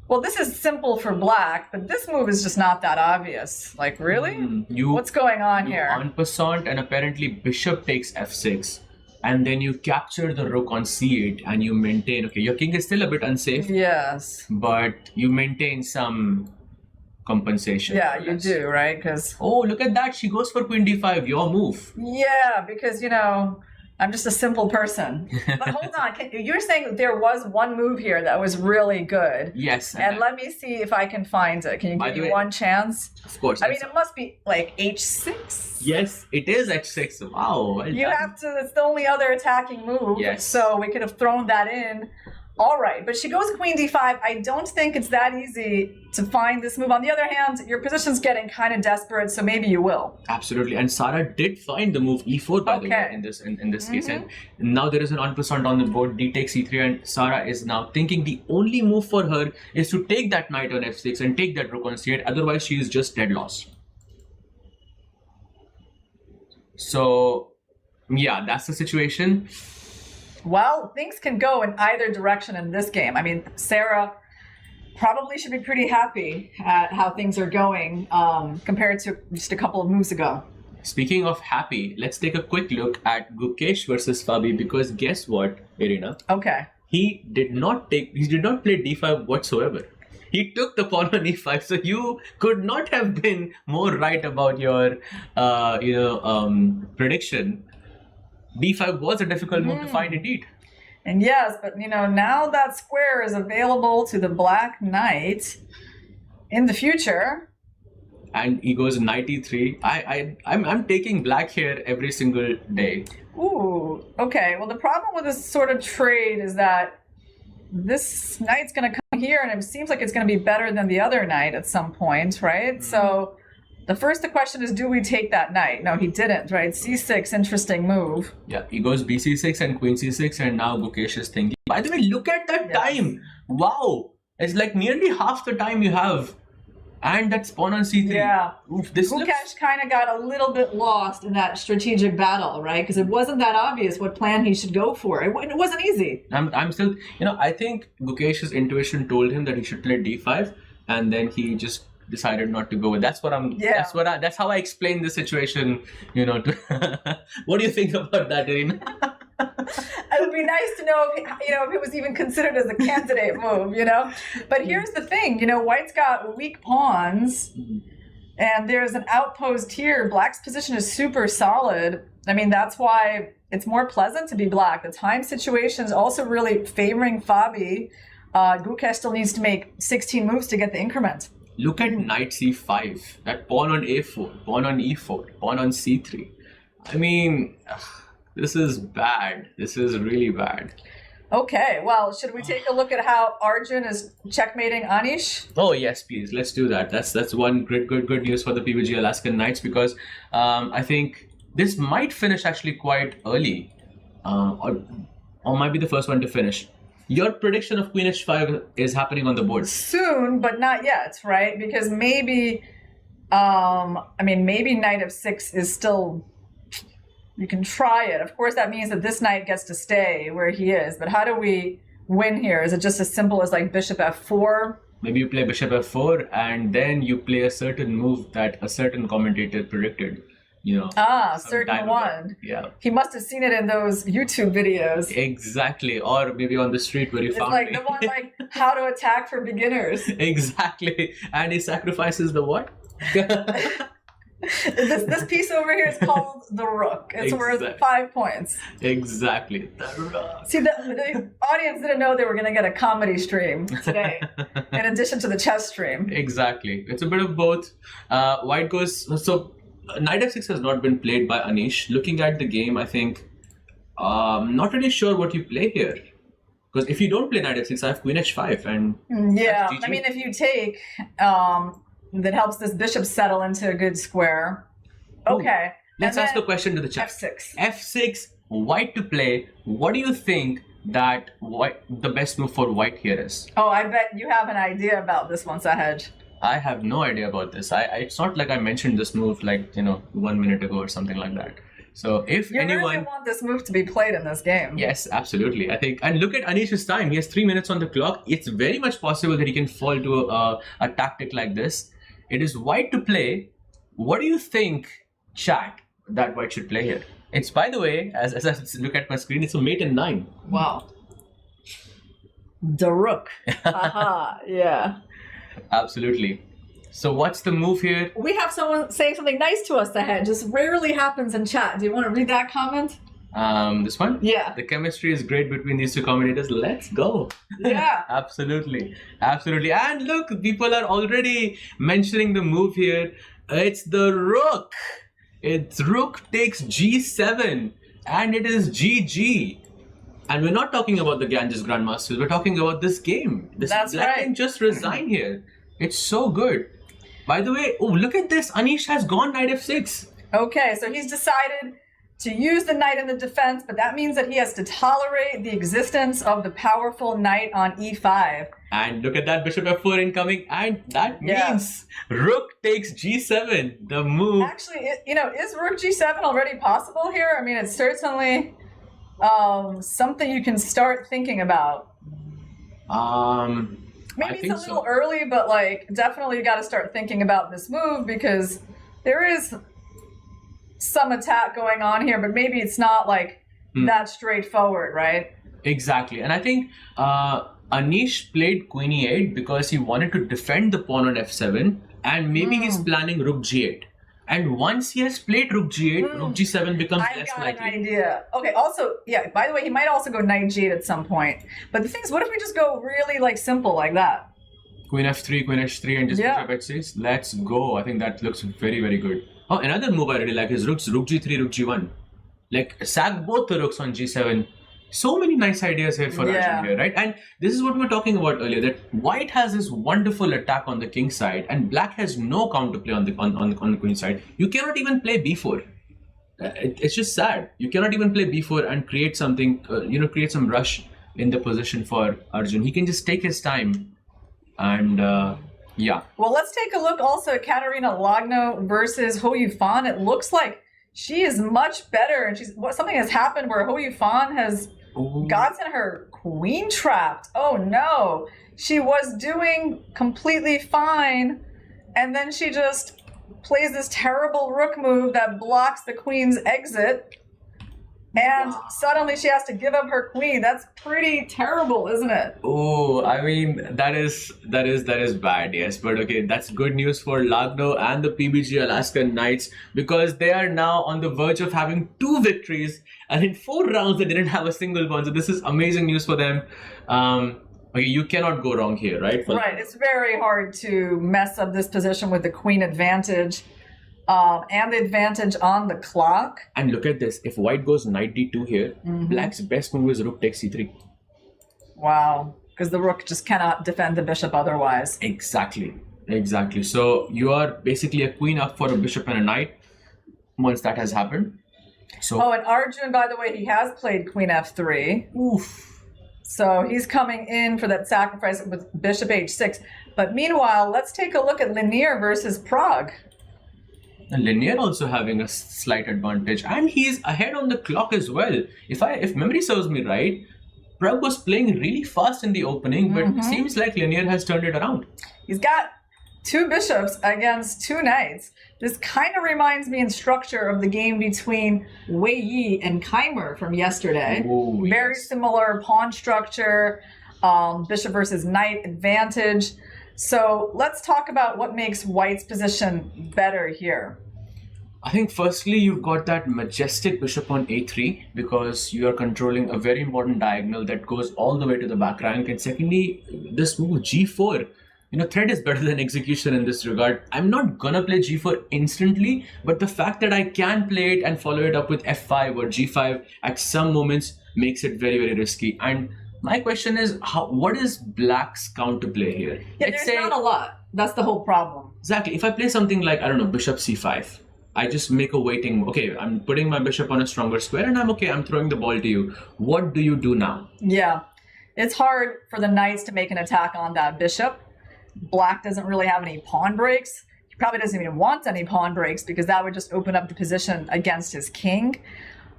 well, this is simple for black, but this move is just not that obvious. Like, really? What's going on here? En passant, and apparently bishop takes f6, and then you capture the rook on c8, and you maintain. Okay, your king is still a bit unsafe. Yes. But you maintain some compensation. Yeah, you do, right? Because oh, look at that! She goes for queen d5. Your move. yeah, because I'm just a simple person. But hold on, you're saying that there was one move here that was really good. Yes. And let me see if I can find it. Can you By give the me way- one chance? Of course. I mean, it must be like h6. Yes, it is h6. Wow. Well You done. have to, it's the only other attacking move. Yes. So we could have thrown that in. All right, but she goes queen d5. I don't think it's that easy to find this move. On the other hand, your position's getting kind of desperate, so maybe you will. Absolutely, and Sarah did find the move e4 by the way in this case, and now there is an en passant on the board. D takes e3, and Sarah is now thinking the only move for her is to take that knight on f6 and take that rook on c8. Otherwise, she is just dead lost. So, yeah, that's the situation. Well, things can go in either direction in this game. I mean, Sarah probably should be pretty happy at how things are going compared to just a couple of moves ago. Speaking of happy, let's take a quick look at Gukesh versus Fabi, because guess what, Irina? Okay. He did not play d5 whatsoever. He took the pawn on e5, so you could not have been more right about your prediction. d5 was a difficult move to find indeed. And yes, but now that square is available to the black knight in the future. And he goes knight e3. I'm taking black here every single day. Ooh, okay. Well, the problem with this sort of trade is that this knight's going to come here, and it seems like it's going to be better than the other knight at some point, right? So the question is, do we take that knight? No, he didn't, right? c6, interesting move. Yeah, he goes bc6 and queen c6, and now Gukesh is thinking. By the way, look at that time. Wow. It's like nearly half the time you have. And that's pawn on c3. Yeah. Oof, this Gukesh kind of got a little bit lost in that strategic battle, right? Because it wasn't that obvious what plan he should go for. It wasn't easy. I'm still, I think Gukesh's intuition told him that he should play d5, and then he just decided not to go with. That's that's how I explain the situation, What do you think about that, Irina? It would be nice to know if it was even considered as a candidate move, But here's the thing, White's got weak pawns, and there's an outpost here. Black's position is super solid. I mean, that's why it's more pleasant to be black. The time situation is also really favoring Fabi. Gukesh still needs to make 16 moves to get the increment. Look at knight c5, that pawn on a4, pawn on e4, pawn on c3. I mean, this is bad. This is really bad. Okay, well, should we take a look at how Arjun is checkmating Anish? Oh yes, please. Let's do that. That's one good news for the PVG Alaskan Knights, because I think this might finish actually quite early, or might be the first one to finish. Your prediction of Queen h5 is happening on the board soon, but not yet, right? Because maybe, maybe knight f6 is still. You can try it. Of course, that means that this knight gets to stay where he is. But how do we win here? Is it just as simple as like bishop f4? Maybe you play bishop f4, and then you play a certain move that a certain commentator predicted. Certain one. Yeah. He must have seen it in those YouTube videos. Exactly. Or maybe on the street where he found me. It's me. like the one like how to attack for beginners. Exactly. And he sacrifices the what? This piece over here is called the rook. It's worth 5 points. Exactly. The rook. See, the audience didn't know they were going to get a comedy stream today, in addition to the chess stream. Exactly. It's a bit of both. White goes... So, knight f6 has not been played by Anish. Looking at the game, I think Not really sure what you play here. Because if you don't play knight f6, I have queen h5 and yeah, that's GG. I mean, if you take, that helps this bishop settle into a good square. Okay. Let's and ask a then question to the chat. F6. F6, white to play. What do you think that the best move for white here is? Oh, I bet you have an idea about this one, Sahaj. I have no idea about this. It's not like I mentioned this move like 1 minute ago or something like that. So if You really want this move to be played in this game. Yes, absolutely. I think, and look at Anish's time. He has 3 minutes on the clock. It's very much possible that he can fall to a tactic like this. It is white to play. What do you think, chat, that white should play here? It's, by the way, as I look at my screen, it's a mate in 9. Wow. The rook. Haha, yeah. Absolutely. So what's the move here? We have someone saying something nice to us ahead. Just rarely happens in chat. Do you want to read that comment? This one? Yeah. The chemistry is great between these two commentators. Let's go. Yeah. Absolutely. Absolutely. And look, people are already mentioning the move here. It's the rook. It's rook takes g7 and it is GG. And we're not talking about the Ganges Grandmasters. We're talking about this game. That's Black right. can just resign here. It's so good. By the way, oh, look at this. Anish has gone knight f6. Okay, so he's decided to use the knight in the defense, but that means that he has to tolerate the existence of the powerful knight on e5. And look at that bishop f4 incoming. And that means rook takes g7. The move. Actually, is rook g7 already possible here? I mean, it's certainly something you can start thinking about. Maybe it's a little early, but definitely you got to start thinking about this move because there is some attack going on here, but maybe it's not that straightforward, right? Exactly. And I think Anish played queen e8 because he wanted to defend the pawn on f7 and maybe he's planning rook g8. And once he has played rook g8, rook g7 becomes less likely. An idea. Okay, also, yeah, by the way, he might also go knight g8 at some point. But the thing is, what if we just go really simple like that? Queen f3, queen h3 and just bishop h6. Let's go. I think that looks very, very good. Oh, another move I really like is rook g3, rook g1. Sack both the rooks on g7. So many nice ideas here for Arjun here, right? And this is what we were talking about earlier, that white has this wonderful attack on the king side and black has no counterplay on the queen side. You cannot even play b4. It's just sad. You cannot even play b4 and create something, create some rush in the position for Arjun. He can just take his time and yeah. Well, let's take a look also at Katerina Lagno versus Hou Yifan. It looks like she is much better, and something has happened where Hou Yifan has gotten her queen trapped. Oh no, she was doing completely fine, and then she just plays this terrible rook move that blocks the queen's exit. And suddenly she has to give up her queen. That's pretty terrible, isn't it? Oh, I mean, that is bad, yes. But okay, that's good news for Lagno and the PBG Alaskan Knights because they are now on the verge of having 2 victories. And in 4 rounds, they didn't have a single one. So this is amazing news for them. Okay, you cannot go wrong here, right? Right. It's very hard to mess up this position with the queen advantage. And the advantage on the clock. And look at this. If white goes knight d2 here, black's best move is rook takes c3. Wow. Because the rook just cannot defend the bishop otherwise. Exactly. So you are basically a queen up for a bishop and a knight once that has happened. So. And Arjun, by the way, he has played queen f3. Oof. So he's coming in for that sacrifice with bishop h6. But meanwhile, let's take a look at Lanier versus Prague. And Lanier also having a slight advantage, and he's ahead on the clock as well. If memory serves me right, Prague was playing really fast in the opening, but it seems like Lanier has turned it around. He's got 2 bishops against 2 knights. This kind of reminds me in structure of the game between Wei Yi and Keimer from yesterday. Ooh, Very similar pawn structure, bishop versus knight advantage. So let's talk about what makes white's position better here. I think firstly, you've got that majestic bishop on a3 because you are controlling a very important diagonal that goes all the way to the back rank. And secondly, this move g4 threat is better than execution in this regard. I'm not gonna play g4 instantly, but the fact that I can play it and follow it up with f5 or g5 at some moments makes it very, very risky. And my question is, what is black's counterplay here? Yeah, there's not a lot. That's the whole problem. Exactly. If I play something like, I don't know, bishop c5, I just make a waiting. Okay, I'm putting my bishop on a stronger square and I'm okay. I'm throwing the ball to you. What do you do now? Yeah, it's hard for the knights to make an attack on that bishop. Black doesn't really have any pawn breaks. He probably doesn't even want any pawn breaks because that would just open up the position against his king.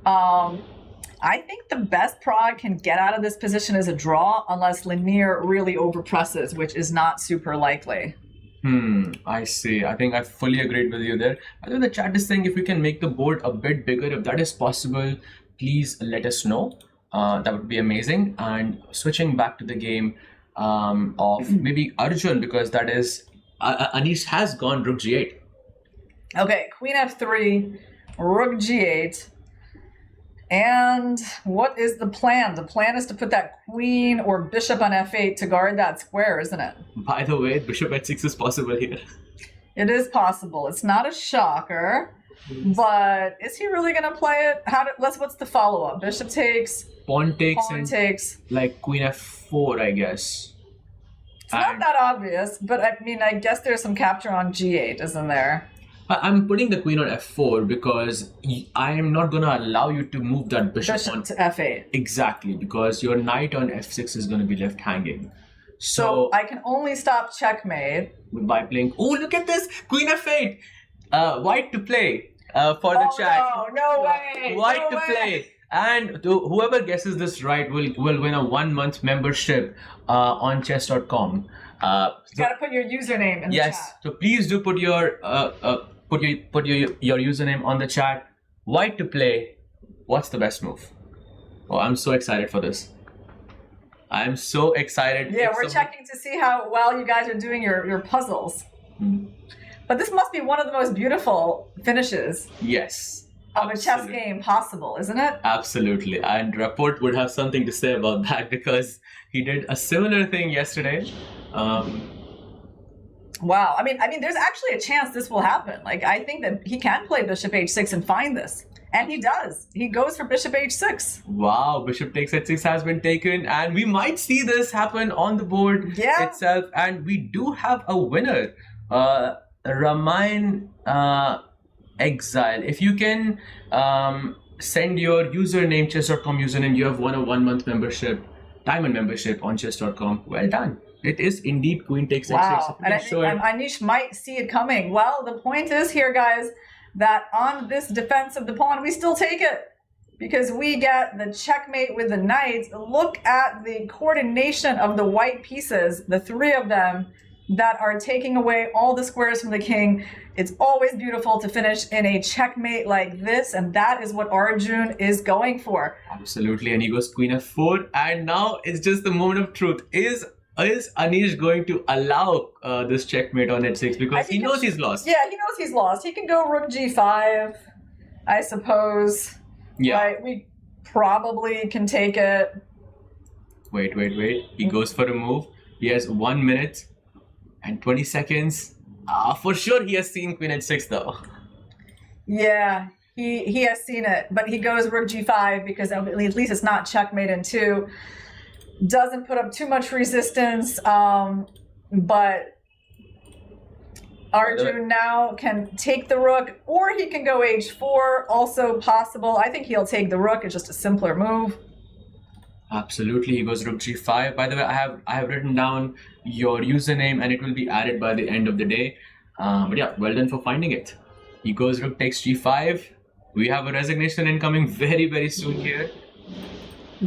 I think the best Prague can get out of this position is a draw unless Lanier really overpresses, which is not super likely. I see. I think I fully agreed with you there. I think the chat is saying if we can make the board a bit bigger, if that is possible, please let us know. That would be amazing. And switching back to the game of maybe Arjun, because that is Anish has gone rook g8. Okay, queen f3, rook g8. And what is the plan? The plan is to put that queen or bishop on f8 to guard that square, isn't it? By the way, bishop h6 is possible here. It is possible. It's not a shocker, but is he really going to play it? What's the follow-up? Bishop takes, pawn takes, takes. Like queen f4, I guess. It's not that obvious, but I mean, I guess there's some capture on g8, isn't there? I'm putting the queen on f4 because I am not going to allow you to move that bishop on to f8. Exactly, because your knight on f6 is going to be left hanging. So I can only stop checkmate by playing. Oh, look at this! Queen f8! White to play for the chat. No way! White to play. And whoever guesses this right will win a 1-month membership on chess.com. You gotta put your username in the chat. Yes, so please do put your username on the chat. White to play. What's the best move? Oh, I'm so excited for this. I'm so excited. Yeah, we're checking to see how well you guys are doing your puzzles. But this must be one of the most beautiful finishes. Yes. Of a chess game possible, isn't it? Absolutely. And Rapport would have something to say about that because he did a similar thing yesterday. Wow. I mean, there's actually a chance this will happen. Like, I think that he can play bishop h6 and find this. And he does. He goes for bishop h6. Wow. Bishop takes h6 has been taken. And we might see this happen on the board itself. And we do have a winner. Ramayne Exile. If you can send your username, chess.com username, you have won a 1-month membership, diamond membership on chess.com. Well done. It is indeed queen takes h6. Wow. And Anish might see it coming. Well, the point is here, guys, that on this defense of the pawn, we still take it because we get the checkmate with the knights. Look at the coordination of the white pieces, the three of them that are taking away all the squares from the king. It's always beautiful to finish in a checkmate like this, and that is what Arjun is going for. Absolutely, and he goes queen f4, and now it's just the moment of truth. Is Anish going to allow this checkmate on h6 because he knows he's lost? Yeah, he knows he's lost. He can go rook g5, I suppose. Yeah. Right? We probably can take it. Wait. He goes for a move. He has 1 minute and 20 seconds. For sure he has seen queen h6 though. Yeah, he has seen it, but he goes rook g5 because at least it's not checkmate in 2. Doesn't put up too much resistance, but Arjun now can take the rook, or he can go h4, also possible. I think he'll take the rook. It's just a simpler move. Absolutely, he goes rook g5. By the way, I have written down your username and it will be added by the end of the day. But yeah, well done for finding it. He goes rook takes g5. We have a resignation incoming very, very soon here.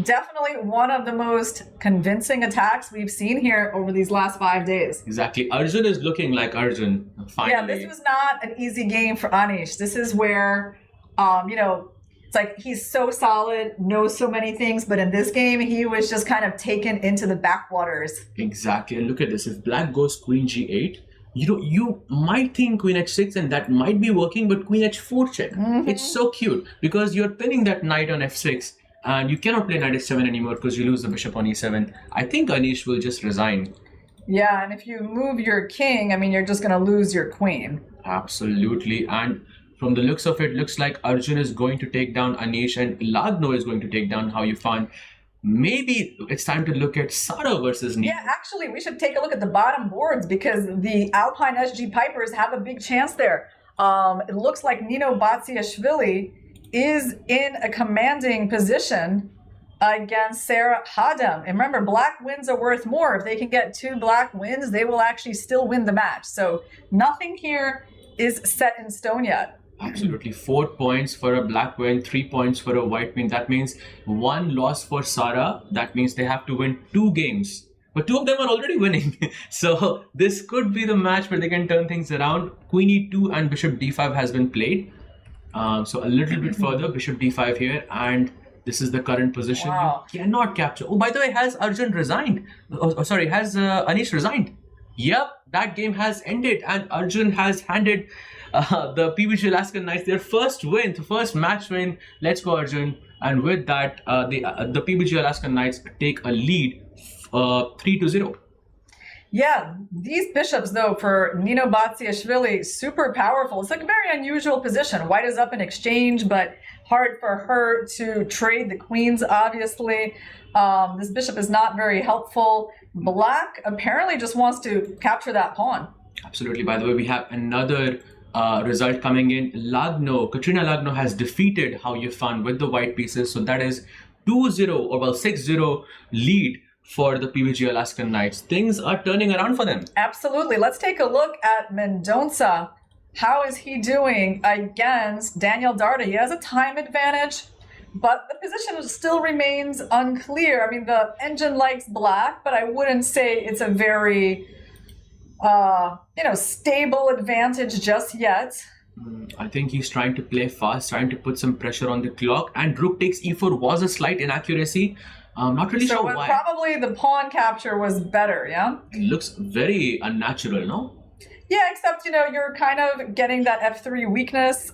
Definitely one of the most convincing attacks we've seen here over these last 5 days. Exactly. Arjun is looking like Arjun, finally. Yeah, this was not an easy game for Anish. This is where, it's like he's so solid, knows so many things, but in this game, he was just kind of taken into the backwaters. Exactly. And look at this. If black goes queen g8, you might think queen h6 and that might be working, but queen h4 check. It's so cute because you're pinning that knight on f6 and you cannot play knight h7 anymore because you lose the bishop on e7. I think Anish will just resign. Yeah, and if you move your king, I mean, you're just going to lose your queen. Absolutely. And from the looks of it, looks like Arjun is going to take down Anish and Lagno is going to take down How You Found. Maybe it's time to look at Sara versus Nino. Yeah, actually, we should take a look at the bottom boards because the Alpine SG Pipers have a big chance there. It looks like Nino Vachier-Lagrave is in a commanding position against Sarah Hadam. And remember, black wins are worth more. If they can get 2 black wins, they will actually still win the match. So nothing here is set in stone yet. Absolutely. 4 points for a black win, 3 points for a white win. That means 1 loss for Sara. That means they have to win 2 games. But 2 of them are already winning. So this could be the match where they can turn things around. Queen E2 and Bishop D5 has been played. So a little bit further, Bishop D5 here. And this is the current position. Wow. You cannot capture. Oh, by the way, has Arjun resigned? Has Anish resigned? Yep, that game has ended. And Arjun has handed the PBG Alaskan Knights their first win, the first match win. Let's go, Arjun. And with that, the PBG Alaskan Knights take a lead 3-0. Yeah, these bishops, though, for Nino Vachier-Lagrave, super powerful. It's like a very unusual position. White is up in exchange, but hard for her to trade the queens, obviously. This bishop is not very helpful. Black apparently just wants to capture that pawn. Absolutely. By the way, we have another result coming in. Katrina Lagno has defeated How You Found with the white pieces. So that is 2-0 or 6-0 lead for the PBG Alaskan Knights. Things are turning around for them. Absolutely. Let's take a look at Mendonça. How is he doing against Daniel Darda? He has a time advantage, but the position still remains unclear. I mean, the engine likes black, but I wouldn't say it's a very, stable advantage just yet. I think he's trying to play fast, trying to put some pressure on the clock, and rook takes e4 was a slight inaccuracy. Not really sure why. So probably the pawn capture was better, yeah? It looks very unnatural, no? Yeah, except, you're kind of getting that f3 weakness.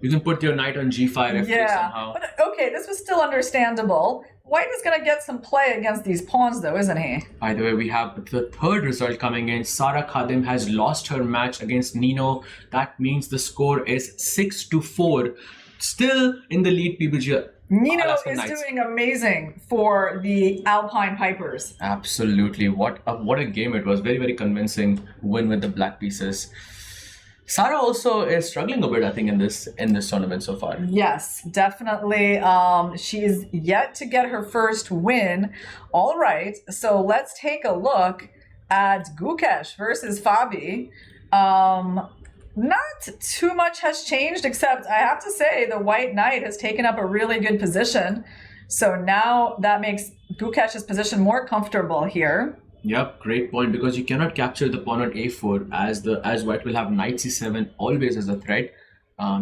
You can put your knight on g5, f3 somehow. But okay, this was still understandable. White is going to get some play against these pawns, though, isn't he? By the way, we have the third result coming in. Sara Khadim has lost her match against Nino. That means the score is 6-4. Still in the lead, PBG. Nino is doing amazing for the Alpine Pipers. Absolutely. What a game it was. Very, very convincing win with the black pieces. Sara also is struggling a bit, I think, in this tournament so far. Yes, definitely. She is yet to get her first win. All right, so let's take a look at Gukesh versus Fabi. Not too much has changed, except I have to say the white knight has taken up a really good position. So now that makes Gukesh's position more comfortable here. Yep, great point, because you cannot capture the pawn on a4 as white will have knight c7 always as a threat.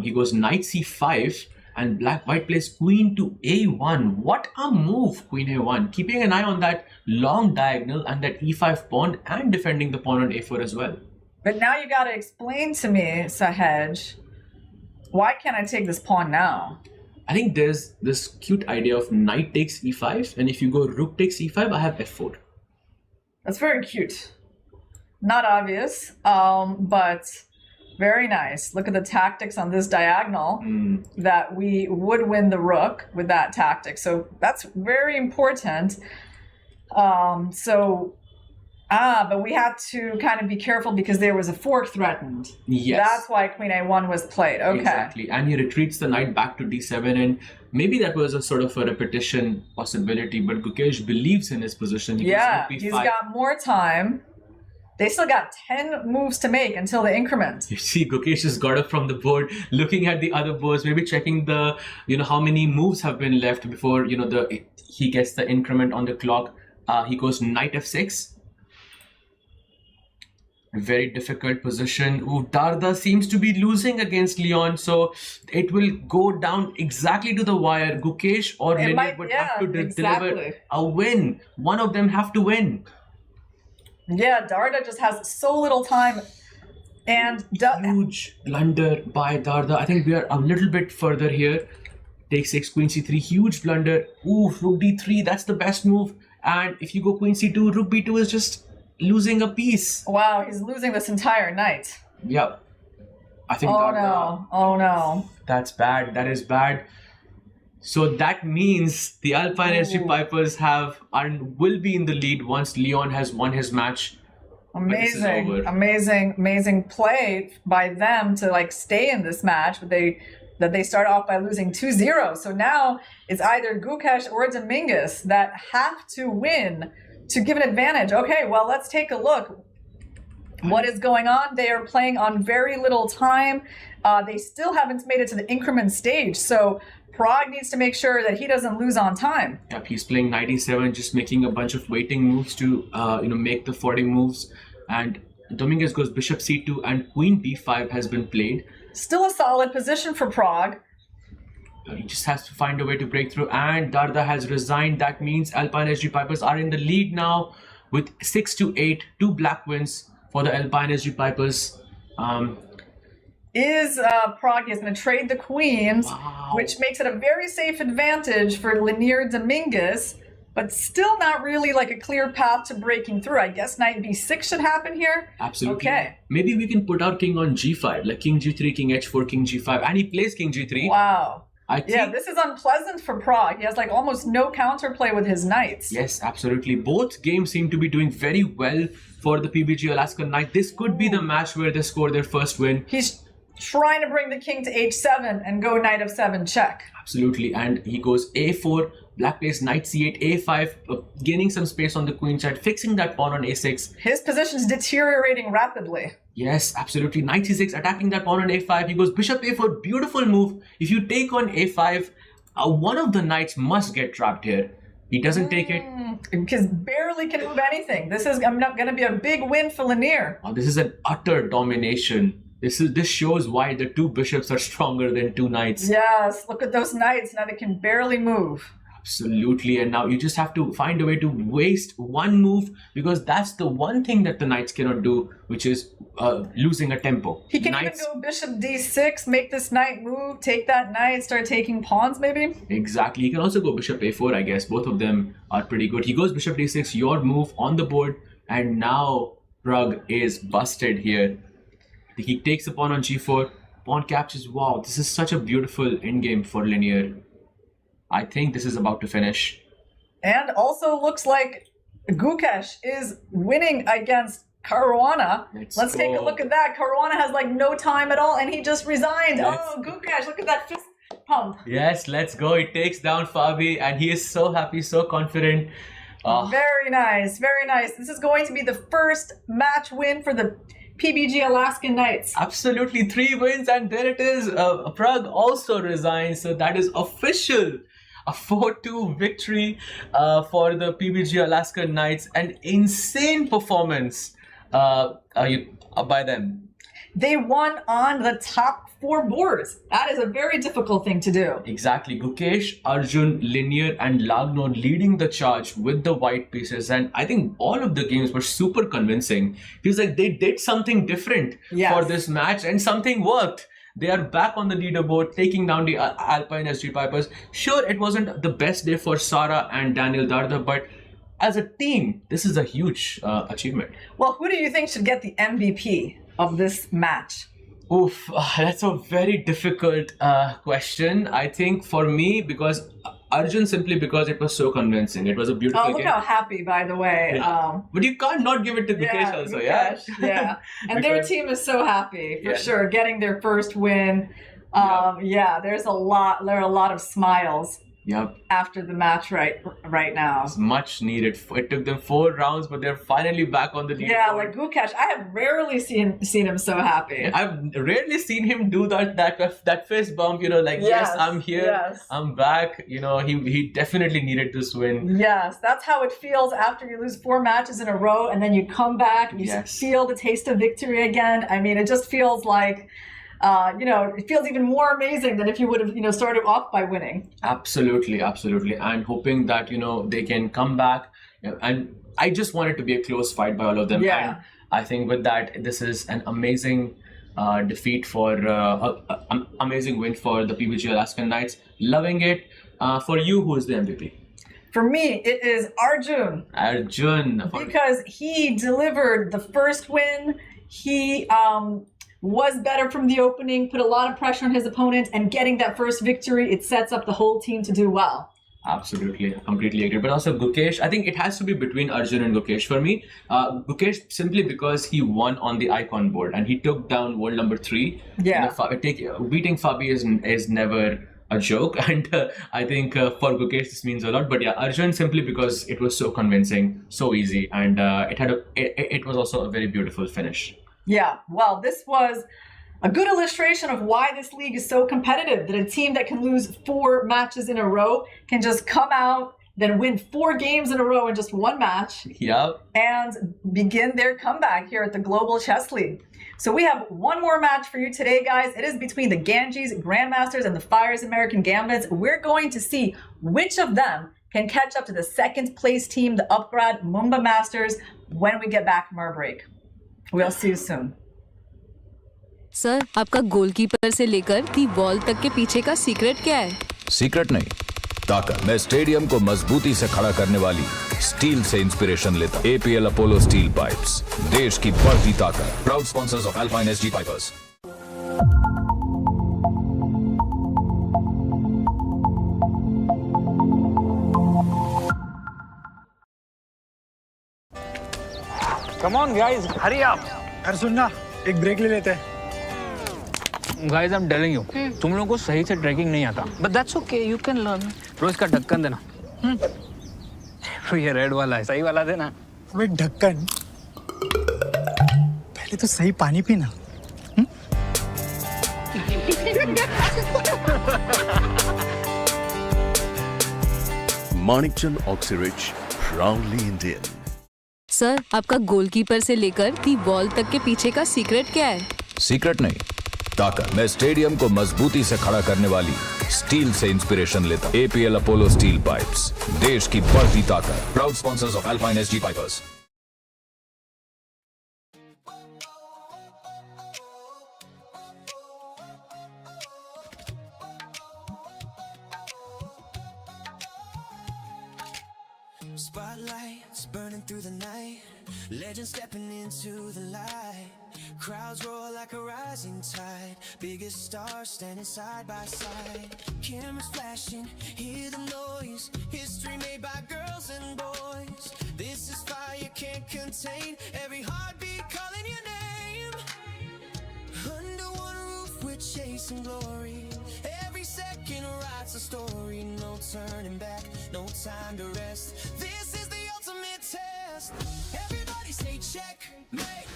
He goes knight c5 and white plays queen to a1. What a move, queen a1, keeping an eye on that long diagonal and that e5 pawn and defending the pawn on a4 as well. But now you got to explain to me, Sahej, why can't I take this pawn now? I think there's this cute idea of knight takes e5, and if you go rook takes e5, I have f4. That's very cute. Not obvious, but very nice. Look at the tactics on this diagonal, that we would win the rook with that tactic. So that's very important. But we had to kind of be careful because there was a fork threatened. Yes. That's why queen a1 was played. Okay. Exactly. And he retreats the knight back to d7, and maybe that was a sort of a repetition possibility, but Gukesh believes in his position. He's got more time. They still got 10 moves to make until the increment. You see, Gukesh has got up from the board, looking at the other boards, maybe checking the, how many moves have been left before, he gets the increment on the clock. He goes knight f6. Very difficult position. Darda seems to be losing against Leon, so it will go down exactly to the wire. Gukesh or Lynette would have to deliver a win. One of them have to win. Yeah, Darda just has so little time. And huge blunder by Darda. I think we are a little bit further here. Take 6, queen c3, huge blunder. Ooh, rook d3, that's the best move. And if you go queen c2, rook b2 is just losing a piece. Wow, he's losing this entire night. Yep. I think Oh no, oh no. that's bad. That is bad. So that means the Alpine SG Pipers will be in the lead once Leon has won his match. Amazing, amazing play by them to like stay in this match, but they start off by losing 2-0. So now it's either Gukesh or Dominguez that have to win to give an advantage. Okay, well, let's take a look. What is going on? They are playing on very little time. They still haven't made it to the increment stage. So Prague needs to make sure that he doesn't lose on time. Yep, he's playing 97, just making a bunch of waiting moves to make the 40 moves. And Dominguez goes bishop c2 and queen b5 has been played. Still a solid position for Prague. He just has to find a way to break through. And Darda has resigned. That means Alpine SG Pipers are in the lead now with 6-8, 2 black wins for the Alpine SG Pipers. Prague is going to trade the queens, which makes it a very safe advantage for Linier Dominguez, but still not really like a clear path to breaking through. I guess knight b6 should happen here. Absolutely. Okay. Maybe we can put our king on g5, like king g3, king h4, king g5, and he plays king g3. Wow. I think, yeah, this is unpleasant for Prague. He has like almost no counterplay with his knights. Yes, absolutely. Both games seem to be doing very well for the PBG Alaska Knight. This could be the match where they score their first win. He's trying to bring the king to h7 and go knight f7 check. Absolutely, and he goes a4, black plays knight c8, a5, gaining some space on the queen side, fixing that pawn on a6. His position's deteriorating rapidly. Yes, absolutely. Knight c6, attacking that pawn on a5. He goes bishop a4, beautiful move. If you take on a5, one of the knights must get trapped here. He doesn't take it. Because barely can move anything. This is going to be a big win for Linier. Oh, this is an utter domination. This shows why the 2 bishops are stronger than 2 knights. Yes, look at those knights. Now they can barely move. Absolutely, and now you just have to find a way to waste one move, because that's the one thing that the knights cannot do, which is losing a tempo. He can even go bishop d6, make this knight move, take that knight, start taking pawns maybe? Exactly. He can also go bishop a4, I guess. Both of them are pretty good. He goes bishop d6, your move on the board, and now Prague is busted here. He takes a pawn on g4, pawn captures. Wow, this is such a beautiful endgame for Linier. I think this is about to finish. And also looks like Gukesh is winning against Caruana. Let's take a look at that. Caruana has like no time at all and he just resigned. Oh, Gukesh, look at that fist pump. Yes, let's go. He takes down Fabi and he is so happy, so confident. Very nice, very nice. This is going to be the first match win for the PBG Alaskan Knights. Absolutely, 3 wins, and there it is. Prague also resigned, so that is official. A 4-2 victory for the PBG Alaska Knights. An insane performance by them. They won on the top 4 boards. That is a very difficult thing to do. Exactly. Gukesh, Arjun, Linier and Lagno leading the charge with the white pieces. And I think all of the games were super convincing. Feels like they did something different for this match and something worked. They are back on the leaderboard, taking down the Alpine SG Pipers. Sure, it wasn't the best day for Sara and Daniel Darda, but as a team, this is a huge achievement. Well, who do you think should get the MVP of this match? Oof, that's a very difficult question. I think for me, because Arjun, simply because it was so convincing. It was a beautiful look game. How happy, by the way. Yeah. But you can't not give it to Gukesh also, Gukesh, yeah. And their team is so happy, for sure, getting their first win. There are a lot of smiles. Yep. After the match right now. It's much needed. It took them 4 rounds, but they're finally back on the leaderboard. Yeah, like Gukesh, I have rarely seen him so happy. I've rarely seen him do that fist bump, yes, I'm here, I'm back. He definitely needed this win. Yes, that's how it feels after you lose 4 matches in a row and then you come back and you feel the taste of victory again. I mean, it just feels like it feels even more amazing than if you would have, started off by winning. Absolutely. And hoping that, they can come back. And I just want it to be a close fight by all of them. Yeah. And I think with that, this is an amazing defeat for, amazing win for the PBG Alaskan Knights. Loving it. For you, who is the MVP? For me, it is Arjun. Arjun. Because he delivered the first win. He was better from the opening, put a lot of pressure on his opponent, and getting that first victory, it sets up the whole team to do well. Absolutely, completely agree. But also Gukesh, I think it has to be between Arjun and Gukesh for me. Gukesh simply because he won on the icon board and he took down world number 3. Yeah. Beating Fabi is never a joke, and I think for Gukesh this means a lot. But yeah, Arjun simply because it was so convincing, so easy, and it was also a very beautiful finish. Yeah, well, this was a good illustration of why this league is so competitive, that a team that can lose 4 matches in a row can just come out, then win 4 games in a row in just 1 match. Yep. And begin their comeback here at the Global Chess League. So we have one more match for you today, guys. It is between the Ganges Grandmasters and the Fires American Gambits. We're going to see which of them can catch up to the 2nd place team, the Upgrad Mumbai Masters, when we get back from our break. We'll see you soon. Sir, आपका goalkeeper से लेकर the ball तक के पीछे का secret क्या है? Secret नहीं, ताकत। मैं स्टेडियम को मजबूती से खड़ा करने वाली स्टील से इंस्पिरेशन लेता। APL अपोलो स्टील पाइप्स, देश की बढ़ती ताकत। Proud sponsors of alpine SG pipers. Come on guys, hurry up. अरे सुन ना, एक ब्रेक ले लेते हैं। Guys, I'm telling you, तुम लोगों को सही से ट्रैकिंग नहीं आता। But that's okay, you can learn. रोज का ढक्कन देना। तो ये रेड वाला है, सही वाला देना। वे ढक्कन, पहले तो सही पानी पीना। Manikchand Oxyrich, proudly Indian. Sir, आपका गोलकीपर से लेकर दी बॉल तक के पीछे का सीक्रेट क्या है? सीक्रेट नहीं, ताकत। मैं स्टेडियम को मजबूती से खड़ा करने वाली स्टील से इंस्पिरेशन लेता। APL अपोलो स्टील पाइप्स, देश की बढ़ती ताकत। Proud sponsors of alpine SG pipers. Spotlights burning through the night, legends stepping into the light. Crowds roar like a rising tide, biggest stars standing side by side. Cameras flashing, hear the noise, history made by girls and boys. This is fire, can't contain, every heartbeat calling your name. Under one roof we're chasing glory, every second writes a story. No turning back, no time to rest, this is the ultimate test. Everybody say check, mate,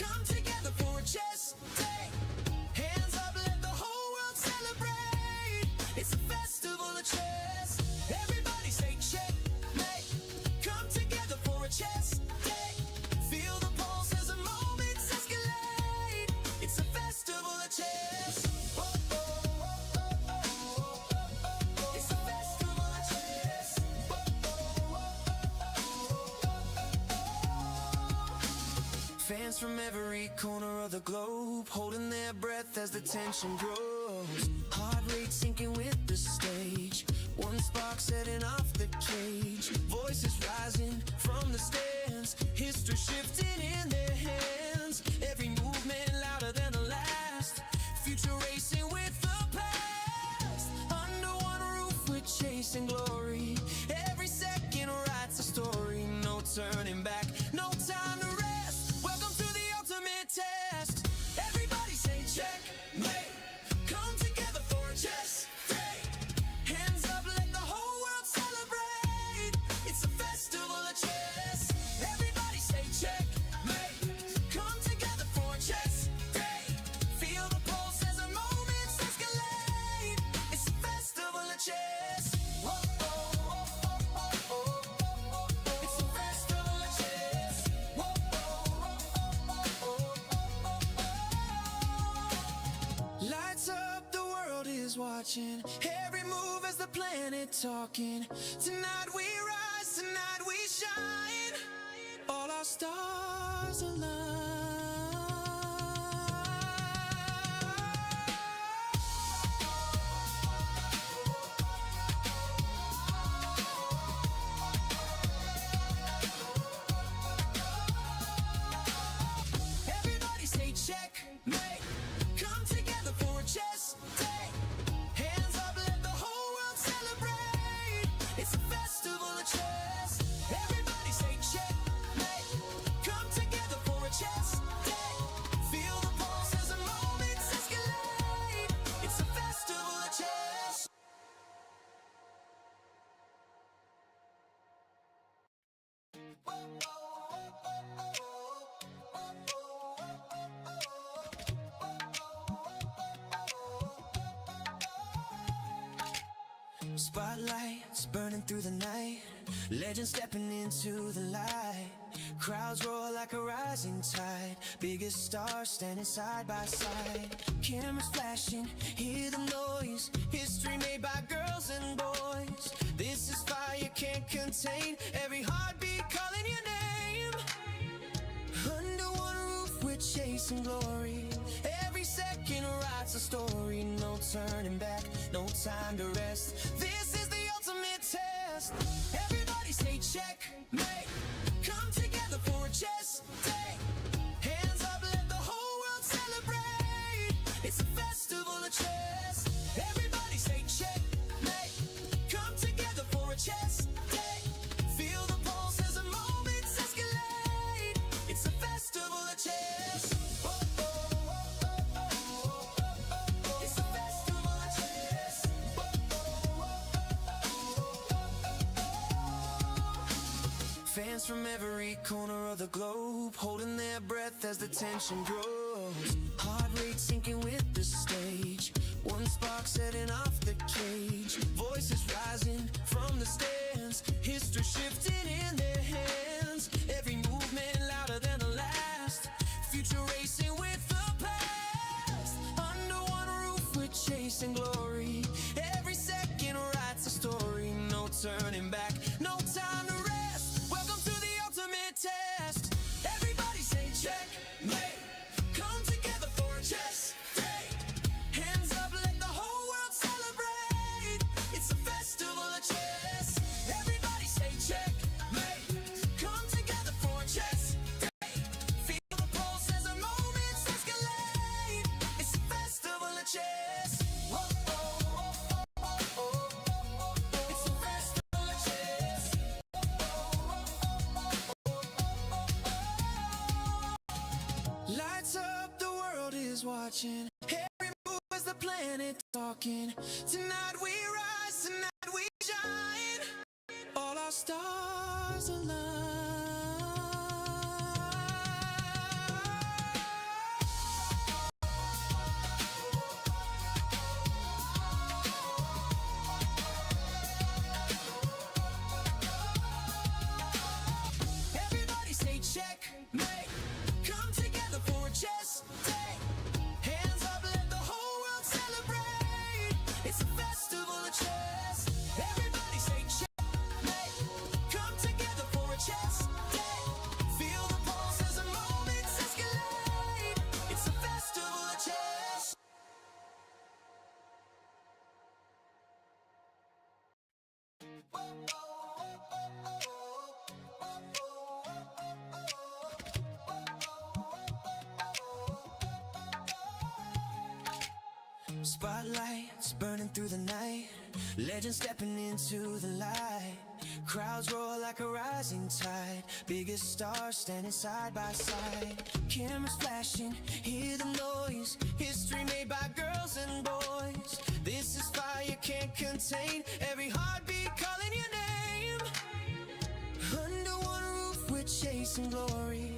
come together for a chess day. Hands up, let the whole world celebrate, it's a festival of chess. Everybody say check, mate, come together for a chess day. Feel the pulse as the moments escalate, it's a festival of chess. Fans from every corner of the globe, holding their breath as the tension grows. Heart rate sinking with the stage, one spark setting off the cage. Voices rising from the stands, history shifting in their hands. Every movement louder than the last, future racing with the past. Under one roof we're chasing glory, every second writes a story. No turning back, no time to rest, welcome to the ultimate test. Everybody say check, mate, come together for a chess day. Hands up, let the whole world celebrate, it's a festival of chess. Everybody say check, mate, come together for a chess day. Feel the pulse as the moments escalate, it's a festival of chess. It's a festival of chess. Lights up, the world is watching, every move as the planet talking. Tonight we rise, tonight we shine, all our stars align. Spotlights burning through the night, legends stepping into the light. Crowds roar like a rising tide, biggest stars standing side by side. Cameras flashing, hear the noise, history made by girls and boys. This is fire can't contain, every heartbeat calling your name. Under one roof we're chasing glory, every second writes a story. No turning back, no time to rest, this is the ultimate test. Everybody say check, mate, come together for a chess day. Hands up, let the whole world celebrate, it's a festival of chess. Everybody say check, mate, come together for a chess day. Feel the pulse as the moments escalate, it's a festival of chess. It's a festival of chess. Fans from every corner of the globe holding their breath as the tension grows. Heart rate sinking with the stage, one spark setting off the cage. Voices rising from the stands, history shifting in their hands. Every movement louder than the last, future racing with the past. Under one roof we're chasing glory, every second writes a story. No turning back, no time to rest, welcome to the ultimate test. Everybody say check, mate, come together for a chess day. Hands up, let the whole world celebrate, it's a festival of chess. Everybody say check, mate, come together for a chess day. Feel the pulse as the moments escalate, it's a festival of chess. Whoa, oh, oh, oh, oh. It's a festival of chess. Lights up, the world is watching, every move is the planet talking. Tonight we rise, tonight we shine, all our stars align. Everybody say check, mate, come together for a chess day. Hands up, let the whole world celebrate, it's a festival of chess. Everybody say check, mate, come together for a chess day. Feel the pulse as the moments escalate, it's a festival of chess. Spotlights burning through the night, legends stepping into the light. Crowds roar like a rising tide, biggest stars standing side by side. Cameras flashing, hear the noise, history made by girls and boys. This is fire can't contain, every heartbeat calling your name. Under one roof we're chasing glory,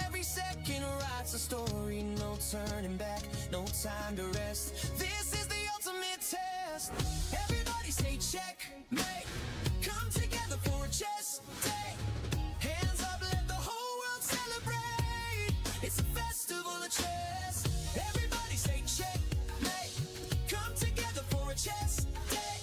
every second writes a story. No turning back, no time to rest, this is the ultimate test. Everybody say check, mate, come together for a chess day. Hands up, let the whole world celebrate, it's a festival of chess. Everybody say check, mate, come together for a chess day.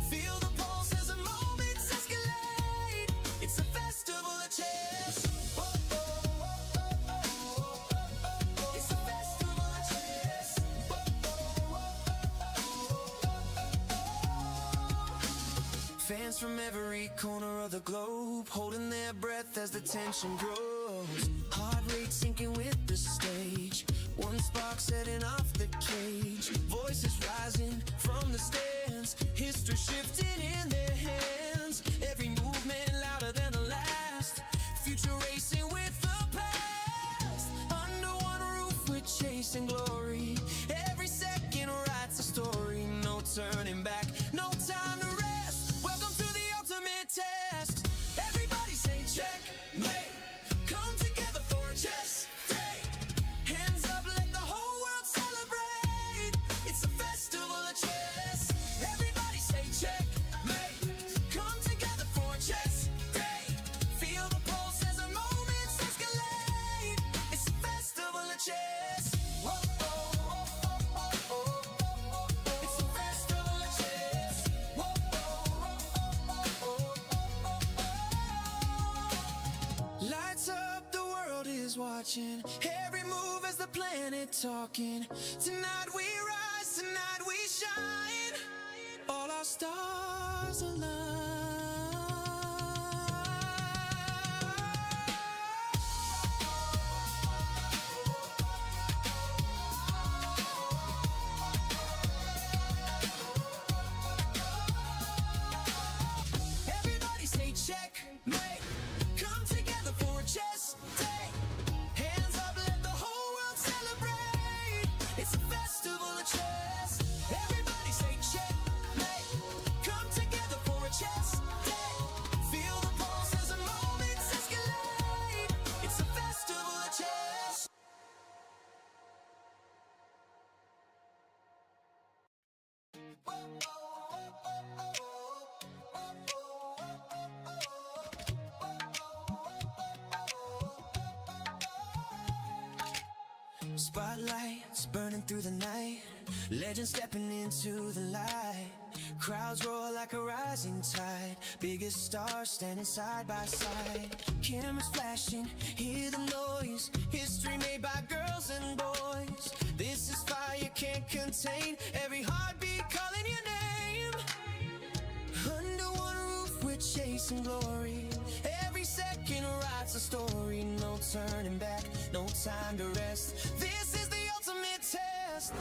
Feel the pulse as the moments escalate, it's a festival of chess. Oh, oh, oh, oh, oh, oh. It's a festival of chess. Oh, oh, oh, oh, oh. Fans from every corner of the globe holding their breath as the tension grows. Heart rate sinking with the stage, one spark setting off the cage. Voices rising from the stands, history shifting in their hands. Every movement louder than the last, future racing with the past. Under one roof we're chasing glory, every second writes a story. No turning back, no time to rest, welcome to the ultimate test. Everybody say check, mate, come together for a chess day. Hands up, let the whole world celebrate, it's a festival of chess. Everybody say check, world is watching. Every move as the planet talking. Tonight we rise, tonight we shine. All our stars align. Everybody say checkmate. Come together for a chess day. Hands up, let the whole world celebrate. It's a festival of chess. Everybody say checkmate. Come together for a chess day. Feel the pulse as the moments escalate. It's a festival of chess. Spotlights burning through the night. Legends stepping into the light. Crowds roar like a rising tide. Biggest stars standing side by side. Cameras flashing, hear the noise. History made by girls and boys. This is fire can't contain. Every heartbeat calling your name. Under one roof we're chasing glory. Every second writes a story. No turning back, no time to rest. This is the ultimate test.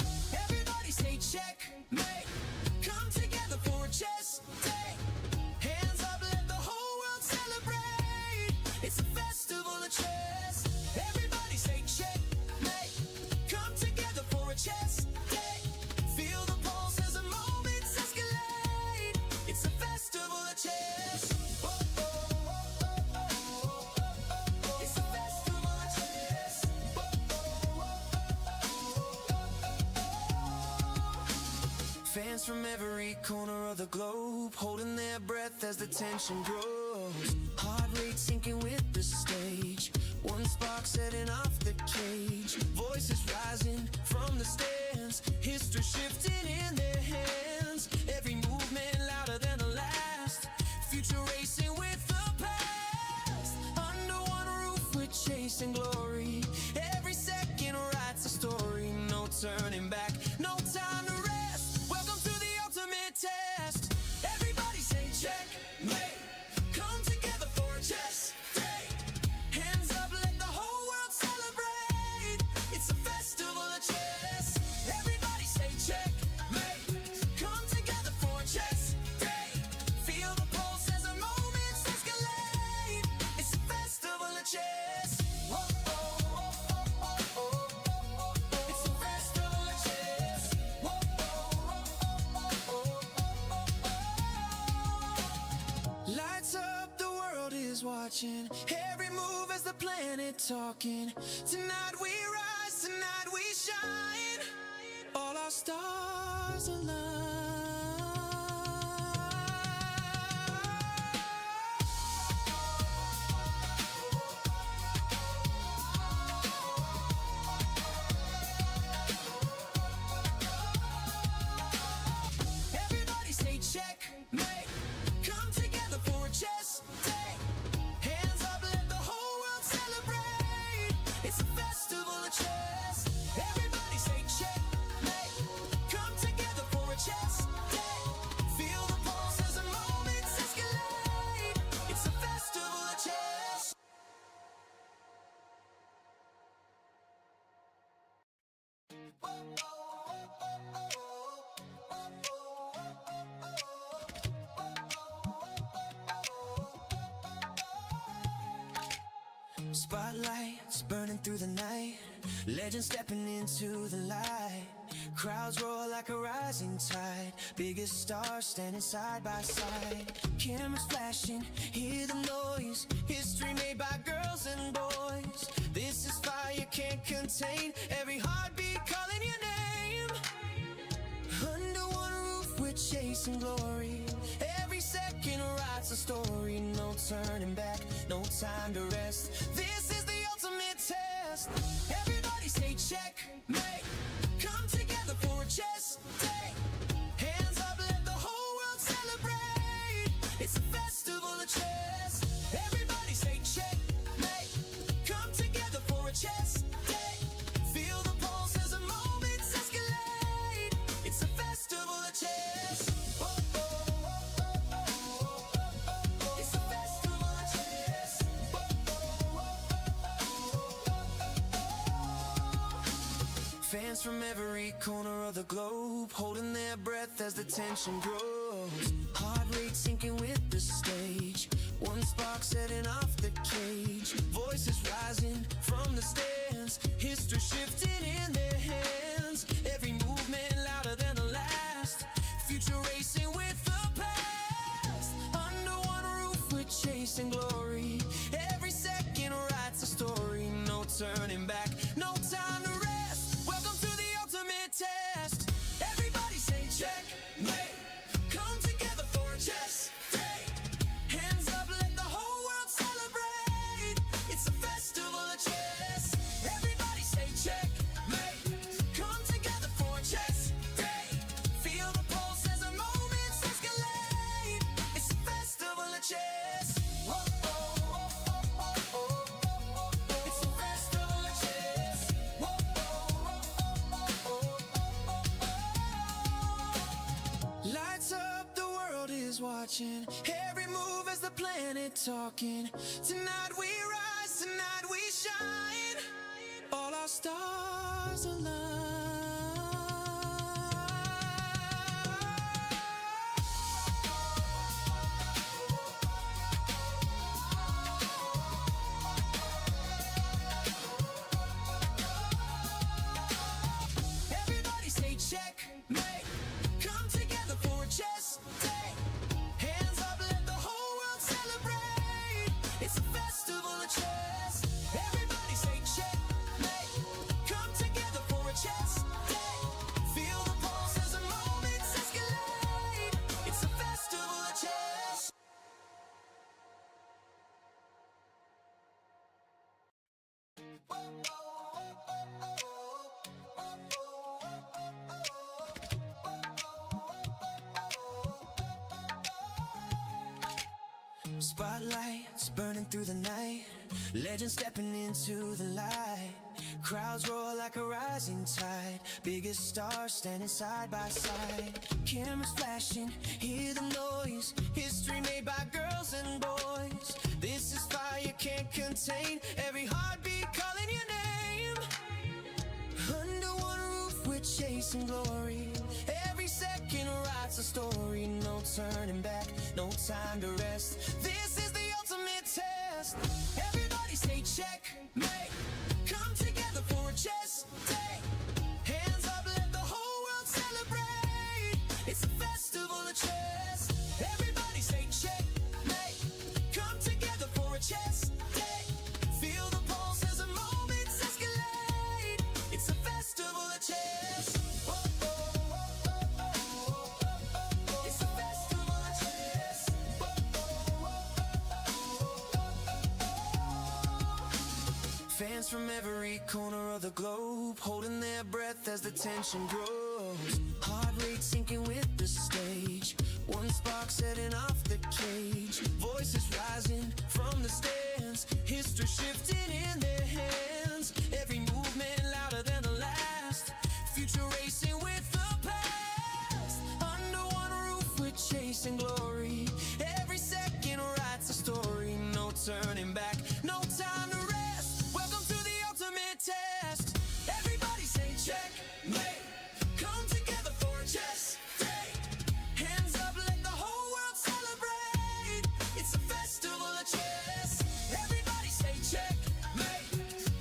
Everybody say checkmate. Come together for a chess day. Hands up, let the whole world celebrate. It's a festival of chess. Everybody say checkmate. Come together for a chess day. Feel the pulse as the moments escalate. It's a festival of chess. It's a festival of chess. Fans from every corner of the globe holding their breath as the tension grows. Heart rate sinking with the stage. One spark setting off the cage. Voices rising from the stands. History shifting in their hands. Every movement louder than the last. Future racing with the past. Under one roof we're chasing glory. Every second writes a story. No turning back, no time to rest. Welcome to the ultimate test. Everybody say checkmate. Come together for a chess day. Hands up, let the whole world celebrate. It's a festival of chess. Everybody say checkmate. Come together for a chess day. Feel the pulse as the moments escalate. It's a festival of chess. It's a festival of chess. Lights up, the world is watching. Every move as the planet talking. Tonight we rise, tonight we shine. All our stars align. Everybody say checkmate. Come together for a chess day. Hands up, let the whole world celebrate. It's a festival of chess. Everybody say checkmate. Come together for a chess day. Feel the pulse as the moments escalate. It's a festival of chess. Spotlights burning through the night. Legends stepping into the light. Crowds roar like a rising tide. Biggest stars standing side by side. Cameras flashing, hear the noise. History made by girls and boys. This is fire can't contain. Every heartbeat calling your name. Under one roof we're chasing glory. Every second writes a story. No turning back, no time to rest. This is the ultimate test. Everybody say checkmate. Come together for a chess day. Hands up, let the whole world celebrate. It's a festival of chess. Everybody say checkmate. Come together Fans from every corner of the globe holding their breath as the tension grows. Heart rate sinking with the stage. One spark setting off the cage. Voices rising from the stands. History shifting in their hands. Every movement louder than the last. Future racing with the past. Under one roof we're chasing glory. Every second writes a story. No turning back, no time to rest. Welcome to the ultimate test. Everybody say check, mate. Come together for a chess day. Hands up, let the whole world celebrate. It's a festival of chess. Everybody say check, mate. Come together for a chess day. Feel the pulse as the moments escalate. It's a festival of chess. Whoa, oh, oh, oh, oh, oh. It's a festival of chess. Whoa, oh, oh, oh, oh. Lights up, the world is watching. Every move as the planet talking. Tonight we rise, tonight we shine. All our stars align. Everybody say check, mate. Come together for a chess day. Hands up, let the whole world celebrate. It's a festival of chess. Everybody say check, mate. Come together for a chess day. Feel the pulse as the moments escalate. It's a festival of chess. Spotlights burning through the night. Legends stepping into the light. Crowds roar like a rising tide. Biggest stars standing side by side. Cameras flashing, hear the noise. History made by girls and boys. This is fire can't contain. Every heartbeat calling your name. Under one roof we're chasing glory. Every second writes a story. No turning back, no time to rest. This is the ultimate test. Everybody say check, mate. Come together for a chess day. Hands up, let the whole world celebrate. It's a festival of chess. Everybody say check, mate. Come together for a chess day. Feel the pulse as the moments escalate. It's a festival of chess. Whoa, oh, oh, oh, oh, oh. It's a festival of chess. Whoa, oh, oh, oh, oh. Fans from every corner of the globe holding their breath as the tension grows. Heart rate sinking with the stage. One spark setting off the cage. Voices rising from the stands. History shifting in their hands. Every movement louder than the last. Future racing with the past. Under one roof we're chasing glory. Every second writes a story. No turning back, no time to rest. Welcome to the ultimate test. Everybody say check, mate. Come together for a chess day. Hands up, let the whole world celebrate. It's a festival of chess. Everybody say check, mate.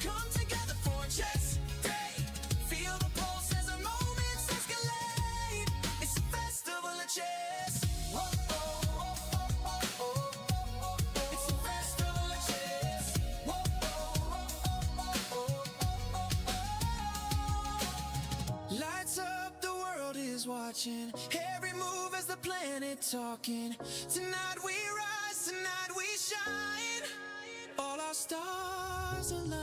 Come together for a chess day. Feel the pulse as the moments escalate. It's a festival of chess. Whoa, oh, oh, oh, oh, oh. It's a festival of chess. Whoa, oh, oh, oh, oh, oh. Lights up, the world is watching. Every move as the planet talking. Tonight we rise, tonight we shine. All our stars align.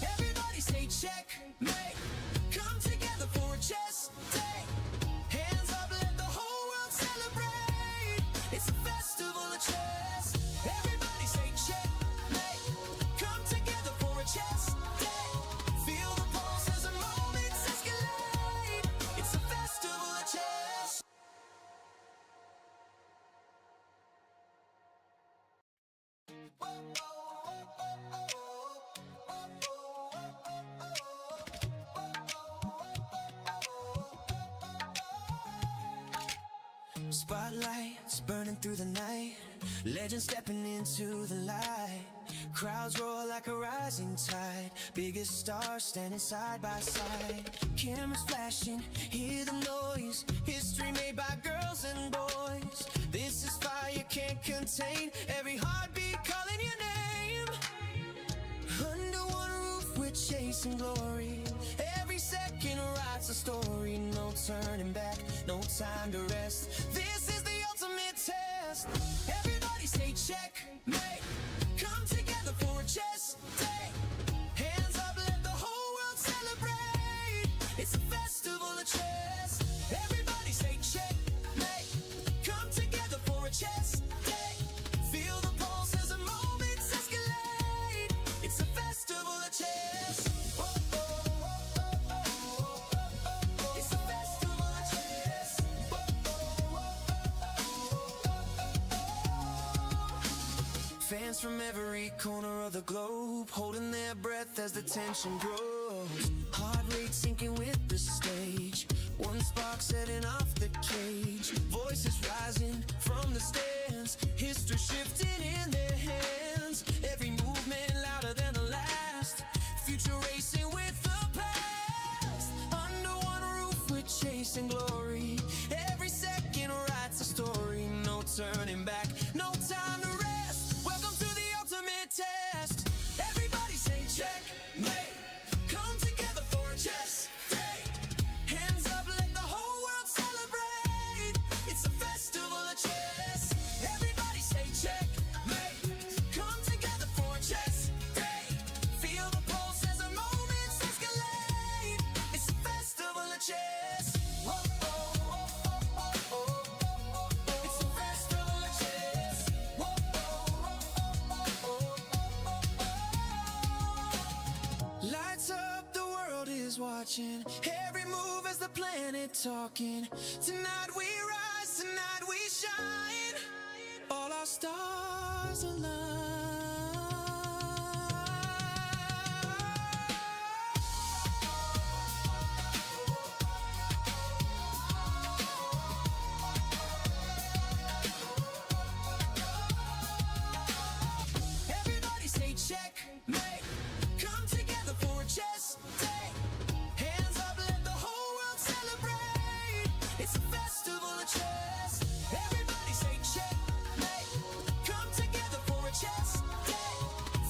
Everybody say check, mate. Come together for a chess day. Hands up, let the whole world celebrate. It's a festival of chess. Everybody say check, mate. Come together for a chess Spotlights burning through the night, legends stepping into the light. Crowds roar like a rising tide, biggest stars standing side by side. Cameras flashing, hear the noise, history made by girls and boys. This is fire can't contain, every heartbeat calling your name. Under one roof we're chasing glory, every second writes a story. No turning back, no time to rest, this is the ultimate test. Everybody say checkmate, come together for a chess day. Hands up, let the whole world celebrate, it's a festival of chess. Everybody say checkmate, come together for a chess day. Feel the pulse as the moments escalate, it's a festival of chess. It's a festival of chess. Fans from every corner of the globe holding their breath as the tension grows. Heart rate sinking with the stage, one spark setting off the cage. Voices rising from the stands, history shifting in their hands. Every movement louder than the last, future racing with the past. Under one roof we're chasing glory, every second writes a story. No turning back, no time to rest, welcome to the ultimate test. Everybody say checkmate, come together for a chess day. Hands up, let the whole world celebrate, it's a festival of chess. Everybody say checkmate, come together for a chess day. Feel the pulse as the moments escalate, it's a festival of chess. It's a festival of chess. Lights up, the world is watching, every move as the planet talking. Tonight we rise, tonight we shine, all our stars align. Everybody say checkmate, come together for a chess day. Hands up, let the whole world celebrate, it's a festival of chess. Everybody say checkmate, come together for a chess day.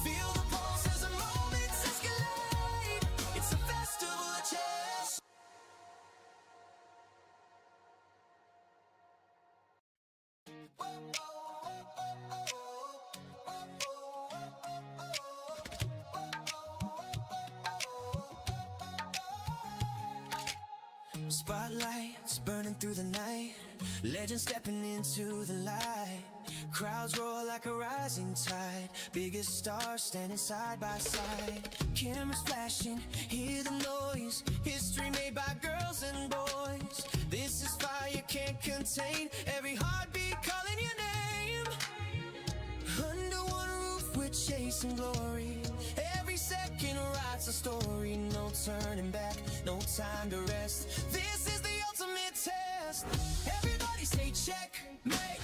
Feel the pulse as the moments escalate, it's a festival of chess. Spotlights burning through the night, legends stepping into the light. Crowds roar like a rising tide, biggest stars standing side by side. Cameras flashing, hear the noise, history made by girls and boys. This is fire can't contain, every heartbeat calling your name. Under one roof we're chasing glory, every second writes a story. No turning back, no time to rest, this is the ultimate test. Everybody say checkmate,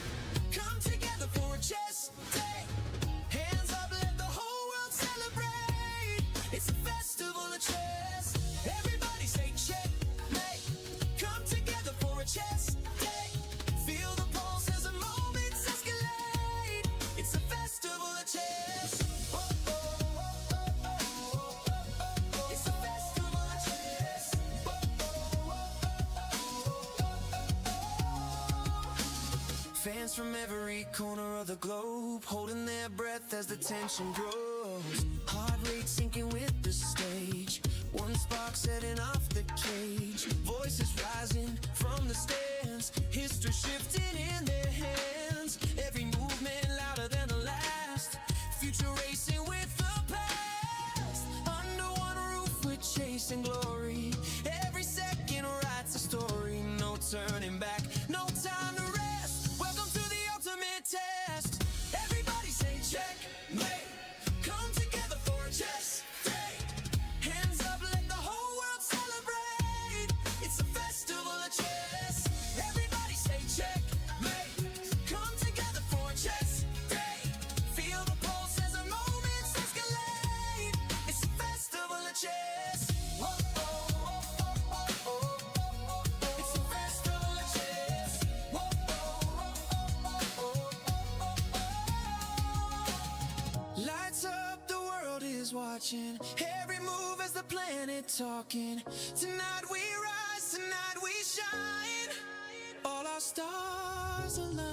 come together for a chess day. Hands up, let the whole world celebrate, it's a festival of chess. Everybody say checkmate, come together for a chess day. Feel the pulse as the moments escalate, it's a festival of chess. It's a festival of chess. Fans from every corner of the globe holding their breath as the tension grows. Heart rate sinking with the stage, one spark setting off the cage. Voices rising from the stands, history shifting in their hands. Every movement louder than the last, future racing with the past. Under one roof we're chasing glory, every second writes a story. No turning back, no time to rest, welcome to the ultimate test. Everybody say checkmate, come together for a chess day. Hands up, let the whole world celebrate, it's a festival of chess. Everybody say checkmate, watching every move as the planet talking. Tonight we rise, tonight we shine. All our stars align.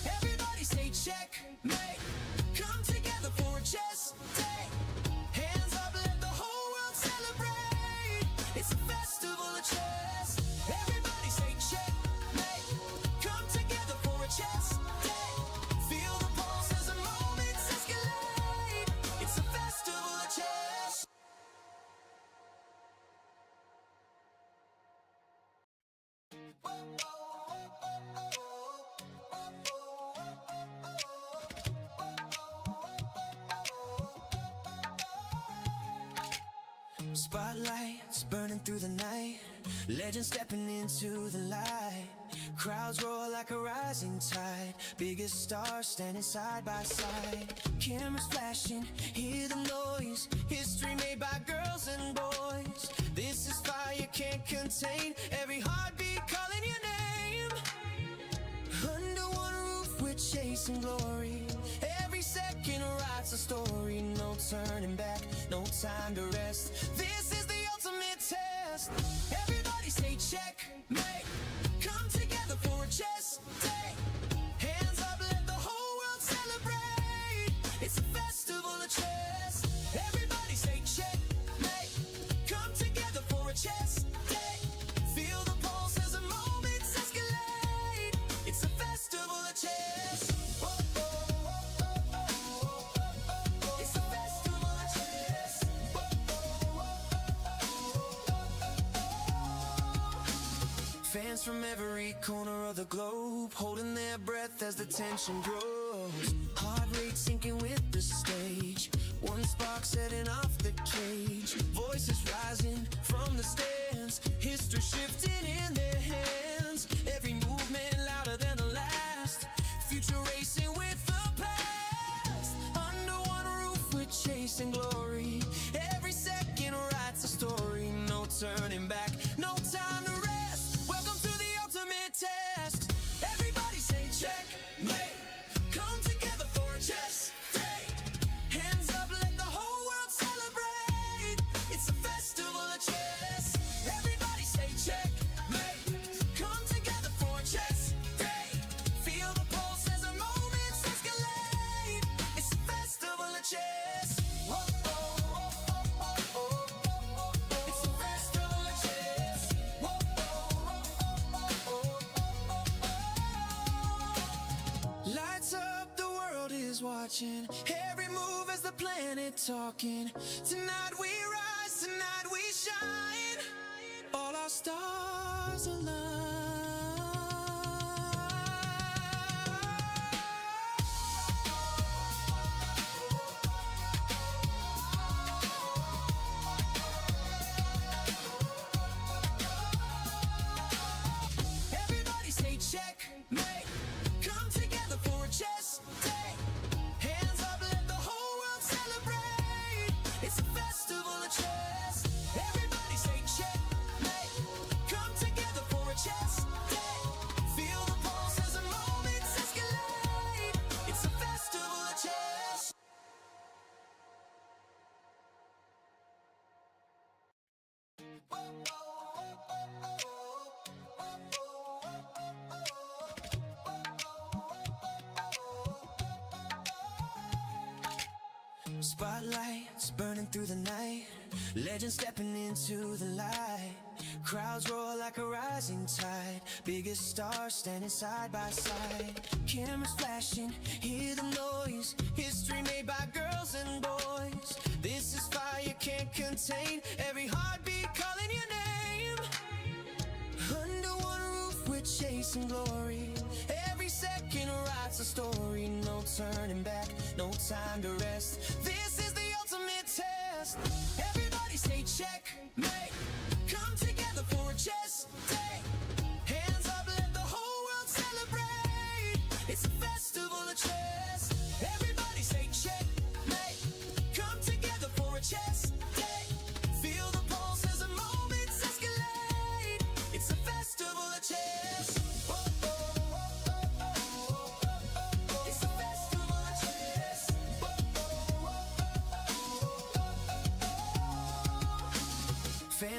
Everybody say checkmate. Come together for a chess day. Hands up, let the whole world celebrate. It's a festival of chess. Everybody say checkmate. Come together for a chess day. Feel the pulse as the moments escalate. It's a festival of chess. Spotlights burning through the night. Legends stepping into the light. Crowds roar like a rising tide. Biggest stars standing side by side. Cameras flashing, hear the noise. History made by girls and boys. This is fire can't contain. Every heartbeat calling your name. Under one roof we're chasing glory. Every second writes a story. No turning back, no time to rest. This is the ultimate test. Everybody say checkmate. Come together for a chess day. Hands up, let the whole world celebrate. It's a festival of chess. Everybody say checkmate. Come together for a chess day. Feel the pulse as the moments escalate. It's a festival of chess. It's a festival of chess. Fans from every corner of the globe holding their breath as the tension grows. Heart rate sinking with the stage. One spark setting off the cage. Voices rising from the stands. History shifting in their hands. Every movement louder than the last. Future racing with the past. Under one roof we're chasing glory. Every second writes a story. No turning back, no time to rest. Welcome to the ultimate test. Everybody say checkmate. Come together for a chess day. Hands up, let the whole world celebrate. It's a festival of chess. Everybody say checkmate. Come together for a chess day. Feel the pulse as the moments escalate. It's a festival of chess. Whoa, whoa, whoa, whoa, whoa, whoa. It's a festival of chess. Whoa, whoa, whoa, whoa, whoa. Lights up, the world is watching. Every move as the planet talking. Tonight we rise, tonight we shine. All our stars align. Everybody say checkmate. Come together for a chess day. Hands up, let the whole world celebrate. It's a festival of chess. Everybody say checkmate. Come together for a chess day. Feel the pulse as the moments escalate. It's a festival of chess. Spotlights burning through the night. Legends stepping into the light. Crowds roar like a rising tide. Biggest stars standing side by side. Cameras flashing, hear the noise. History made by girls and boys. This is fire can't contain. Every heartbeat calling your name. Under one roof we're chasing glory. Every second writes a story. No turning back, no time to rest. This is the ultimate test. Everybody say checkmate. Come together for a chess day. Hands up, let the whole world celebrate. It's a festival of chess. Everybody say checkmate. Come together for a chess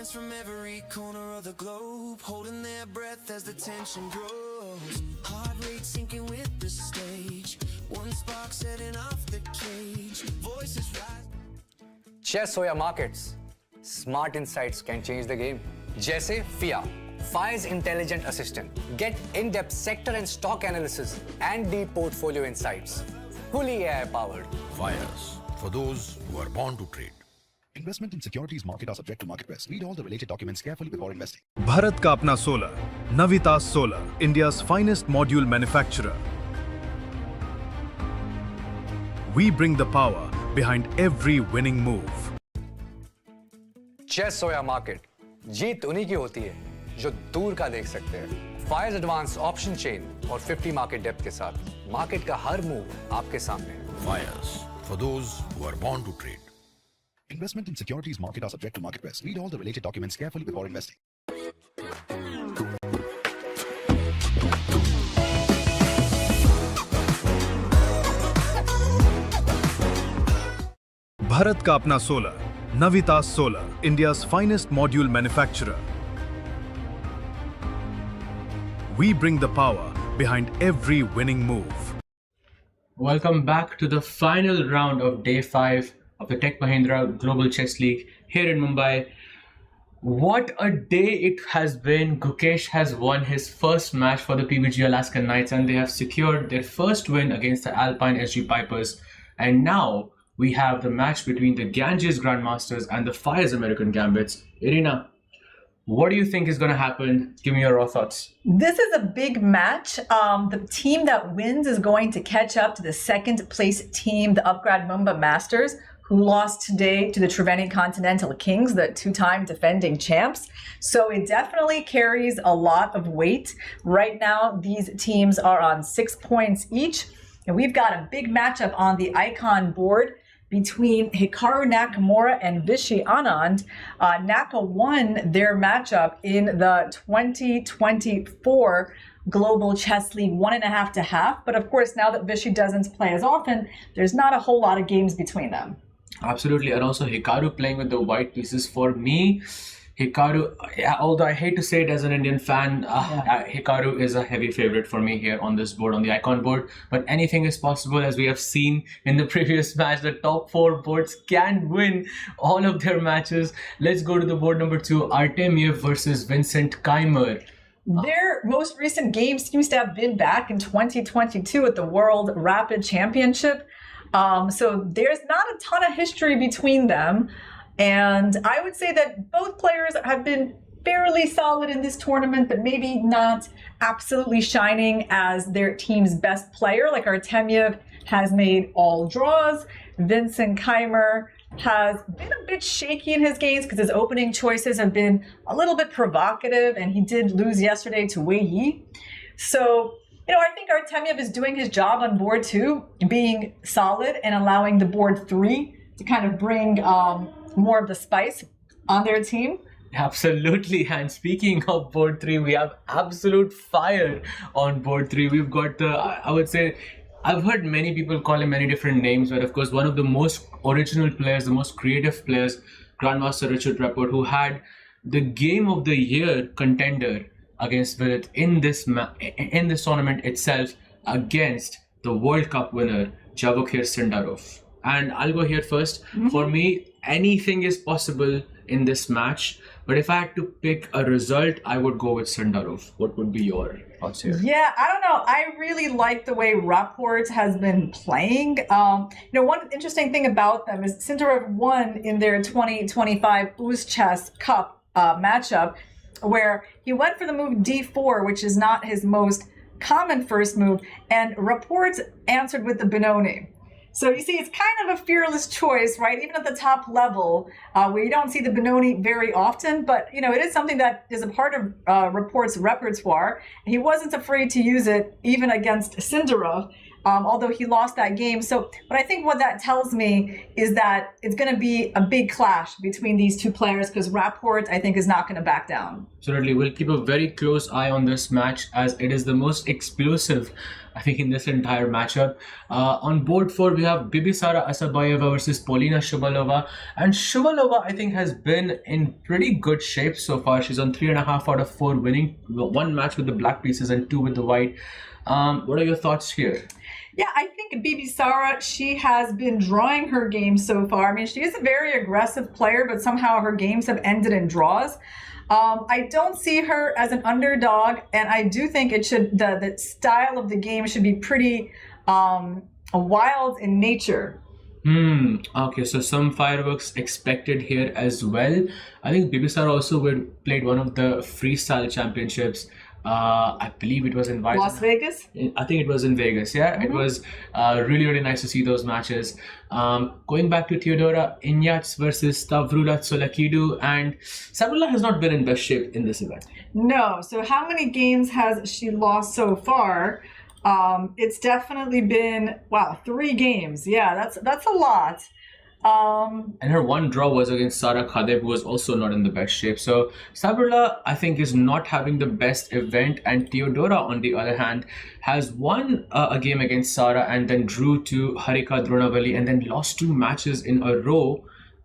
Fans from every corner of the globe holding their breath as the tension grows. Heart rate sinking with the stage. One spark setting off the cage. Voices rise. Chess or markets, smart insights can change the game. जैसे FIA, FI's intelligent assistant. Get in-depth sector and stock analysis and deep portfolio insights. Fully AI-powered. Fires, for those who are born to trade. Investment in securities market are subject to market risk. Read all the related documents carefully before investing. Bharat का अपना solar, Navitas Solar, India's finest module manufacturer. We bring the power behind every winning move. Chess or market, जीत उन्हीं की होती है जो दूर का देख सकते हैं. FI's advanced option chain और 50 market depth के साथ market का हर move आपके सामने. Fires, for those who are born to trade. Investment in securities market are subject to market risk. Read all the related documents carefully before investing. Bharat का अपना solar, Navitas Solar, India's finest module manufacturer. We bring the power behind every winning move. Welcome back to the final round of day 5 of the Tech Mahindra Global Chess League here in Mumbai. What a day it has been. Gukesh has won his first match for the PBG Alaskan Knights and they have secured their first win against the Alpine SG Pipers. And now we have the match between the Ganges Grandmasters and the Fires American Gambits. Irina, what do you think is going to happen? Give me your raw thoughts. This is a big match. The team that wins is going to catch up to the second place team, the Upgrad Mumbai Masters, who lost today to the Triveni Continental Kings, the two-time defending champs. So it definitely carries a lot of weight. Right now, these teams are on 6 points each. And we've got a big matchup on the icon board between Hikaru Nakamura and Vishy Anand. Naka won their matchup in the 2024 Global Chess League 1.5 to half. But of course, now that Vishy doesn't play as often, there's not a whole lot of games between them. Absolutely. And also Hikaru playing with the white pieces. For me, Hikaru, although I hate to say it as an Indian fan, Hikaru is a heavy favorite for me here on this board, on the icon board. But anything is possible, as we have seen in the previous match. The top 4 boards can win all of their matches. Let's go to the board number 2, Artemiev versus Vincent Keimer. Their most recent game seems to have been back in 2022 at the World Rapid Championship. So there's not a ton of history between them. And I would say that both players have been fairly solid in this tournament, but maybe not absolutely shining as their team's best player. Like Artemiev has made all draws. Vincent Keimer has been a bit shaky in his games because his opening choices have been a little bit provocative, and he did lose yesterday to Wei Yi. So, I think Artemiev is doing his job on board 2, being solid and allowing the board 3 to kind of bring more of the spice on their team. Absolutely. And speaking of board 3, we have absolute fire on board 3. We've got the, I would say, I've heard many people call him many different names, but of course one of the most original players, the most creative players, Grandmaster Richard Rapport, who had the Game of the Year contender against Vidit in this tournament itself against the World Cup winner Javokhir Sindarov. And I'll go here first. For me, anything is possible in this match, but if I had to pick a result, I would go with Sindarov. What would be your thoughts here? Yeah, I don't know. I really like the way Rapport has been playing. One interesting thing about them is Sindarov won in their 2025 Uzchess Cup matchup, where he went for the move d4, which is not his most common first move, and Rapport answered with the Benoni. So you see, it's kind of a fearless choice, right? Even at the top level, where you don't see the Benoni very often, but it is something that is a part of Rapport's repertoire. He wasn't afraid to use it even against Sindarov. although he lost that game. So, but I think what that tells me is that it's going to be a big clash between these two players because Rapport, I think, is not going to back down. Absolutely. We'll keep a very close eye on this match as it is the most explosive, I think, in this entire matchup. On board 4, we have Bibisara Asabayeva versus Polina Shuvalova. And Shuvalova, I think, has been in pretty good shape so far. She's on 3.5 out of 4, winning 1 match with the black pieces and 2 with the white. What are your thoughts here? Yeah, I think Bibisara, she has been drawing her game so far. I mean, she is a very aggressive player, but somehow her games have ended in draws. I don't see her as an underdog, and I do think it should the style of the game should be pretty wild in nature. Okay, so some fireworks expected here as well. I think Bibisara also played one of the freestyle championships. I believe it was in Las Vegas? I think it was in Vegas, yeah. It was really, really nice to see those matches. Going back to Theodora Ignatz versus Stavrula Tsolakidou, and Stavrula has not been in best shape in this event. No, so how many games has she lost so far? It's definitely been, 3 games. Yeah, that's a lot. And her 1 draw was against Sara Khadev, who was also not in the best shape. So Stavrula, I think, is not having the best event, and Theodora, on the other hand, has won a game against Sara and then drew to Harika Dronavali and then lost 2 matches in a row.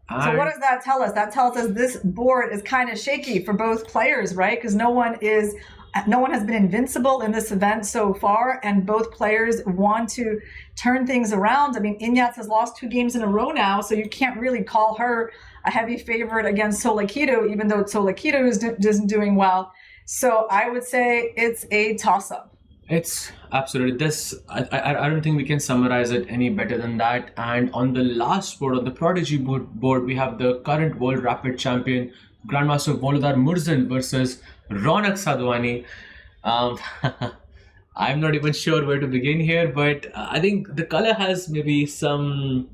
So what does that tell us? That tells us this board is kind of shaky for both players, right? Because no one has been invincible in this event so far, and both players want to turn things around. I mean, Ignatz has lost 2 games in a row now, so you can't really call her a heavy favorite against Tsolakidou, even though Tsolakidou isn't doing well. So I would say it's a toss-up. It's absolutely this. I don't think we can summarize it any better than that. And on the last board, on the Prodigy board, we have the current World Rapid Champion, Grandmaster Volodar Murzin versus Ronak Sadhwani. I'm not even sure where to begin here, but I think the color has maybe some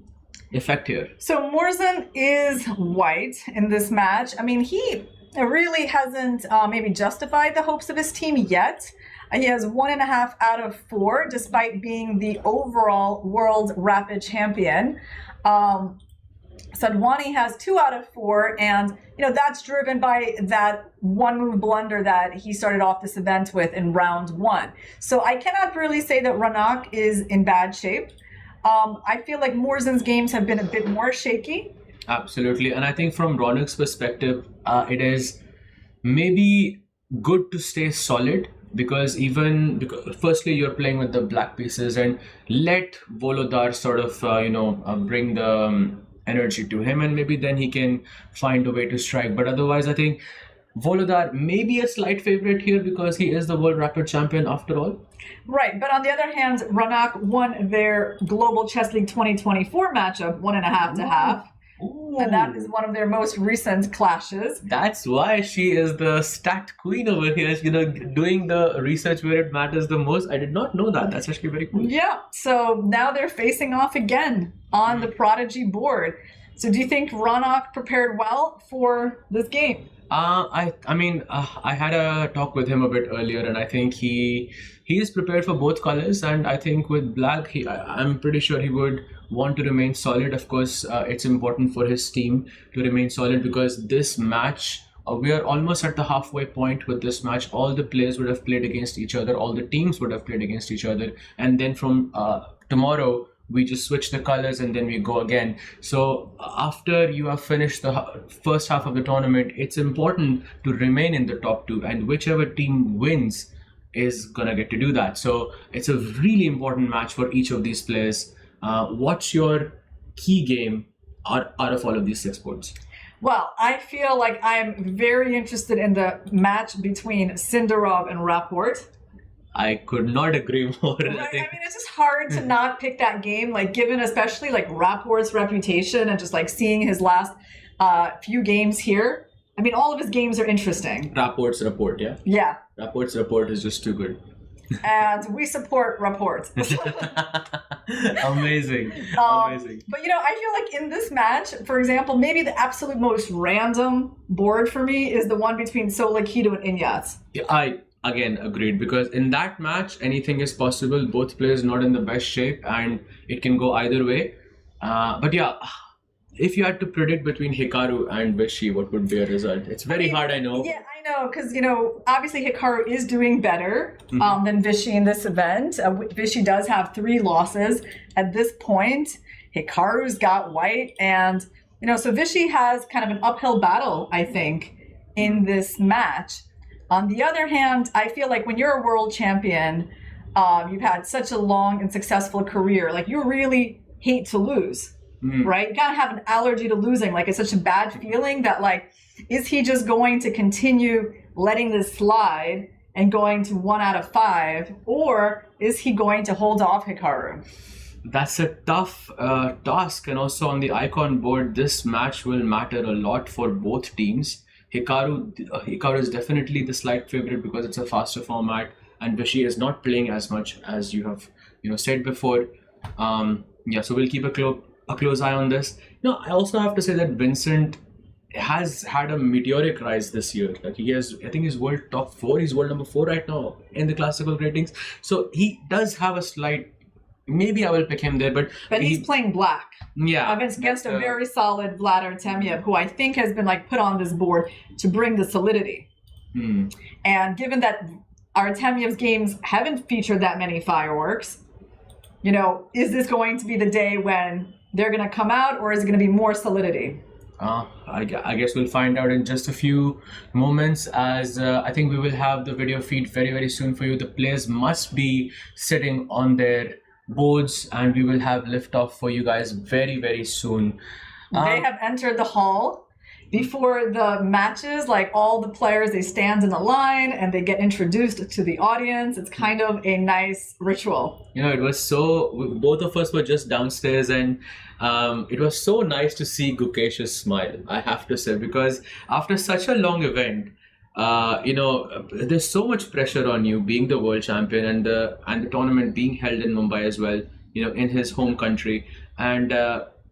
effect here. So Murzin is white in this match. I mean, he really hasn't maybe justified the hopes of his team yet. He has 1.5 out of 4, despite being the overall World Rapid Champion. Sadhwani has 2 out of 4, and that's driven by that 1-move blunder that he started off this event with in round 1. So I cannot really say that Ronak is in bad shape. I feel like Murzin's games have been a bit more shaky. Absolutely, and I think from Ronak's perspective, it is maybe good to stay solid. Because firstly, you're playing with the black pieces, and let Volodar sort of bring the energy to him, and maybe then he can find a way to strike. But otherwise, I think Volodar may be a slight favorite here because he is the World Rapid Champion after all. Right, but on the other hand, Ronak won their Global Chess League 2024 matchup 1.5 to half. And that is one of their most recent clashes. That's why she is the stat queen over here, doing the research where it matters the most. I did not know that. That's actually very cool. Yeah, so now they're facing off again on the Prodigy board. So do you think Ronak prepared well for this game? I had a talk with him a bit earlier, and I think he is prepared for both colors. And I think with black, I'm pretty sure he would want to remain solid. Of course, it's important for his team to remain solid because this match, we are almost at the halfway point with this match. All the players would have played against each other. All the teams would have played against each other. And then from tomorrow, we just switch the colors and then we go again. So after you have finished the first half of the tournament, it's important to remain in the top 2, and whichever team wins is gonna get to do that. So it's a really important match for each of these players. What's your key game out of all of these 6 boards? Well, I feel like I'm very interested in the match between Sindarov and Rapport. I could not agree more. Right? I mean, it's just hard to not pick that game, like given especially like Rapport's reputation and just like seeing his last few games here. I mean, all of his games are interesting. Rapport's report, yeah? Yeah. Rapport's report is just too good. And we support Rapport. Amazing. Amazing. But I feel like in this match, for example, maybe the absolute most random board for me is the one between Tsolakidou and Ignatz. Yeah, Again, agreed, because in that match, anything is possible. Both players not in the best shape, and it can go either way. But yeah, if you had to predict between Hikaru and Vishy, what would be a result? It's very hard, I know. Yeah, I know, because, obviously Hikaru is doing better than Vishy in this event. Vishy does have 3 losses at this point. Hikaru's got white, and, so Vishy has kind of an uphill battle, I think, in this match. On the other hand, I feel like when you're a world champion, you've had such a long and successful career, like you really hate to lose, right? You gotta have an allergy to losing. Like it's such a bad feeling that like, is he just going to continue letting this slide and going to 1 out of 5, or is he going to hold off Hikaru? That's a tough task, and also on the icon board, this match will matter a lot for both teams. Hikaru is definitely the slight favorite because it's a faster format, and Vishy is not playing as much as you have said before. So we'll keep a close eye on this. I also have to say that Vincent has had a meteoric rise this year. Like I think he's world top 4. He's world number 4 right now in the classical ratings. So he does have a slight. Maybe I will pick him there, but he's playing black. Yeah, against a very solid Vlad Artemiev, who I think has been like put on this board to bring the solidity. And given that Artemiev's games haven't featured that many fireworks, is this going to be the day when they're going to come out, or is it going to be more solidity? I guess we'll find out in just a few moments, as I think we will have the video feed very, very soon for you. The players must be sitting on their boards, and we will have liftoff for you guys very, very soon. They have entered the hall. Before the matches, like all the players, they stand in a line and they get introduced to the audience. It's kind of a nice ritual. It was both of us were just downstairs, and it was so nice to see Gukesh's smile, I have to say, because after such a long event, there's so much pressure on you being the world champion, and the tournament being held in Mumbai as well, in his home country, and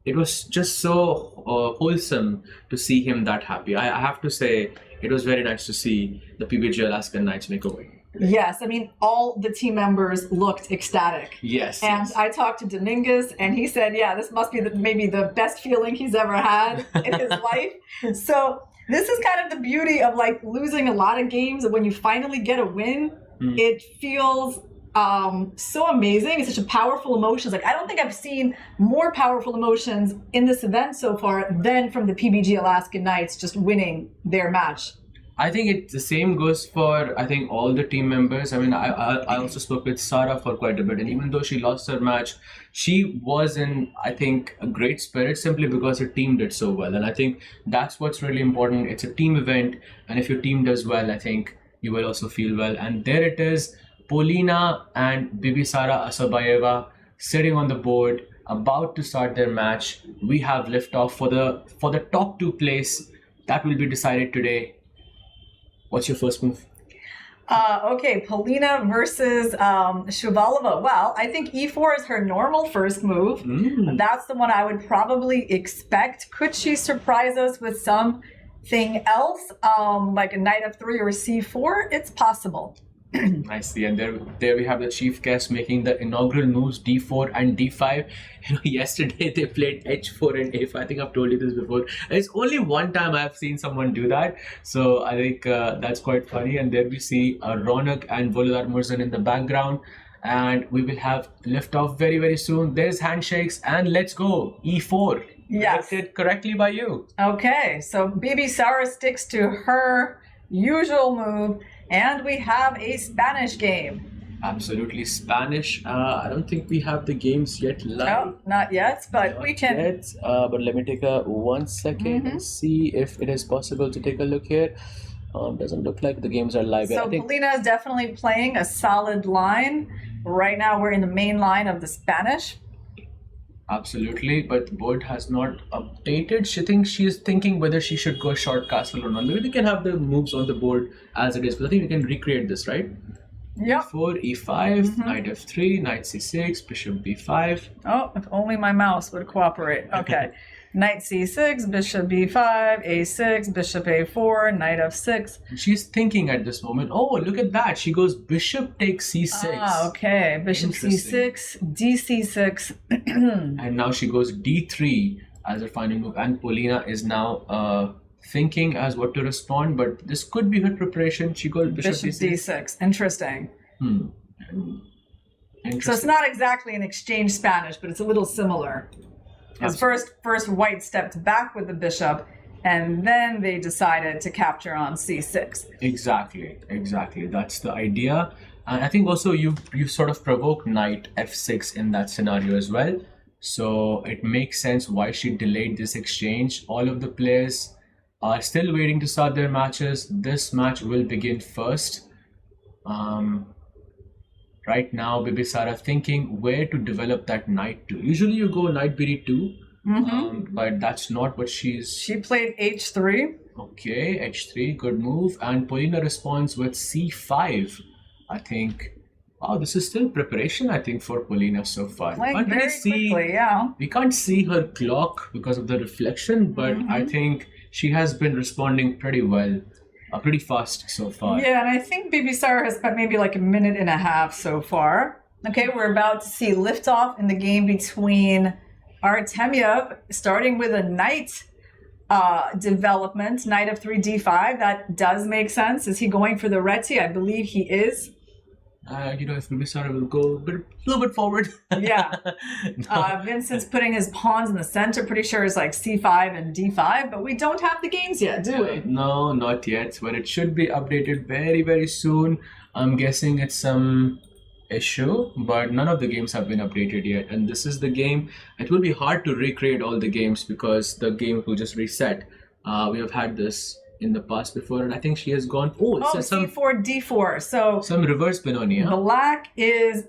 it was just so wholesome to see him that happy. I have to say, it was very nice to see the PBG Alaskan Knights make a win. Yes, I mean, all the team members looked ecstatic. Yes. And I talked to Dominguez, and he said, yeah, this must be maybe the best feeling he's ever had in his life. So this is kind of the beauty of like losing a lot of games. When you finally get a win, it feels so amazing. It's such a powerful emotions. Like I don't think I've seen more powerful emotions in this event so far than from the PBG Alaskan Knights just winning their match. I think the same goes for, I think, all the team members. I mean, I also spoke with Sarah for quite a bit, and even though she lost her match, she was in, I think, a great spirit simply because her team did so well. And I think that's what's really important. It's a team event, and if your team does well, I think you will also feel well. And there it is, Polina and Bibisara Asabayeva sitting on the board, about to start their match. We have liftoff for the top 2 place. That will be decided today. What's your first move? Okay, Polina versus Shuvalova. Well, I think E4 is her normal first move. That's the one I would probably expect. Could she surprise us with something else, like a knight f3 or c4? It's possible. I see, and there we have the chief guest making the inaugural moves d4 and d5. Yesterday they played h4 and a5. I think I've told you this before. It's only one time I've seen someone do that, so I think that's quite funny. And there we see Ronak and Volodar Murzan in the background, and we will have liftoff very, very soon. There's handshakes, and let's go e4. Yes, predicted correctly by you. Okay, so Bibisara sticks to her usual move. And we have a Spanish game. Absolutely Spanish. I don't think we have the games yet live. No, not yet, but we can. But let me take a 1 second and see if it is possible to take a look here. Doesn't look like the games are live yet. So Polina is definitely playing a solid line. Right now we're in the main line of the Spanish. Absolutely, but the board has not updated. She is thinking whether she should go short castle or not. Maybe we can have the moves on the board as it is, but I think we can recreate this, right? Yeah. E4, E5, knight F3, knight C6, bishop B5. Oh, if only my mouse would cooperate. Okay. Knight c6, bishop b5, a6, bishop a4, knight f6. She's thinking at this moment, oh, look at that. She goes bishop takes c6. Ah, okay. Bishop c6, dc6. And now she goes d3 as her final move. And Polina is now thinking as what to respond, but this could be her preparation. She goes bishop d6. Interesting. Interesting. So it's not exactly an exchange Spanish, but it's a little similar. Because first white stepped back with the bishop, and then they decided to capture on c6. Exactly. That's the idea. And I think also you sort of provoke knight f6 in that scenario as well. So it makes sense why she delayed this exchange. All of the players are still waiting to start their matches. This match will begin first. Right now, Bibisara thinking where to develop that knight to. Usually you go knight bd2, but that's not what she played h3. Okay, h3, good move. And Polina responds with c5. I think, wow, this is still preparation, I think, for Polina so far. Playing very quickly, yeah. We can't see her clock because of the reflection, but I think she has been responding pretty well. Pretty fast so far. Yeah, and I think Bibisara has spent maybe like a minute and a half so far. Okay, we're about to see liftoff in the game between Artemyev, starting with a knight development, knight of 3 d5. That does make sense. Is he going for the reti? I believe he is. If Bibisara will go a little bit forward. Yeah. Vincent's putting his pawns in the center. Pretty sure it's like c5 and d5, but we don't have the games yet, do we? No, not yet. But it should be updated very, very soon. I'm guessing it's some issue, but none of the games have been updated yet. And this is the game. It will be hard to recreate all the games because the game will just reset. We have had this in the past before, and I think she has gone. c4, d4. So some reverse Benoni. Black is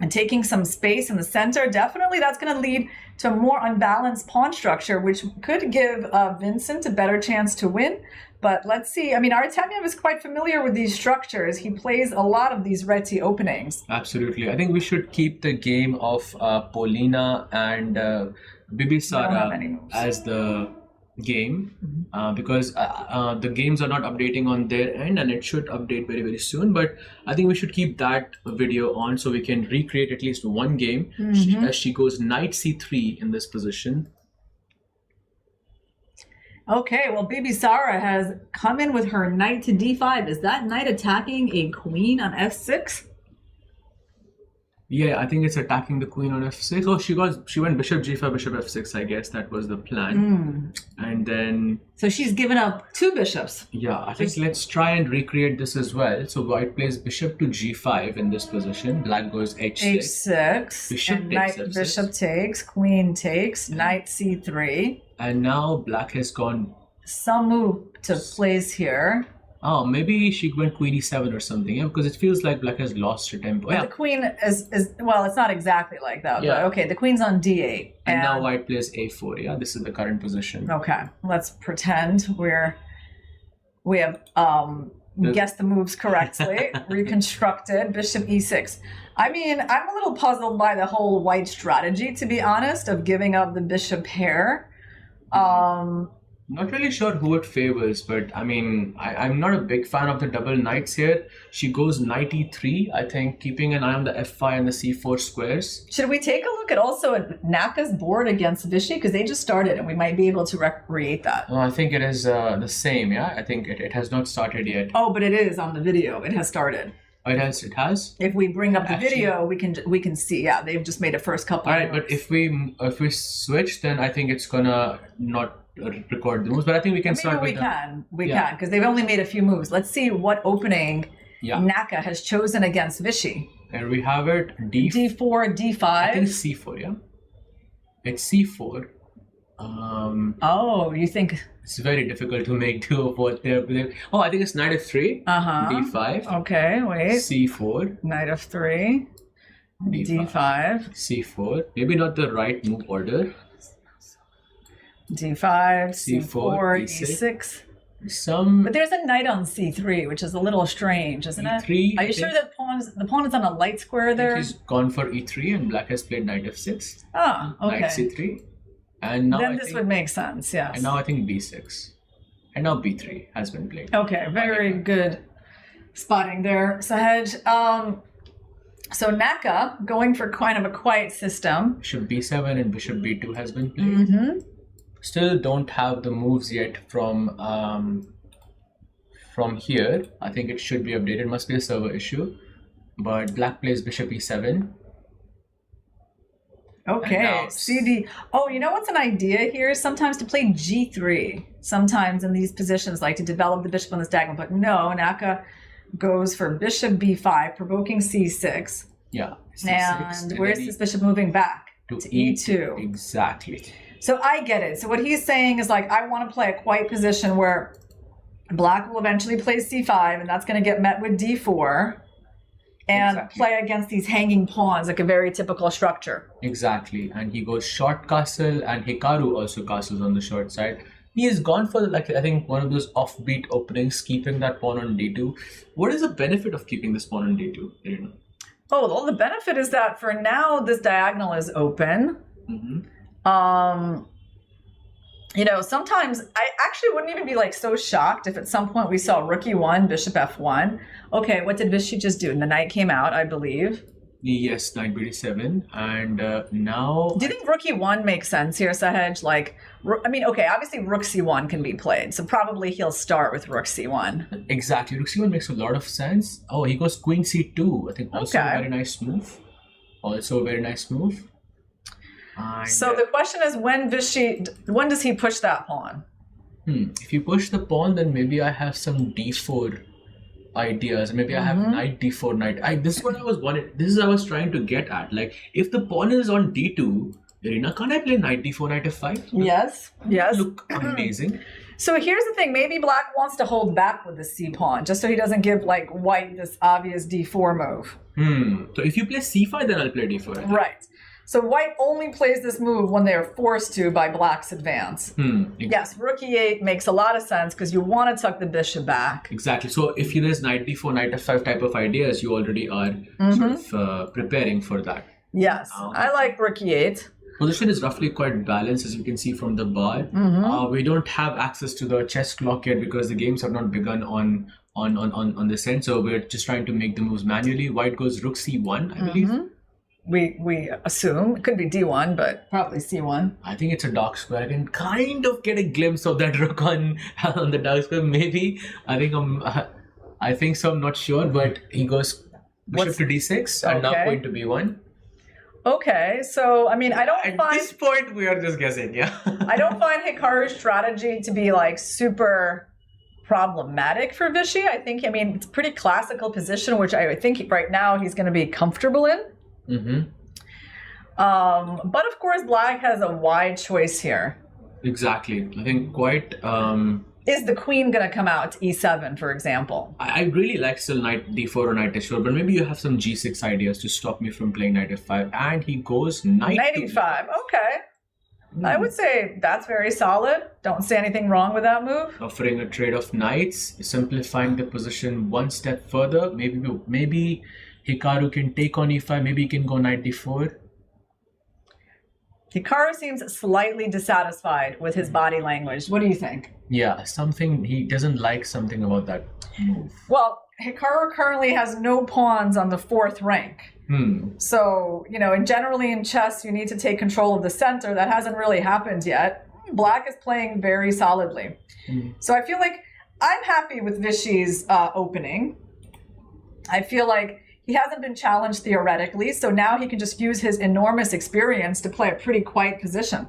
taking some space in the center. Definitely, that's going to lead to a more unbalanced pawn structure, which could give Vincent a better chance to win. But let's see. I mean, Artemyev is quite familiar with these structures. He plays a lot of these reti openings. Absolutely. I think we should keep the game of Polina and Bibisara as the game because the games are not updating on their end, and it should update very, very soon. But I think we should keep that video on so we can recreate at least one game as she goes knight c3 in this position. Okay, well, Bibisara has come in with her knight to d5. Is that knight attacking a queen on f6? Yeah, I think it's attacking the queen on f6. Oh, she went bishop g5, bishop f6. I guess that was the plan. And then so she's given up 2 bishops. Yeah, I think let's try and recreate this as well. So white plays bishop to g5 in this position. Black goes h6. Bishop takes f6. Bishop takes, queen takes, knight c3. And now black has gone some move to place here. Oh, maybe she went queen e7 or something, yeah, because it feels like black has lost her tempo. But the queen is well, it's not exactly like that. Yeah. But okay, the queen's on d8. And now white plays a4, yeah? This is the current position. Okay, let's pretend we have guessed the moves correctly, reconstructed, bishop e6. I mean, I'm a little puzzled by the whole white strategy, to be honest, of giving up the bishop pair. Not really sure who it favors, but I mean, I'm not a big fan of the double knights here. She goes knight e3, I think, keeping an eye on the f5 and the c4 squares. Should we take a look at also at Naka's board against Vishy? Because they just started and we might be able to recreate that. I think it is the same, yeah? I think it has not started yet. Oh, but it is on the video. It has started. Oh, it has? If we bring up the video, we can see. Yeah, they've just made a first couple. All right, but if we switch, then I think it's gonna not record the moves. But I think we can start with we can because they've only made a few moves. Let's see what opening Naka has chosen against Vishy. There we have it. D4, D5. I think c4. Yeah, it's c4. You think it's very difficult to make do of what they're. Oh, I think it's knight f3. D5. Okay, wait. C4. Knight f3. D5. C4. Maybe not the right move order. D5. C4. E6. But there's a knight on c3, which is a little strange, isn't it? E3. Are you sure that the pawn is on a light square there? He's gone for e3, and black has played knight f6. Ah, okay. Knight c3. And now then this would make sense, yes. And now I think b6. And now b3 has been played. Okay, very good spotting there, Sahej. So Naka going for kind of a quiet system. Bishop b7 and bishop b2 has been played. Still don't have the moves yet from here. I think it should be updated. Must be a server issue. But black plays bishop e7. Okay, CD. Oh, you know what's an idea here? Sometimes to play g3. Sometimes in these positions, like to develop the bishop on this diagonal. But no, Naka goes for bishop b5, provoking c6. Yeah. C6, and where's this bishop moving back? To e2. Exactly. So I get it. So what he's saying is like, I want to play a quiet position where black will eventually play c5, and that's going to get met with d4. And play against these hanging pawns, like a very typical structure. Exactly. And he goes short castle, and Hikaru also castles on the short side. He has gone for, like, I think one of those offbeat openings, keeping that pawn on d2. What is the benefit of keeping this pawn on d2? Oh, well, the benefit is that for now, this diagonal is open. You know, sometimes I actually wouldn't even be like so shocked if at some point we saw rook e1, bishop f1. Okay, what did Vishy just do? And the knight came out, I believe. Yes, knight b7, and now... Do you think rook e1 makes sense here, Sahej? Like, I mean, okay, obviously rook c1 can be played, so probably he'll start with rook c1. Exactly, rook c1 makes a lot of sense. Oh, he goes queen c2, I think also a very nice move. Also a very nice move. And, so the question is, when does he push that pawn? If you push the pawn, then maybe I have some d4 ideas. Maybe I have knight d4, knight. This is what I was wanted. This is what I was trying to get at. Like, if the pawn is on d2, Irina, can't I play knight d4, knight f5? Yes. Look amazing. So here's the thing. Maybe black wants to hold back with the c pawn, just so he doesn't give like white this obvious d4 move. So if you play c5, then I'll play d4. Right. So white only plays this move when they are forced to by black's advance. Exactly. Yes, rook e8 makes a lot of sense because you want to tuck the bishop back. Exactly. So if there's knight d4, knight f5 type of ideas, you already are sort of preparing for that. Yes, I like rook e8. Position is roughly quite balanced, as you can see from the bar. We don't have access to the chess clock yet because the games have not begun on this end. So we're just trying to make the moves manually. White goes rook c1, I believe. We assume it could be d1, but probably c1. I think it's a dark square. I can kind of get a glimpse of that rook on the dark square. Maybe I think so. I'm not sure, but he goes bishop to d6 and now point to b1. Okay, so I mean, I don't find at this point we are just guessing. Yeah, I don't find Hikaru's strategy to be like super problematic for Vishy. I mean, it's a pretty classical position, which I think right now he's going to be comfortable in. But of course, black has a wide choice here. Exactly. I think quite... Is the queen going to come out to e7, for example? I really like still knight d4 or knight h4, but maybe you have some g6 ideas to stop me from playing knight f5. And he goes knight e5. Okay. I would say that's very solid. Don't say anything wrong with that move. Offering a trade of knights, simplifying the position one step further. Maybe Hikaru can take on e5. Maybe he can go knight d4. Hikaru seems slightly dissatisfied with his body language. What do you think? Yeah, he doesn't like something about that move. Well, Hikaru currently has no pawns on the 4th rank. So, you know, generally in chess, you need to take control of the center. That hasn't really happened yet. Black is playing very solidly. So I feel like I'm happy with Vishy's opening. I feel like he hasn't been challenged theoretically, so now he can just use his enormous experience to play a pretty quiet position.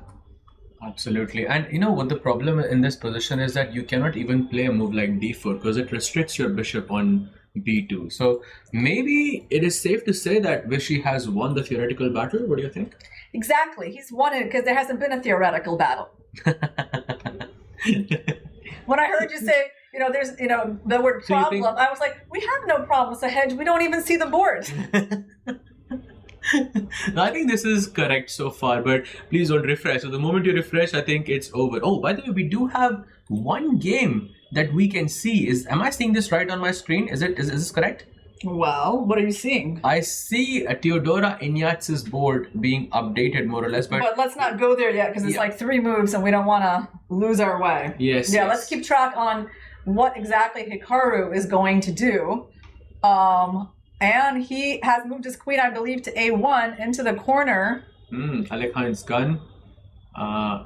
Absolutely. And you know what the problem in this position is, that you cannot even play a move like d4 because it restricts your bishop on b2. So maybe it is safe to say that Vishy has won the theoretical battle. What do you think? Exactly. He's won it because there hasn't been a theoretical battle. When I heard you say, you know, there's, you know, the word problem, I was like, we have no problems, Sahej. We don't even see the board. No, I think this is correct so far, but please don't refresh. So the moment you refresh, I think it's over. Oh, by the way, we do have one game that we can see. Am I seeing this right on my screen? Is this correct? Well, what are you seeing? I see Teodora Ignatz's board being updated more or less, but let's not go there yet because it's like 3 moves and we don't want to lose our way. Yes. Yeah, let's keep track on what exactly Hikaru is going to do. And he has moved his queen, I believe, to A1 into the corner. Alekhan's gun.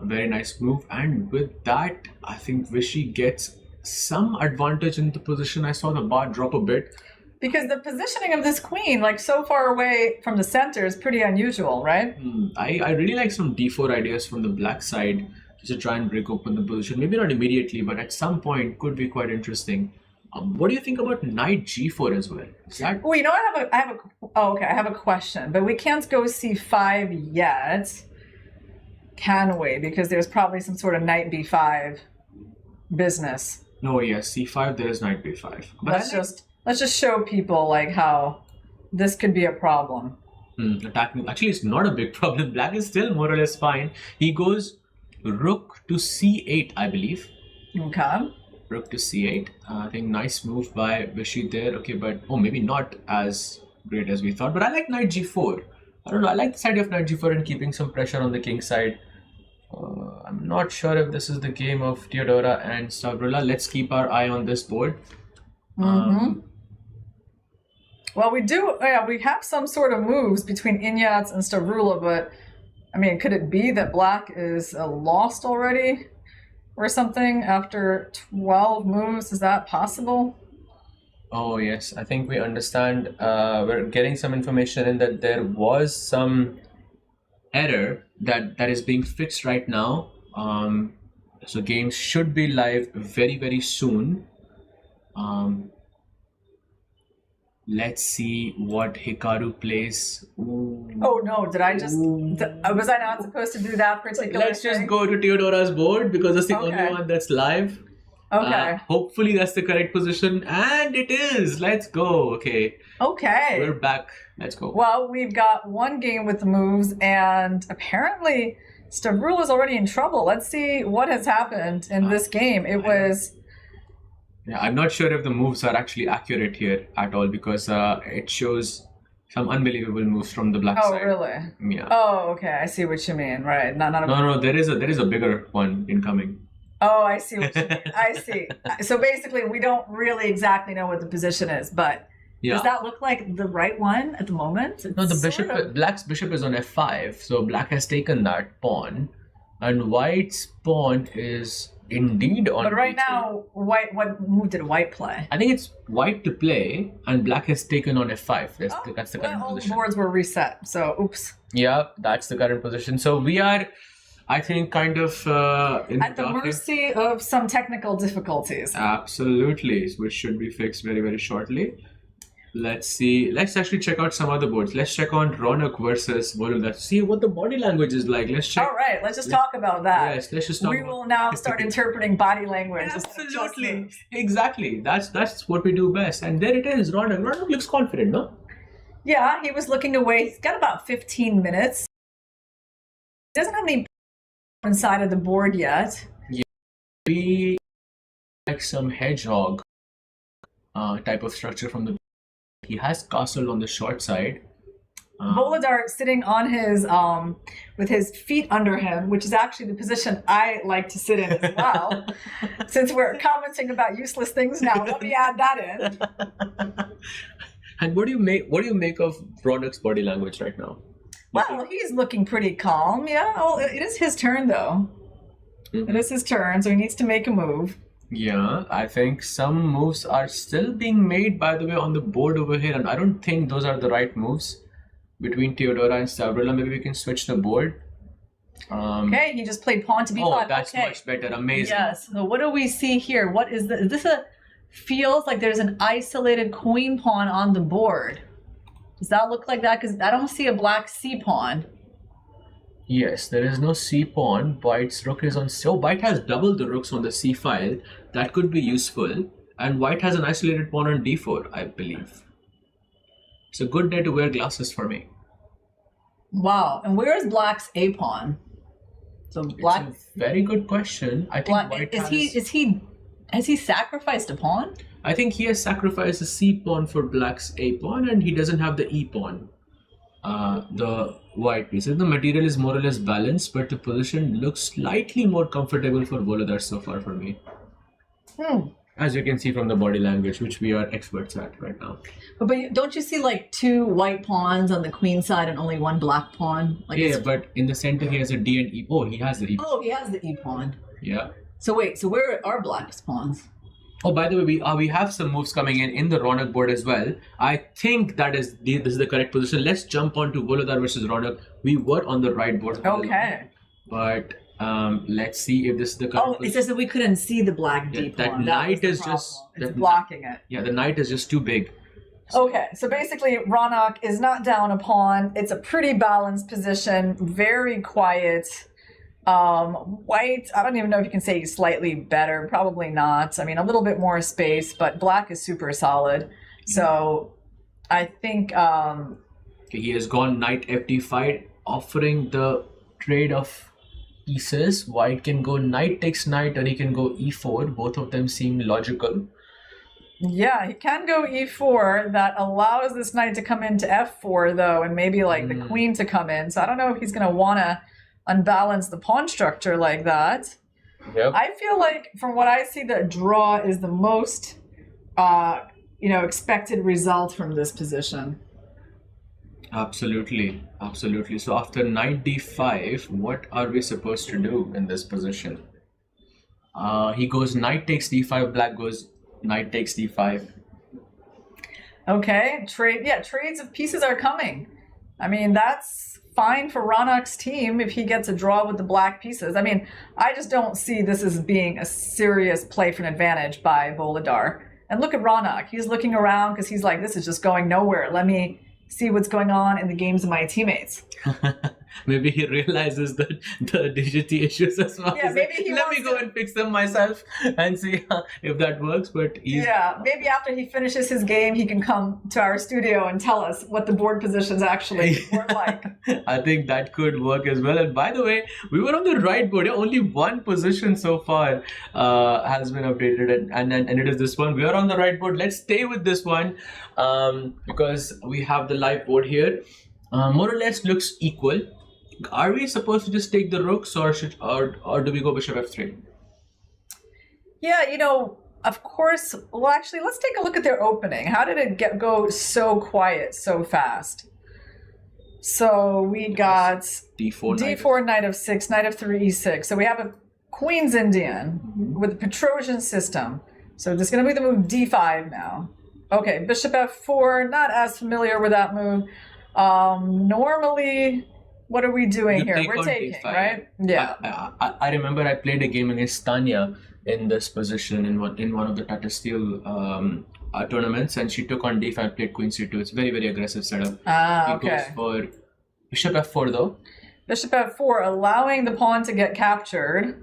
Very nice move. And with that, I think Vishy gets some advantage in the position. I saw the bar drop a bit. Because the positioning of this queen, like so far away from the center, is pretty unusual, right? I really like some d4 ideas from the black side to try and break open the position. Maybe not immediately, but at some point could be quite interesting. What do you think about knight g4 as well? Is that... Well, you know, I have a question, but we can't go c5 yet, can we? Because there's probably some sort of knight b5 business. No, yes, c5. There is knight b5. But let's just show people like how this could be a problem. Attacking actually, it's not a big problem. Black is still more or less fine. He goes rook to c8, I believe. Okay. Rook to c8. I think nice move by Vishy there. Okay, but maybe not as great as we thought. But I like knight g4. I don't know. I like the side of knight g4 and keeping some pressure on the king side. I'm not sure if this is the game of Teodora and Stavrola. Let's keep our eye on this board. Well, we have some sort of moves between Ignatz and Stavrola, but I mean, could it be that Black is lost already or something after 12 moves? Is that possible? Oh, yes. I think we understand. We're getting some information in that there was some error that is being fixed right now. So games should be live very, very soon. Let's see what Hikaru plays. Ooh. Oh no, did I just... was I not supposed to do that particular Let's just go to Teodora's board because it's the only one that's live. Okay. Hopefully that's the correct position. And it is. Let's go. Okay. Okay. We're back. Let's go. Well, we've got one game with the moves and apparently Stavrola is already in trouble. Let's see what has happened in this game. It was... Yeah, I'm not sure if the moves are actually accurate here at all because it shows some unbelievable moves from the black side. Oh, really? Yeah. Oh, okay. I see what you mean. Right. No. There is a bigger one incoming. Oh, I see what you mean. I see. So basically, we don't really exactly know what the position is, but does that look like the right one at the moment? No, the bishop. Black's bishop is on f5, so black has taken that pawn, and white's pawn is indeed on. But right b3. now, white. What move did white play? I think it's white to play, and black has taken on f5. That's the current all position. the boards were reset. So, oops. Yeah, that's the current position. So we are, I think, kind of at the mercy of some technical difficulties. Absolutely, which should be fixed very, very shortly. Let's see. Let's actually check out some other boards. Let's check on Ronak versus Volodar. See what the body language is like. Let's check. All right, let's just talk about that. Yes, let's just talk. We will now start interpreting body language. Absolutely, exactly. That's what we do best. And there it is. Ronak. Ronak looks confident, no? Yeah, he was looking to wait. He's got about 15 minutes. He doesn't have any inside of the board yet. Yeah, we like some hedgehog type of structure from the. He has castle on the short side. Volodar sitting on his with his feet under him, which is actually the position I like to sit in as well. Since we're commenting about useless things now, let me add that in. And what do you make of Ronak's body language right now? Well, he's looking pretty calm. Yeah, well, it is his turn though. It is his turn, so he needs to make a move. Yeah, I think some moves are still being made, by the way, on the board over here, and I don't think those are the right moves between Teodora and Stavrola. Maybe we can switch the board. Okay, he just played pawn to b5. Oh, that's much better. Amazing. Yes. So what do we see here? What is this? Is this feels like there's an isolated queen pawn on the board. Does that look like that? Because I don't see a black c pawn. Yes, there is no c pawn. White's rook is on. So white has double the rooks on the c file. That could be useful. And white has an isolated pawn on d4, I believe. It's a good day to wear glasses for me. Wow. And where is black's a pawn? So black. It's a very good question. I think white is he Has he sacrificed a pawn? I think he has sacrificed the C pawn for black's A pawn, and he doesn't have the E pawn. The white piece. The material is more or less balanced, but the position looks slightly more comfortable for Volodar so far for me. As you can see from the body language, which we are experts at right now. But don't you see like 2 white pawns on the queen side and only 1 black pawn? Like Yeah, but in the center he has a D and E. Oh, he has the E. Oh, he has the E pawn. Yeah. So wait, so where are black's pawns? Oh, by the way, we have some moves coming in the Ronak board as well. I think this is the correct position. Let's jump on to Volodar versus Ronak. We were on the right board. Okay. But let's see if this is the correct position. It says that we couldn't see the black D pawn. That knight is just... It's blocking it. Yeah, the knight is just too big. Okay, so basically Ronak is not down a pawn. It's a pretty balanced position, very quiet. White, I don't even know if you can say he's slightly better. Probably not. I mean, a little bit more space, but black is super solid. So I think... he has gone knight FD5, offering the trade of pieces. White can go knight takes knight, or he can go E4. Both of them seem logical. Yeah, he can go E4. That allows this knight to come into F4, though, and maybe like the queen to come in. So I don't know if he's going to want to unbalance the pawn structure like that. Yep. I feel like from what I see, the draw is the most expected result from this position. Absolutely. So after knight D5, what are we supposed to do in this position? He goes knight takes D5, black goes knight takes D5. Okay, trades of pieces are coming. I mean, that's fine for Ronak's team if he gets a draw with the black pieces. I mean, I just don't see this as being a serious play for an advantage by Volodar. And look at Ronak. He's looking around because he's like, this is just going nowhere. Let me see what's going on in the games of my teammates. Maybe he realizes the digity issues as well. Yeah, maybe let me go and fix them myself and see if that works. But maybe after he finishes his game, he can come to our studio and tell us what the board positions actually were like. I think that could work as well. And by the way, we were on the right board. Only one position so far has been updated, and it is this one. We are on the right board. Let's stay with this one because we have the live board here. More or less looks equal. Are we supposed to just take the rooks, or do we go bishop f3? Yeah, of course. Well, actually, let's take a look at their opening. How did it go so quiet so fast? So we got D4, knight f6, knight f3, e6. So we have a Queen's Indian with a Petrosian system. So this is going to be the move d5 now. Okay, bishop f4, not as familiar with that move. Normally, what are we doing here? We're taking, D5. Right? Yeah. I remember I played a game against Tanya in this position in one of the Tata Steel tournaments, and she took on d5, played queen c2. It's very, very aggressive setup. He goes for bishop f4 though. Bishop f4, allowing the pawn to get captured.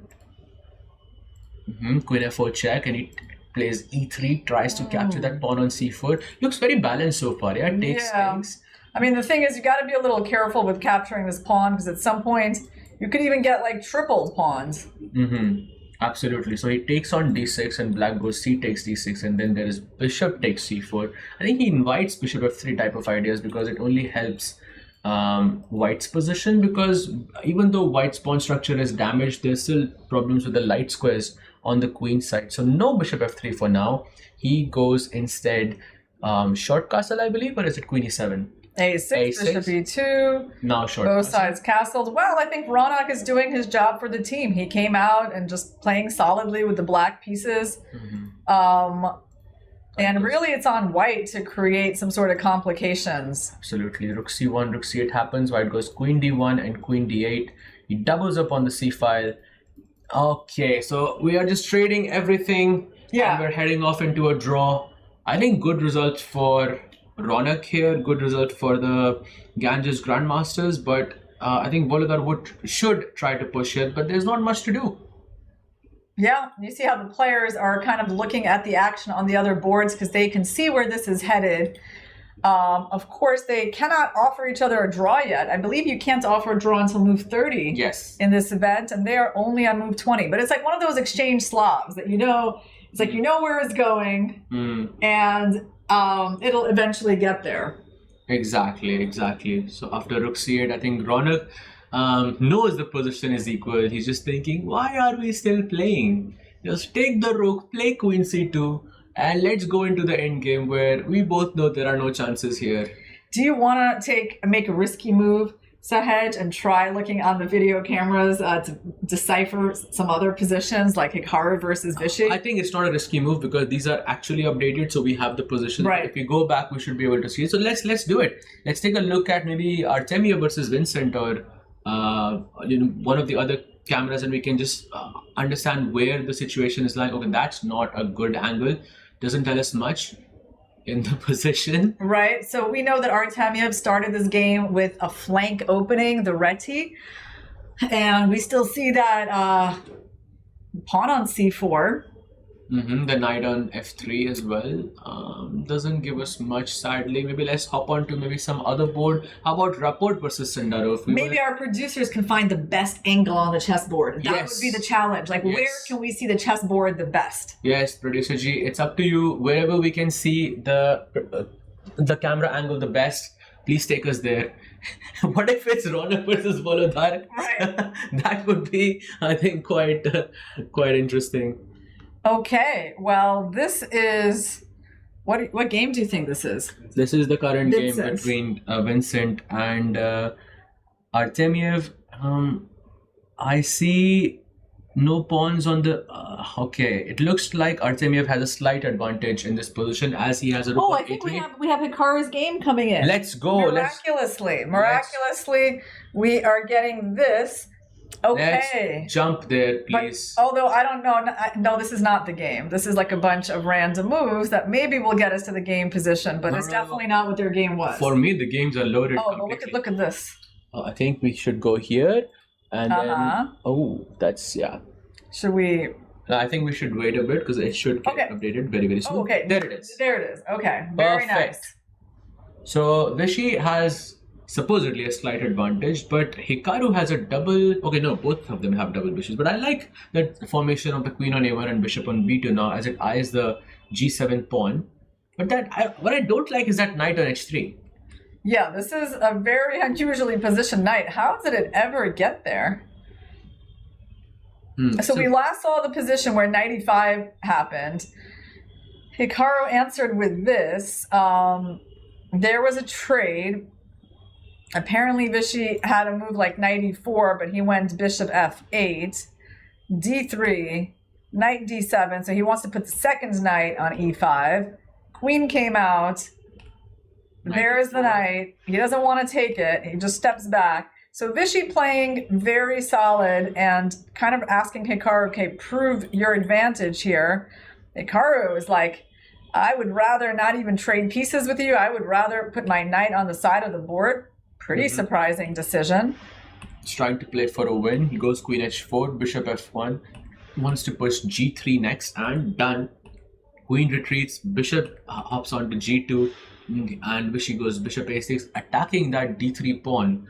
Queen f4 check, and he plays e3, tries to capture that pawn on c4. Looks very balanced so far. Yeah, takes things. I mean, the thing is, you got to be a little careful with capturing this pawn, because at some point you could even get like tripled pawns. Absolutely. So he takes on d6, and black goes c takes d6, and then there is bishop takes c4. I think he invites bishop f3 type of ideas because it only helps white's position, because even though white's pawn structure is damaged, there's still problems with the light squares on the queen side. So no bishop f3 for now. He goes instead short castle, I believe, or is it queen e7? A6, bishop e2. Now short both sides castled. Well, I think Ronak is doing his job for the team. He came out and just playing solidly with the black pieces. And really it's on white to create some sort of complications. Absolutely. Rook c1, rook c8 happens. White goes queen d1 and queen d8. He doubles up on the c file. Okay, so we are just trading everything. And we're heading off into a draw. I think good result for Ronak here, good result for the Ganges Grandmasters, but I think Volodar should try to push it, but there's not much to do. Yeah, you see how the players are kind of looking at the action on the other boards because they can see where this is headed. Of course, they cannot offer each other a draw yet. I believe you can't offer a draw until move 30 in this event, and they are only on move 20. But it's like one of those exchange Slavs that It's like, you know where it's going, and it'll eventually get there. Exactly. So after rook c8, I think Ronak knows the position is equal. He's just thinking, why are we still playing? Just take the rook, play queen c2, and let's go into the end game where we both know there are no chances here. Do you want to make a risky move, Sahej, and try looking on the video cameras to decipher some other positions like Hikaru versus Vishy? I think it's not a risky move because these are actually updated, so we have the position. Right. If we go back, we should be able to see it. So let's do it. Let's take a look at maybe Artemiev versus Vincent or one of the other cameras, and we can just understand where the situation is like. Okay, that's not a good angle. Doesn't tell us much in the position. Right. So we know that Artemiev started this game with a flank opening, the reti. And we still see that pawn on c4. The knight on f3 as well. Doesn't give us much, sadly. Maybe let's hop on to maybe some other board. How about Rapport versus Sendarov? Maybe our producers can find the best angle on the chessboard. That would be the challenge. Like, where can we see the chessboard the best? Yes, producer G, it's up to you. Wherever we can see the camera angle the best, please take us there. What if it's Ronak versus Volodar? Right. That would be, I think, quite interesting. Okay, well, this is what game do you think this is? This is the current Vincent. game between Vincent and Artemiev. I see no pawns on the. Okay, it looks like Artemiev has a slight advantage in this position as he has a rook on I think a3. we have Hikaru's game coming in. Let's go. Miraculously, we are getting this. Okay. Let's jump there, please. But, although I don't know, no, this is not the game. This is like a bunch of random moves that maybe will get us to the game position, but it's definitely not what their game was. For me, the games are loaded. Oh, well, look at this. I think we should go here, and then that's Should we? I think we should wait a bit because it should get updated very soon. Okay, there it is. There it is. Okay, very nice. So Vishy has supposedly a slight advantage, but Hikaru has a double. Okay, no, both of them have double bishops. But I like that formation of the queen on a1 and bishop on b2 now, as it eyes the g7 pawn. But what I don't like is that knight on h3. Yeah, this is a very unusually positioned knight. How did it ever get there? So we last saw the position where knight e5 happened. Hikaru answered with this. There was a trade. Apparently Vishy had a move like knight e4, but he went bishop f8, d3, knight d7. So he wants to put the second knight on e5. Queen came out. There's the knight. He doesn't want to take it. He just steps back. So Vishy playing very solid and kind of asking Hikaru, okay, prove your advantage here. Hikaru is like, I would rather not even trade pieces with you. I would rather put my knight on the side of the board. Pretty surprising decision. He's trying to play for a win. He goes queen h4, bishop f1. He wants to push g3 next, and done. Queen retreats, bishop hops onto g2, and Vishy goes bishop a6, attacking that d3 pawn.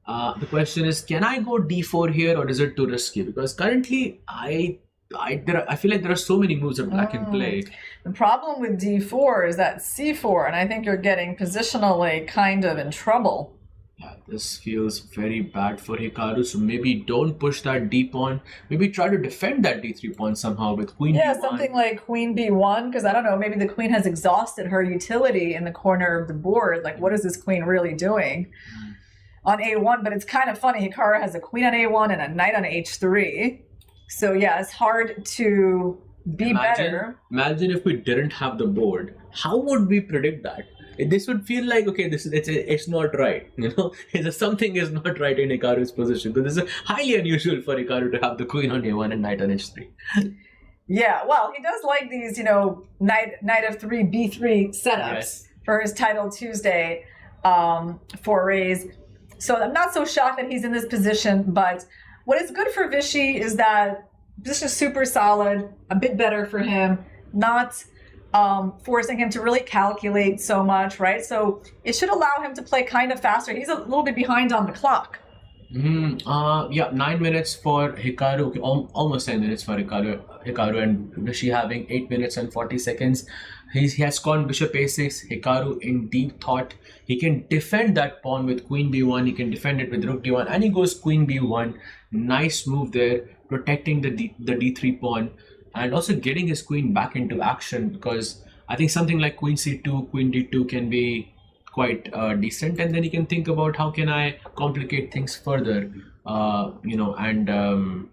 The question is, can I go d4 here, or is it too risky? Because currently, I feel like there are so many moves that black can play. The problem with d4 is that c4, and I think you're getting positionally kind of in trouble. Yeah, this feels very bad for Hikaru, so maybe don't push that d pawn. Maybe try to defend that d3 pawn somehow with queen b1. Something like queen b1, because I don't know, maybe the queen has exhausted her utility in the corner of the board. Like, what is this queen really doing on a1? But it's kind of funny. Hikaru has a queen on a1 and a knight on h3. So yeah, it's hard to be better. Imagine if we didn't have the board. How would we predict that? This would feel like, okay, it's not right. You know, something is not right in Hikaru's position. Because this is highly unusual for Hikaru to have the queen on a1 and knight on h3. Yeah, well, he does like these, knight f3, b3 setups for his Title Tuesday forays. So I'm not so shocked that he's in this position, but what is good for Vishy is that this is super solid, a bit better for him, not forcing him to really calculate so much, right? So it should allow him to play kind of faster. He's a little bit behind on the clock. Yeah, 9 minutes for Hikaru. Okay, almost 10 minutes for Hikaru and Vishy having 8 minutes and 40 seconds. He has gone bishop a6. Hikaru in deep thought. He can defend that pawn with queen b1. He can defend it with rook d1, and he goes queen b1. Nice move there, protecting the d3 pawn, and also getting his queen back into action, because I think something like queen c2, queen d2 can be quite decent, and then you can think about how can I complicate things further, and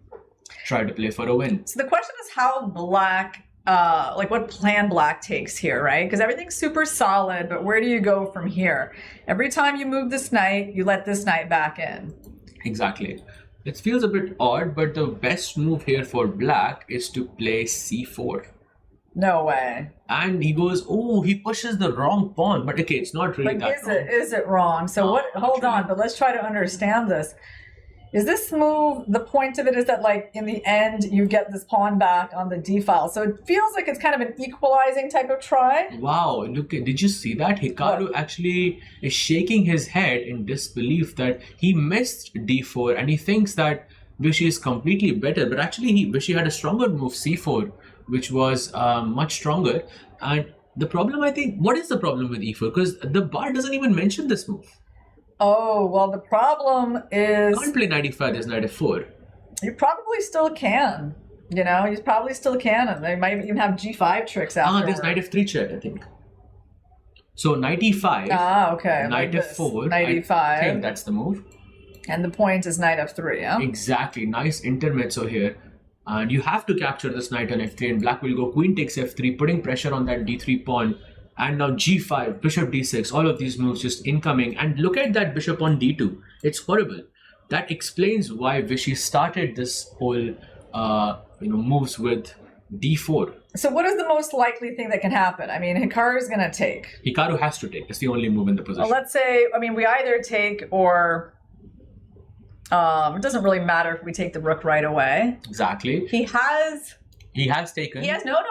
try to play for a win. So the question is how black, what plan black takes here, right? Because everything's super solid, but where do you go from here? Every time you move this knight, you let this knight back in. Exactly. It feels a bit odd, but the best move here for black is to play c4. No way. And he goes, oh, he pushes the wrong pawn. But okay, it's not really that wrong. Is it wrong? So what, hold on, but let's try to understand this. Is this move, the point of it is that like in the end, you get this pawn back on the d file. So it feels like it's kind of an equalizing type of try. Wow, look, did you see that? Hikaru actually is shaking his head in disbelief that he missed d4 and he thinks that Vishy is completely better. But actually, Vishy had a stronger move, c4, which was much stronger. And the problem, I think, what is the problem with e4? Because the bar doesn't even mention this move. Oh, well, the problem is... You can't play knight e5, there's knight f4. You probably still can. You know, you probably still can. And they might even have g5 tricks afterwards. There's knight f3 check, I think. So knight e5. Okay. Knight like f4. Knight e5. I think that's the move. And the point is knight f3, yeah? Exactly. Nice intermezzo here. And you have to capture this knight on f3, and black will go queen takes f3, putting pressure on that d3 pawn. And now g5, bishop d6, all of these moves just incoming. And look at that bishop on d2. It's horrible. That explains why Vishy started this whole, moves with d4. So what is the most likely thing that can happen? I mean, Hikaru is going to take. Hikaru has to take. It's the only move in the position. Well, let's say, we either take or... it doesn't really matter if we take the rook right away. Exactly. He has taken.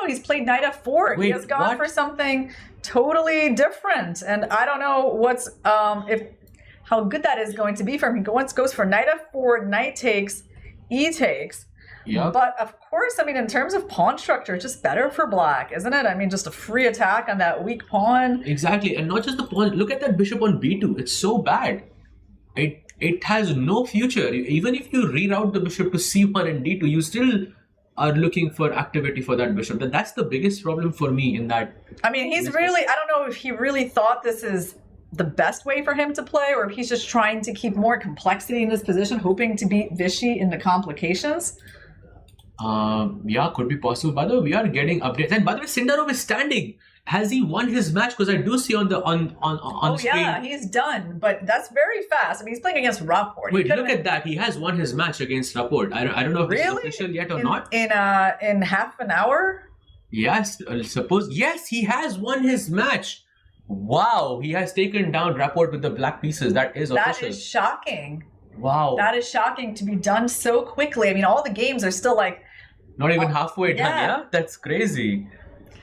He's played knight f4. Wait, he has gone what? for something totally different. And I don't know what's how good that is going to be for him. He once goes for knight f4, knight takes, e takes. Yep. But of course, in terms of pawn structure, it's just better for black, isn't it? Just a free attack on that weak pawn. Exactly. And not just the pawn. Look at that bishop on b2. It's so bad. It has no future. Even if you reroute the bishop to c1 and d2, you still are looking for activity for that bishop. That's the biggest problem for me in that. He's really, I don't know if he really thought this is the best way for him to play, or if he's just trying to keep more complexity in this position, hoping to beat Vishy in the complications. Yeah, could be possible. By the way, we are getting updates. And by the way, Sindarov is standing. Has he won his match? Because I do see on screen. Yeah, he's done. But that's very fast. He's playing against Rapport. Wait, look at that. He has won his match against Rapport. I don't know if this is official yet or not. In half an hour? Yes, yes, he has won his match. Wow, he has taken down Rapport with the black pieces. That is official. That is shocking. Wow. That is shocking to be done so quickly. All the games are still like... Not even halfway done, yeah? That's crazy.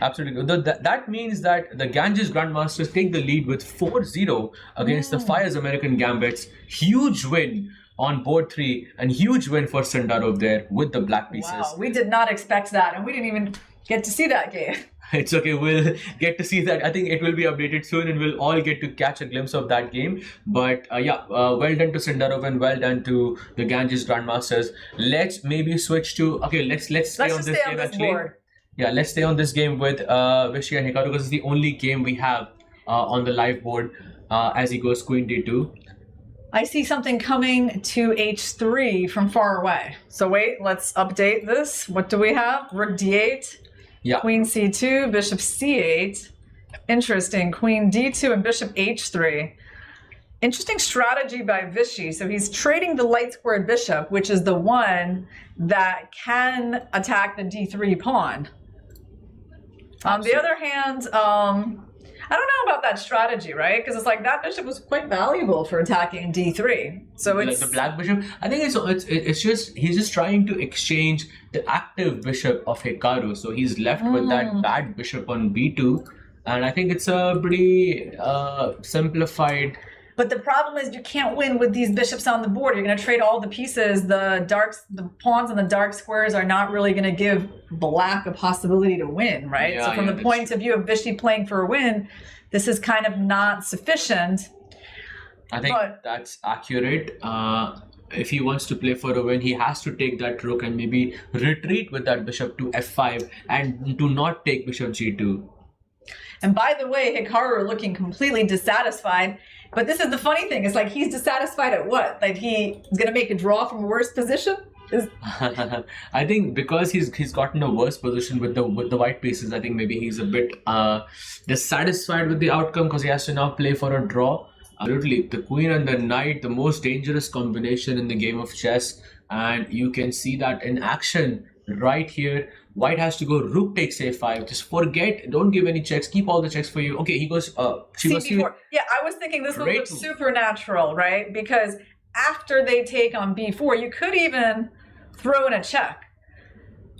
Absolutely. That means that the Ganges Grandmasters take the lead with 4-0 against the Fires American Gambits. Huge win on board 3 and huge win for Sindarov there with the black pieces. Wow, we did not expect that, and we didn't even get to see that game. It's okay, we'll get to see that. I think it will be updated soon and we'll all get to catch a glimpse of that game. But well done to Sindarov and well done to the Ganges Grandmasters. Let's maybe switch to, let's stay on this game actually. Board. Yeah, let's stay on this game with Vishy and Hikaru, because it's the only game we have on the live board as he goes queen d2. I see something coming to h3 from far away. So wait, let's update this. What do we have? Rook d8, queen c2, bishop c8. Interesting, queen d2 and bishop h3. Interesting strategy by Vishy. So he's trading the light squared bishop, which is the one that can attack the d3 pawn. On the other hand, I don't know about that strategy, right? Because it's like that bishop was quite valuable for attacking d3. So it's like the black bishop. I think it's just he's just trying to exchange the active bishop of Hikaru. So he's left with that bad bishop on b2, and I think it's a pretty simplified But the problem is you can't win with these bishops on the board. You're going to trade all the pieces. The pawns and the dark squares are not really going to give black a possibility to win, right? Yeah, so from the point of view of Vishy playing for a win, this is kind of not sufficient. I think that's accurate. If he wants to play for a win, he has to take that rook and maybe retreat with that bishop to f5 and do not take bishop g2. And by the way, Hikaru looking completely dissatisfied. But this is the funny thing. It's like he's dissatisfied at what? Like he's going to make a draw from a worse position? I think because he's gotten a worse position with the white pieces, I think maybe he's a bit dissatisfied with the outcome because he has to now play for a draw. Absolutely, the queen and the knight, the most dangerous combination in the game of chess, and you can see that in action right here. White has to go rook takes a5. Just forget, don't give any checks, keep all the checks for you. Okay, he goes C4. Yeah, I was thinking this would look supernatural, right? Because after they take on b4, you could even throw in a check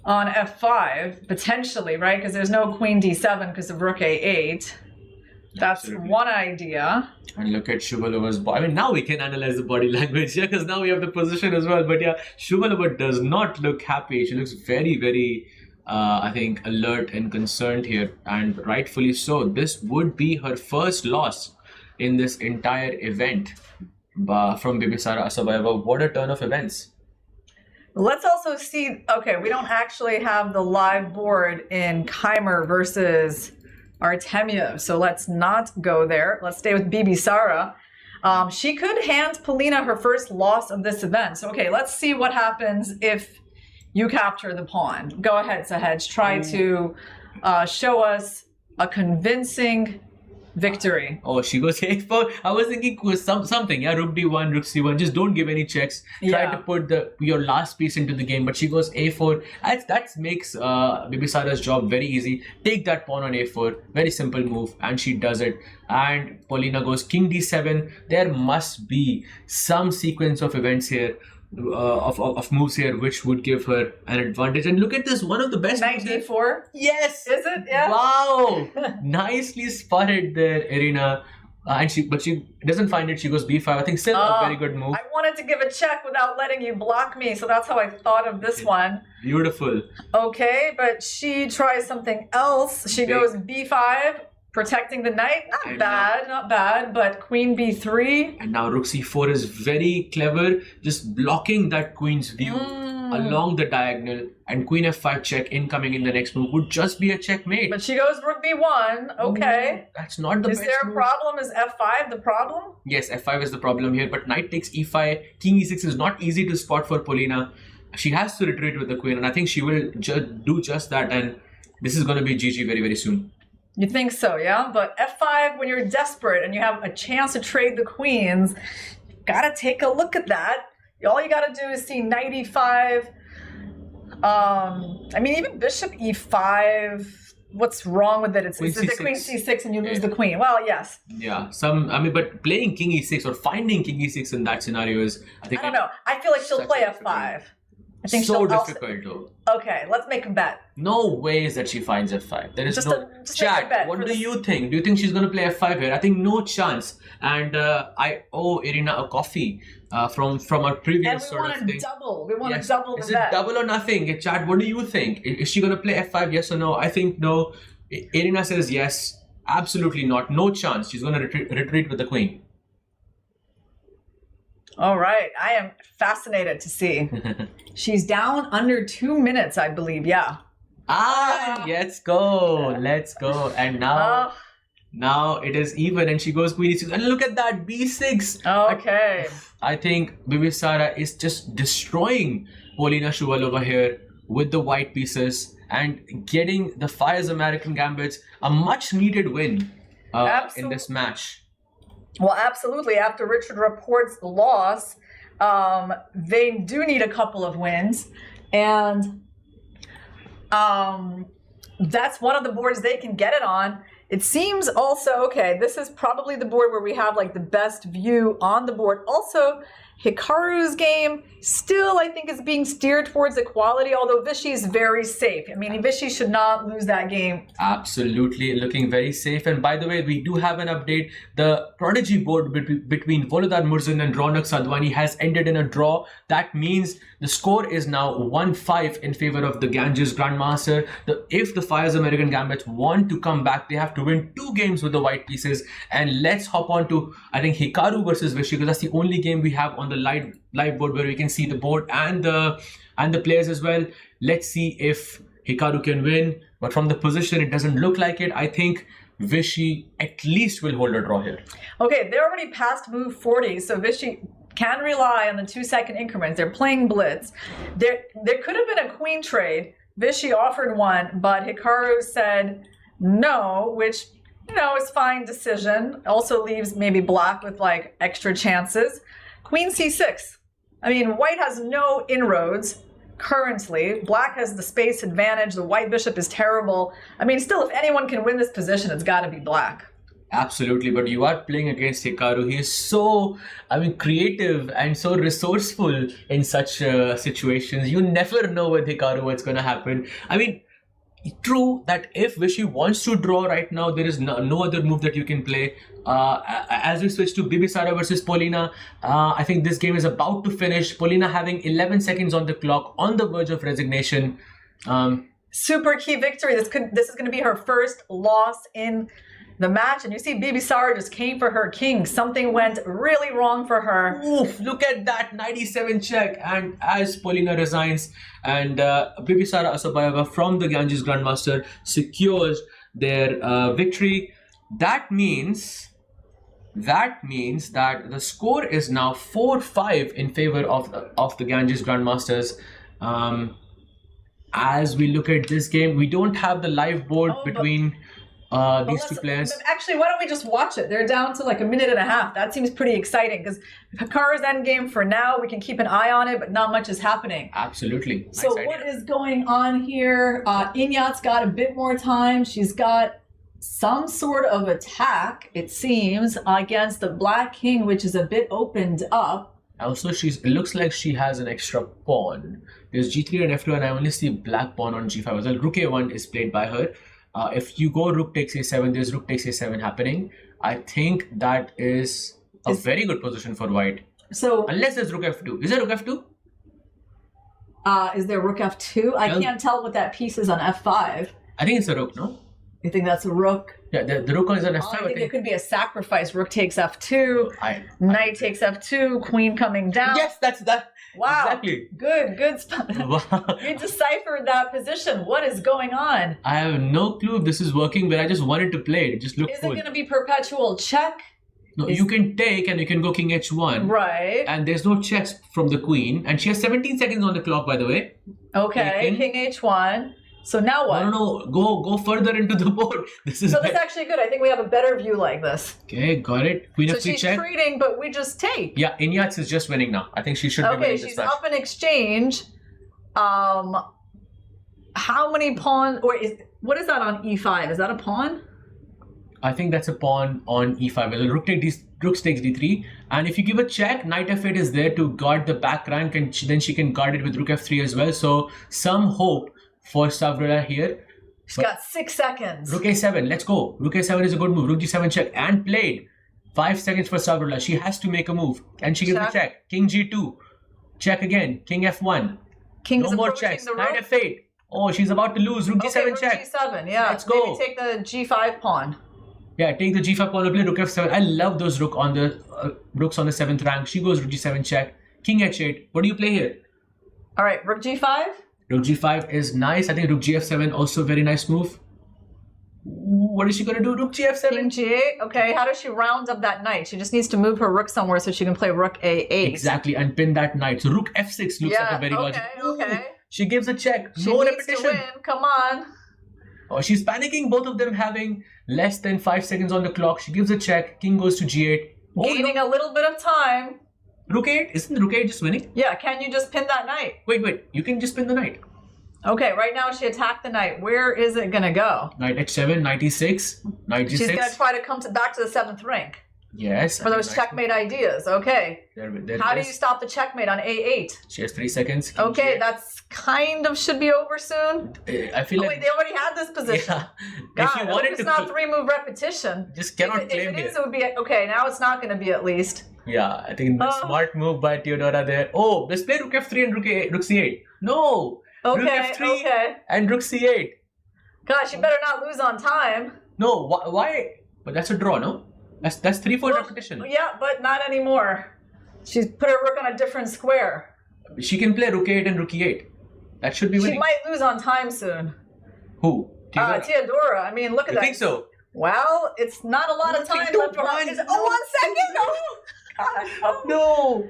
on f5 potentially, right? Because there's no queen d7 because of rook a8. That's one idea. And look at Shuvalova's body. I mean, now we can analyze the body language, yeah, because now we have the position as well. But yeah, Shuvalova does not look happy. She looks very, very, I think, alert and concerned here, and rightfully so. This would be her first loss in this entire event from Bibisara Asabayeva. What a turn of events. Let's also see, okay, we don't actually have the live board in Keimer versus Artemiev, so let's not go there. Let's stay with Bibisara. She could hand Polina her first loss of this event. So, okay, let's see what happens if you capture the pawn. Go ahead, Sahej. Try to show us a convincing victory. Oh, she goes a4. I was thinking something, yeah, rook d1, rook c1. Just don't give any checks. Try to put your last piece into the game. But she goes a4. That makes Bibisara's job very easy. Take that pawn on a4. Very simple move, and she does it. And Polina goes king d7. There must be some sequence of events here, of moves here, which would give her an advantage. And look at this, one of the best. Knight d4. Yes. Is it? Yeah. Wow. Nicely spotted there, Irina. But she doesn't find it. She goes b5. I think still a very good move. I wanted to give a check without letting you block me, so that's how I thought of this one. Beautiful. Okay, but she tries something else. She goes b5. Protecting the knight, not bad, but queen b3. And now rook c4 is very clever, just blocking that queen's view along the diagonal. And queen f5 check incoming in the next move would just be a checkmate. But she goes rook b1, okay. That's not the best Is there a problem? Is f5 the problem? Yes, f5 is the problem here, but knight takes e5, king e6 is not easy to spot for Polina. She has to retreat with the queen, and I think she will do just that, and this is going to be GG very, very soon. You think so, yeah? But f5, when you're desperate and you have a chance to trade the queens, you've got to take a look at that. All you got to do is see knight e5. I mean, even bishop e5. What's wrong with it? It's the queen c6 and you lose the queen. Well, yes. Yeah, but playing king e6 or finding king e6 in that scenario is, I don't know. I feel like she'll play f5. I think so difficult though. Okay, let's make a bet. No ways that she finds f5. There is just no chat. What do you think? Do you think she's going to play f5 here? I think no chance. And I owe Irina a coffee from our previous sort of thing. We want to double the bet. Is it double or nothing? Chat, what do you think? Is she going to play f5? Yes or no? I think no. Irina says yes. Absolutely not. No chance. She's going to retreat with the queen. All right, I am fascinated to see. She's down under 2 minutes, I believe. Yeah. Let's go. And now it is even, and she goes queen e6. And look at that b6. Okay. I think Bibisara is just destroying Polina Shuvalova here with the white pieces and getting the Fires American Gambits a much needed win in this match. Well, absolutely. After Richard reports the loss, they do need a couple of wins. And that's one of the boards they can get it on. It seems also, okay, this is probably the board where we have like the best view on the board. Also, Hikaru's game still, I think, is being steered towards equality, although Vishy's very safe. I mean, Vishy should not lose that game. Absolutely, looking very safe. And by the way, we do have an update. The Prodigy board between Volodar Murzin and Ronak Sadhwani has ended in a draw. That means the score is now 1-5 in favor of the Ganges Grandmaster. If the Fires American Gambits want to come back, they have to win 2 games with the white pieces. And let's hop on to, I think, Hikaru versus Vishy, because that's the only game we have on the live board where we can see the board and the players as well. Let's see if Hikaru can win, but from the position it doesn't look like it. I think Vishy at least will hold a draw here. Okay, they're already past move 40, so Vishy can rely on the 2-second increments. They're playing blitz. There could have been a queen trade. Vishy offered one, but Hikaru said no, which, you know, is fine decision. Also leaves maybe black with like extra chances. Queen c6. I mean, white has no inroads currently. Black has the space advantage. The white bishop is terrible. I mean, still, if anyone can win this position, it's got to be black. Absolutely, but you are playing against Hikaru. He is so, creative and so resourceful in such situations. You never know with Hikaru what's going to happen. I mean, true that if Vishy wants to draw right now, there is no other move that you can play. As we switch to Bibisara versus Polina, I think this game is about to finish. Polina having 11 seconds on the clock, on the verge of resignation. Super key victory. This is going to be her first loss in the match, and you see Bibisara just came for her king. Something went really wrong for her. Oof, look at that 97 check, and as Polina resigns and Bibisara Asabayeva from the Ganges Grandmaster secures their victory. That means that the score is now 4-5 in favor of the Ganges Grandmasters. As we look at this game, we don't have the live board between these two players. Actually, why don't we just watch it? They're down to like a minute and a half. That seems pretty exciting because Hikaru's endgame for now, we can keep an eye on it, but not much is happening. Absolutely. So what is going on here? Inyat's got a bit more time. She's got some sort of attack, it seems, against the Black King, which is a bit opened up. Also, it looks like she has an extra pawn. There's G3 and F2, and I only see black pawn on G5 as well. Rook A1 is played by her. If you go rook takes a7, there's rook takes a7 happening. I think that is a very good position for white. So unless there's rook f2. Is there rook f2? Is there rook f2? I can't tell what that piece is on f5. I think it's a rook, no? You think that's a rook? Yeah, the rook is on f5. I think it could be a sacrifice. Rook takes f2, knight takes f2, queen coming down. Yes, that's that. Wow. Exactly. Good spot. You deciphered that position. What is going on? I have no clue if this is working, but I just wanted to play it. Just look Is cool. it going to be perpetual check? No, you can take and you can go king h1. Right. And there's no checks from the queen. And she has 17 seconds on the clock, by the way. Okay, king h1. So now what? No. Go further into the board. This is that's actually good. I think we have a better view like this. Okay, got it. Queen so f3 she's check. treating, but we just take. Yeah, Inyats is just winning now. I think she should be winning this she's match. up in exchange. How many pawns? Or what is that on e5? Is that a pawn? I think that's a pawn on e5. Well, rook takes d3, and if you give a check, knight f8 is there to guard the back rank, and then she can guard it with rook f3 as well. So some hope for Savrila here. She's got 6 seconds. Rook a7, let's go. Rook a7 is a good move. Rook g7 check and played. 5 seconds for Savrila. She has to make a move, and she gives a check. King g2, check again. King f1. King's no more checks. Knight f8. Oh, she's about to lose. Rook g7 rook check. g7, yeah. Let's go. Maybe take the g5 pawn. Yeah, take the g5 pawn and play rook f7. I love those rooks on the 7th rank. She goes rook g7 check. King h8. What do you play here? All right, rook g5. Rook g5 is nice. I think rook gf7 also a very nice move. What is she going to do? Rook gf7? King g8. Okay, how does she round up that knight? She just needs to move her rook somewhere so she can play rook a8. Exactly, and pin that knight. So rook f6 looks like a very logical. Okay. She gives a check. She no needs repetition. to win. Come on. Oh, she's panicking. Both of them having less than 5 seconds on the clock. She gives a check. King goes to g8. Gaining a little bit of time. Rook 8? Isn't rook 8 just winning? Yeah, can you just pin that knight? Wait. You can just pin the knight. Okay, right now she attacked the knight. Where is it going to go? Knight h7, knight e6, knight g6. She's going to try to come back to the 7th rank. Yes. For those checkmate ideas. Okay. How do you stop the checkmate on A8? She has 3 seconds. Okay, that's kind of should be over soon. I feel like... wait, they already had this position. Yeah. God, if you wanted it's to... not 3-move repetition. Just cannot claim if it here. is, it would be... Okay, now it's not going to be at least. Yeah, I think the smart move by Teodora there. Oh, let's play Rook F3 and Rook C8. No! Okay, Rook F3 okay. and Rook C8. Gosh, you better not lose on time. No, why? But that's a draw, no? That's 3-4 repetition. Yeah, but not anymore. She's put her rook on a different square. She can play Rook 8 and Rook E8. That should be winning. She might lose on time soon. Who? Teodora. I mean, look at You that. think so? Well, it's not a lot of time left for her. 1 second. Oh, God. No.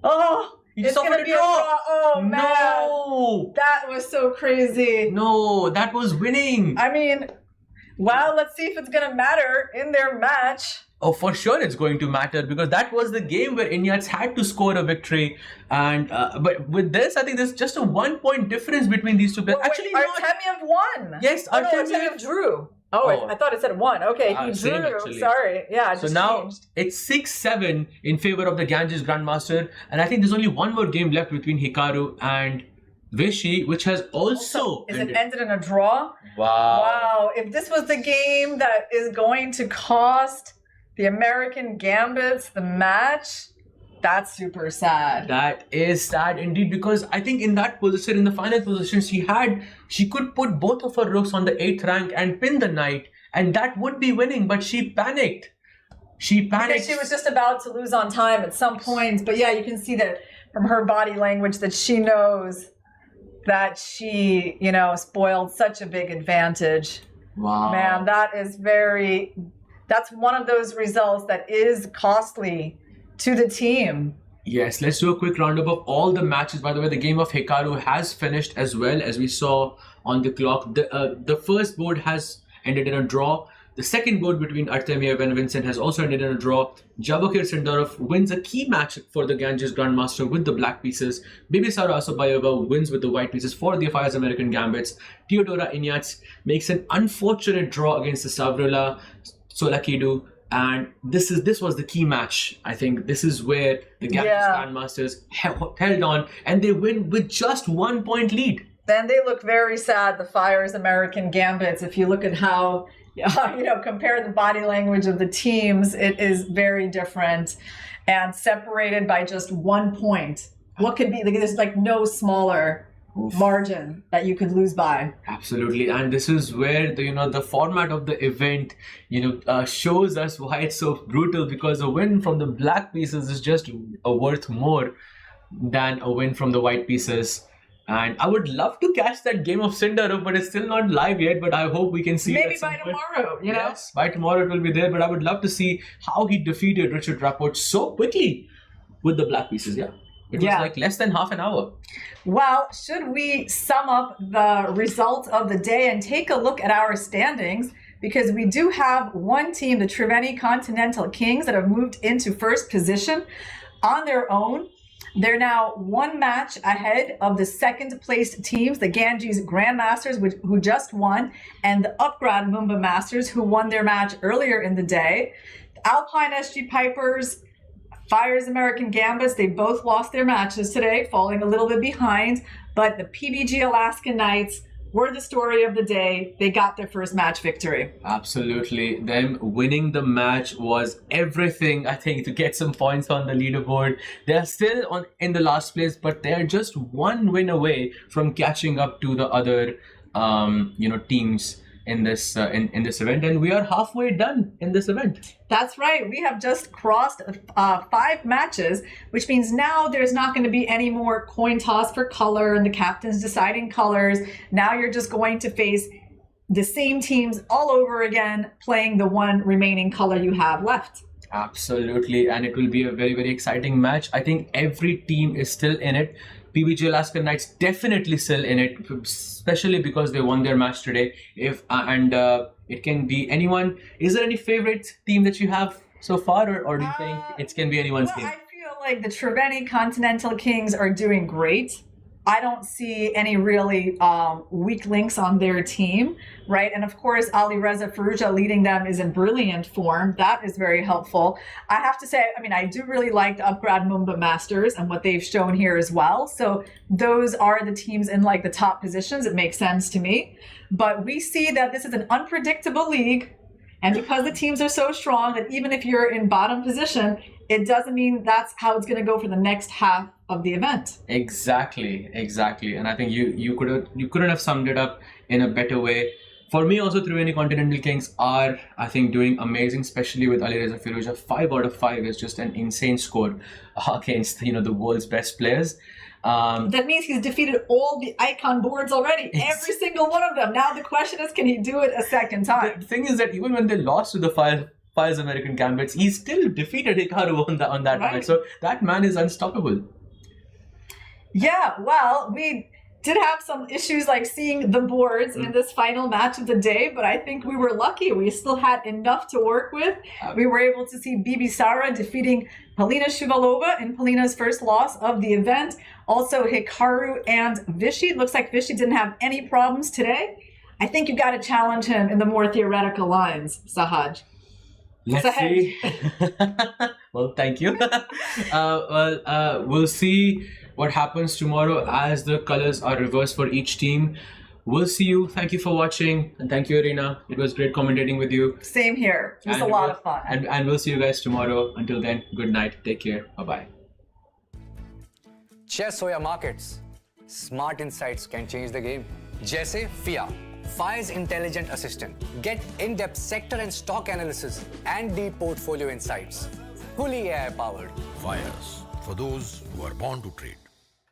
Oh, You it's suffered gonna a be draw. a draw. Oh, man. No. That was so crazy. No, that was winning. I mean, well, let's see if it's going to matter in their match. Oh, for sure it's going to matter because that was the game where Inyats had to score a victory. And but with this, I think there's just a 1-point difference between these two players. Actually, Artemiev won. Yes, Artemiev drew. Oh, I thought it said 1. Okay, he same, drew. actually. Sorry. Yeah, it So just now changed. it's 6-7 in favor of the Ganges Grandmaster. And I think there's only one more game left between Hikaru and Vishy, which has also Is it ended in a draw? Wow. Wow. If this was the game that is going to cost the American Gambits the match, that's super sad. That is sad indeed because I think in that position, in the final position, she could put both of her rooks on the 8th rank and pin the knight, and that would be winning, but she panicked. Because she was just about to lose on time at some points. But yeah, you can see that from her body language that she knows that she, spoiled such a big advantage. Wow. Man, that's one of those results that is costly to the team. Yes, let's do a quick roundup of all the matches. By the way, the game of Hikaru has finished as well, as we saw on the clock. The first board has ended in a draw. The second board between Artemiev and Vincent has also ended in a draw. Jabokir Sindarov wins a key match for the Ganges Grandmaster with the black pieces. Bibisara Asobayeva wins with the white pieces for the FIS American Gambits. Teodora Inyats makes an unfortunate draw against the Savrula Solakidu. And this was the key match. I think this is where the Ganges Grandmasters held on, and they win with just 1 point lead. Then they look very sad, the Fire's American Gambits. If you look at how, compare the body language of the teams, it is very different and separated by just 1 point. What could be, there's like no smaller margin that you could lose by. Absolutely, and this is where the format of the event shows us why it's so brutal, because a win from the black pieces is just worth more than a win from the white pieces. And I would love to catch that game of Sindarov, but it's still not live yet. But I hope we can see maybe by tomorrow. Yes, by tomorrow it will be there. But I would love to see how he defeated Richard Rapport so quickly with the black pieces. Yeah. It was like less than half an hour. Well, should we sum up the results of the day and take a look at our standings? Because we do have one team, the Triveni Continental Kings, that have moved into first position on their own. They're now 1 match ahead of the second placed teams, the Ganges Grandmasters, who just won, and the Upgrad Mumba Masters, who won their match earlier in the day. Alpine SG Pipers, Fire's American Gambits, they both lost their matches today, falling a little bit behind. But the PBG Alaska Knights were the story of the day. They got their first match victory. Absolutely. Them winning the match was everything, I think, to get some points on the leaderboard. They're still in the last place, but they're just 1 win away from catching up to the other teams in this event, and we are halfway done in this event. That's right. We have just crossed 5 matches, which means now there's not going to be any more coin toss for color and the captains deciding colors. Now you're just going to face the same teams all over again, playing the 1 remaining color you have left. Absolutely, and it will be a very, very exciting match. I think every team is still in it. PBG Alaska Knights definitely still in it, especially because they won their match today. It can be anyone. Is there any favorite team that you have so far, or do you think it can be anyone's team? I feel like the Triveni Continental Kings are doing great. I don't see any really weak links on their team, right? And of course, Alireza Firouzja leading them is in brilliant form. That is very helpful. I have to say, I mean, I do really like the Upgrad Mumbai Masters and what they've shown here as well. So those are the teams in like the top positions. It makes sense to me. But we see that this is an unpredictable league. And because the teams are so strong that even if you're in bottom position, it doesn't mean that's how it's going to go for the next half of the event. Exactly. And I think you couldn't have summed it up in a better way. For me, also, Triveni Continental Kings are, I think, doing amazing, especially with Alireza Firouzja. 5 out of 5 is just an insane score against, the world's best players. That means he's defeated all the icon boards already, every single one of them. Now the question is, can he do it a second time? The thing is that even when they lost to the Files American Gambits, he still defeated Hikaru on that match. So that man is unstoppable. Yeah, well, we did have some issues like seeing the boards in this final match of the day, but I think we were lucky. We still had enough to work with. We were able to see Bibi Sara defeating Polina Shuvalova in Polina's first loss of the event. Also Hikaru and Vishy. It looks like Vishy didn't have any problems today. I think you got to challenge him in the more theoretical lines, Sahaj. Let's see. Well, thank you. We'll see what happens tomorrow as the colors are reversed for each team. We'll see you. Thank you for watching. And thank you, Arena. It was great commentating with you. Same here. It was a lot of fun. And we'll see you guys tomorrow. Until then, good night. Take care. Bye-bye. Chess or markets, smart insights can change the game. जैसे FIA, FI's intelligent assistant. Get in-depth sector and stock analysis and deep portfolio insights. Fully AI-powered. Fires, for those who are born to trade.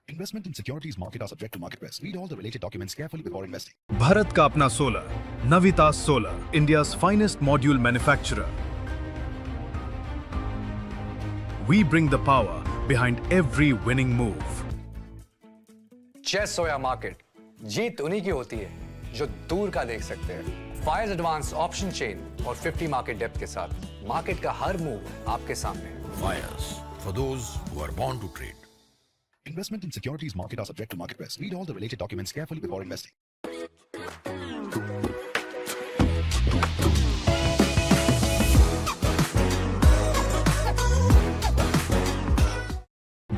Investment in securities market are subject to market risk. Read all the related documents carefully before investing. Bharat का अपना solar, Navitas Solar, India's finest module manufacturer. We bring the power behind every winning move. Chess or market, जीत उन्हीं की होती है जो दूर का देख सकते हैं. FI's advanced option chain और 50 market depth के साथ मार्केट का हर मूव आपके सामने. Fires, for those who are born to trade. Investment in securities market are subject to market risk. Read all the related documents carefully before investing.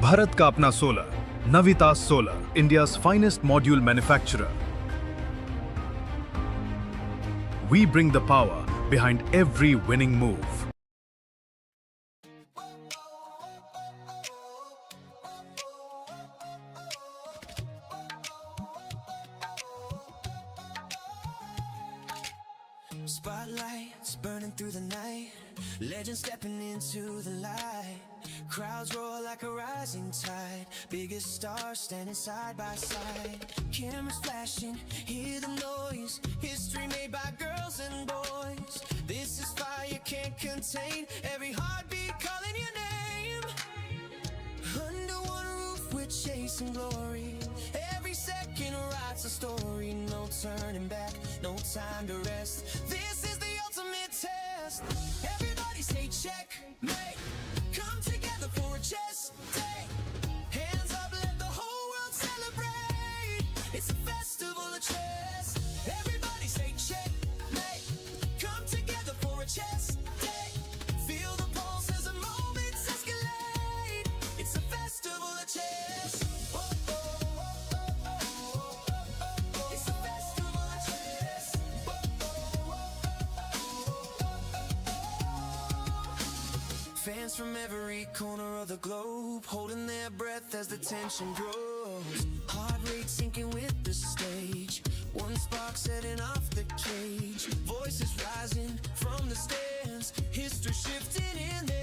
Bharat का अपना solar, Navitas Solar, India's finest module manufacturer. We bring the power behind every winning move. Spotlights burning through the night, legends stepping into the light. Crowds roar like a rising tide, biggest stars standing side by side. Cameras flashing, hear the noise, history made by girls and boys. This is fire, can't contain, every heartbeat calling your name. Under one roof we're chasing glory, every second writes a story. No turning back, no time to rest, this is the ultimate test. Everybody say checkmate, come together for a chess day. Hands up, let the whole world celebrate, it's a festival of chess. Everybody say checkmate, come together for a chess day. Feel the pulse as the moments escalate, it's a festival of chess. It's a festival of chess. Fans from every corner of the globe holding their breath as the tension grows. Heart rate sinking with the stage, one spark setting off the cage. Voices rising from the stands, history shifting in their